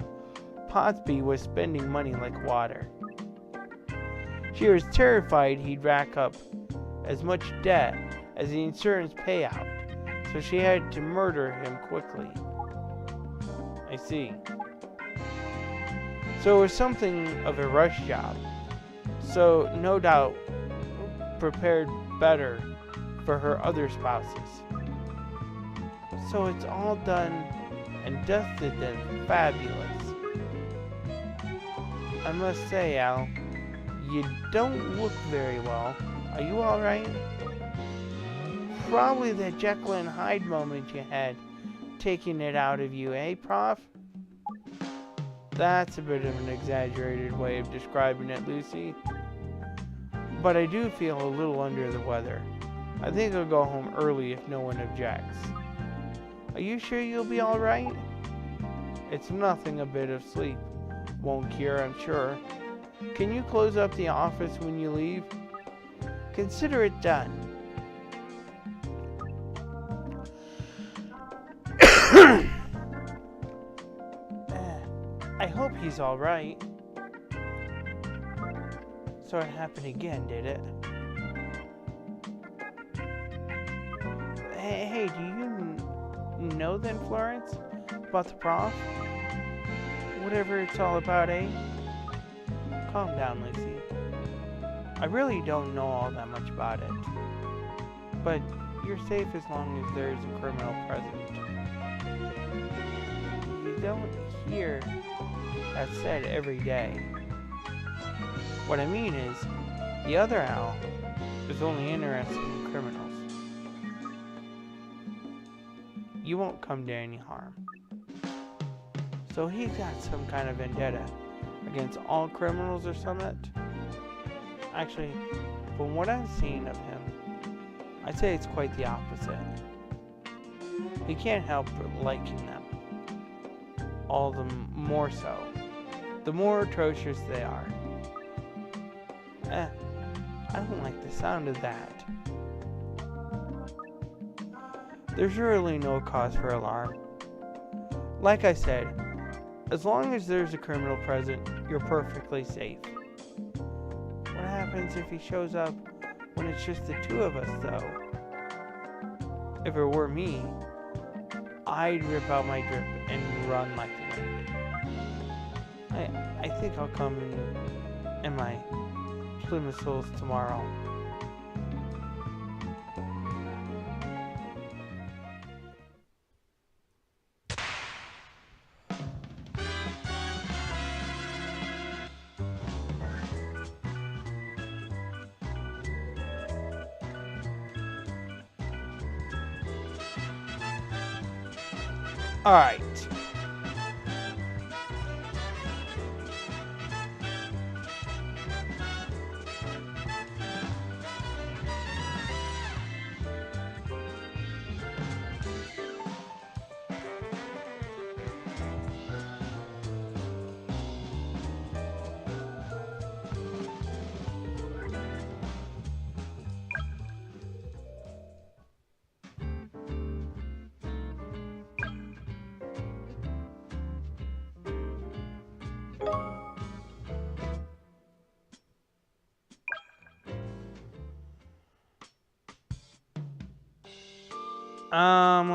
Potsby was spending money like water. She was terrified he'd rack up as much debt as the insurance payout, so she had to murder him quickly. I see. So it was something of a rush job, so no doubt prepared better for her other spouses. So it's all done and dusted and fabulous. I must say, Al, you don't look very well. Are you alright? Probably that Jekyll and Hyde moment you had taking it out of you, eh, Prof? That's a bit of an exaggerated way of describing it, Lucy. But I do feel a little under the weather. I think I'll go home early if no one objects. Are you sure you'll be alright? It's nothing a bit of sleep won't cure, I'm sure. Can you close up the office when you leave? Consider it done. I hope he's alright. So it happened again, did it? Hey, do you know then, Florence? About the prof? Whatever it's all about, eh? Calm down, Lucy. I really don't know all that much about it. But you're safe as long as there's a criminal present. You don't hear that said every day. What I mean is, the other Al is only interested in criminals. You won't come to any harm. So he's got some kind of vendetta against all criminals or something. Actually, from what I've seen of him, I'd say it's quite the opposite. He can't help but liking them. All the more so, the more atrocious they are. I don't like the sound of that. There's really no cause for alarm. Like I said, as long as there's a criminal present, you're perfectly safe. What happens if he shows up when it's just the two of us, though? If it were me, I'd rip out my drip and run like the wind. I think I'll come in my Plymouth Souls tomorrow. All right.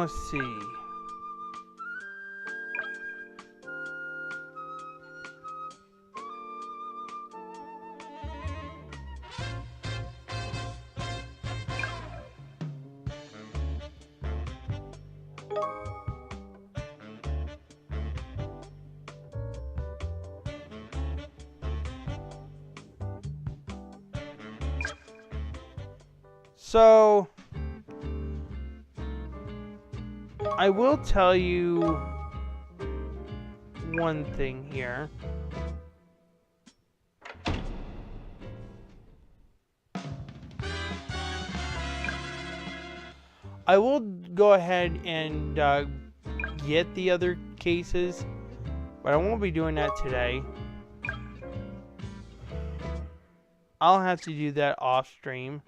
Let's see. So I will tell you one thing here. I will go ahead and get the other cases, but I won't be doing that today. I'll have to do that off stream.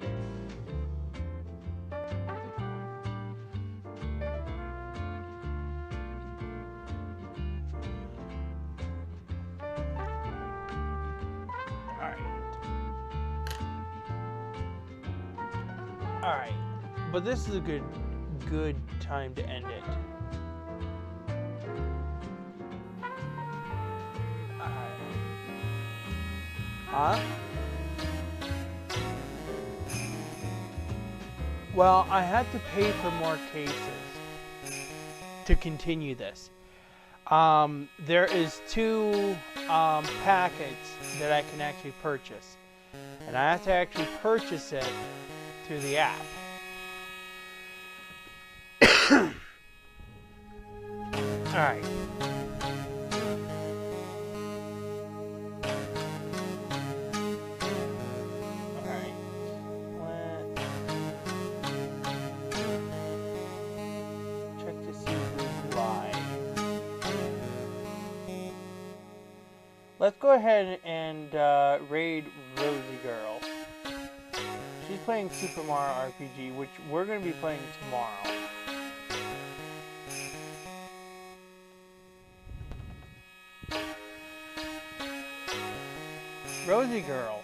Alright, but this is a good time to end it. Alright. Huh? Well, I had to pay for more cases to continue this. There is 2 packets that I can actually purchase, and I have to actually purchase it through the app. All right. Let's go ahead and raid Rosie Girl. She's playing Super Mario RPG, which we're going to be playing tomorrow. Rosie Girl.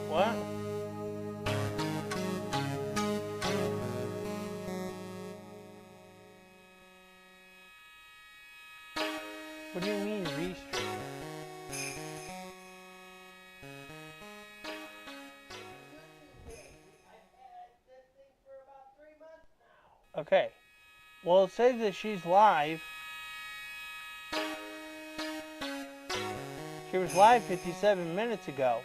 What? What do you mean restream? Okay. Well, it says that she's live. She was live 57 minutes ago.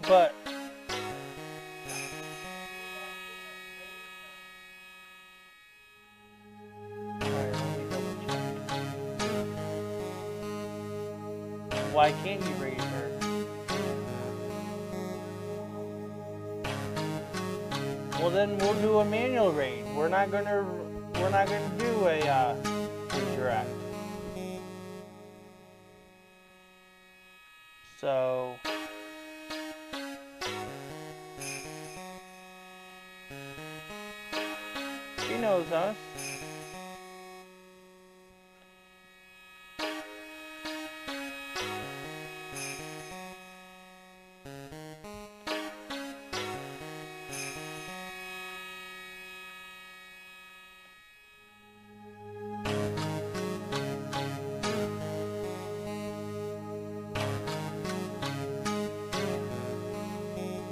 But why can't you raise her? Well, then we'll do a manual raid. We're not gonna do a redirect. So she knows us.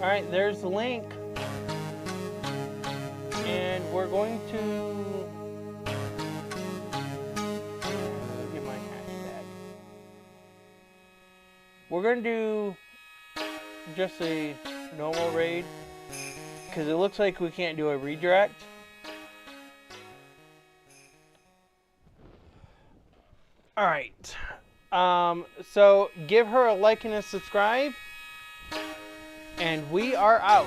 Alright, there's the link. And we're going to get my hashtag. We're going to do just a normal raid because it looks like we can't do a redirect. Alright. So give her a like and a subscribe. And we are out.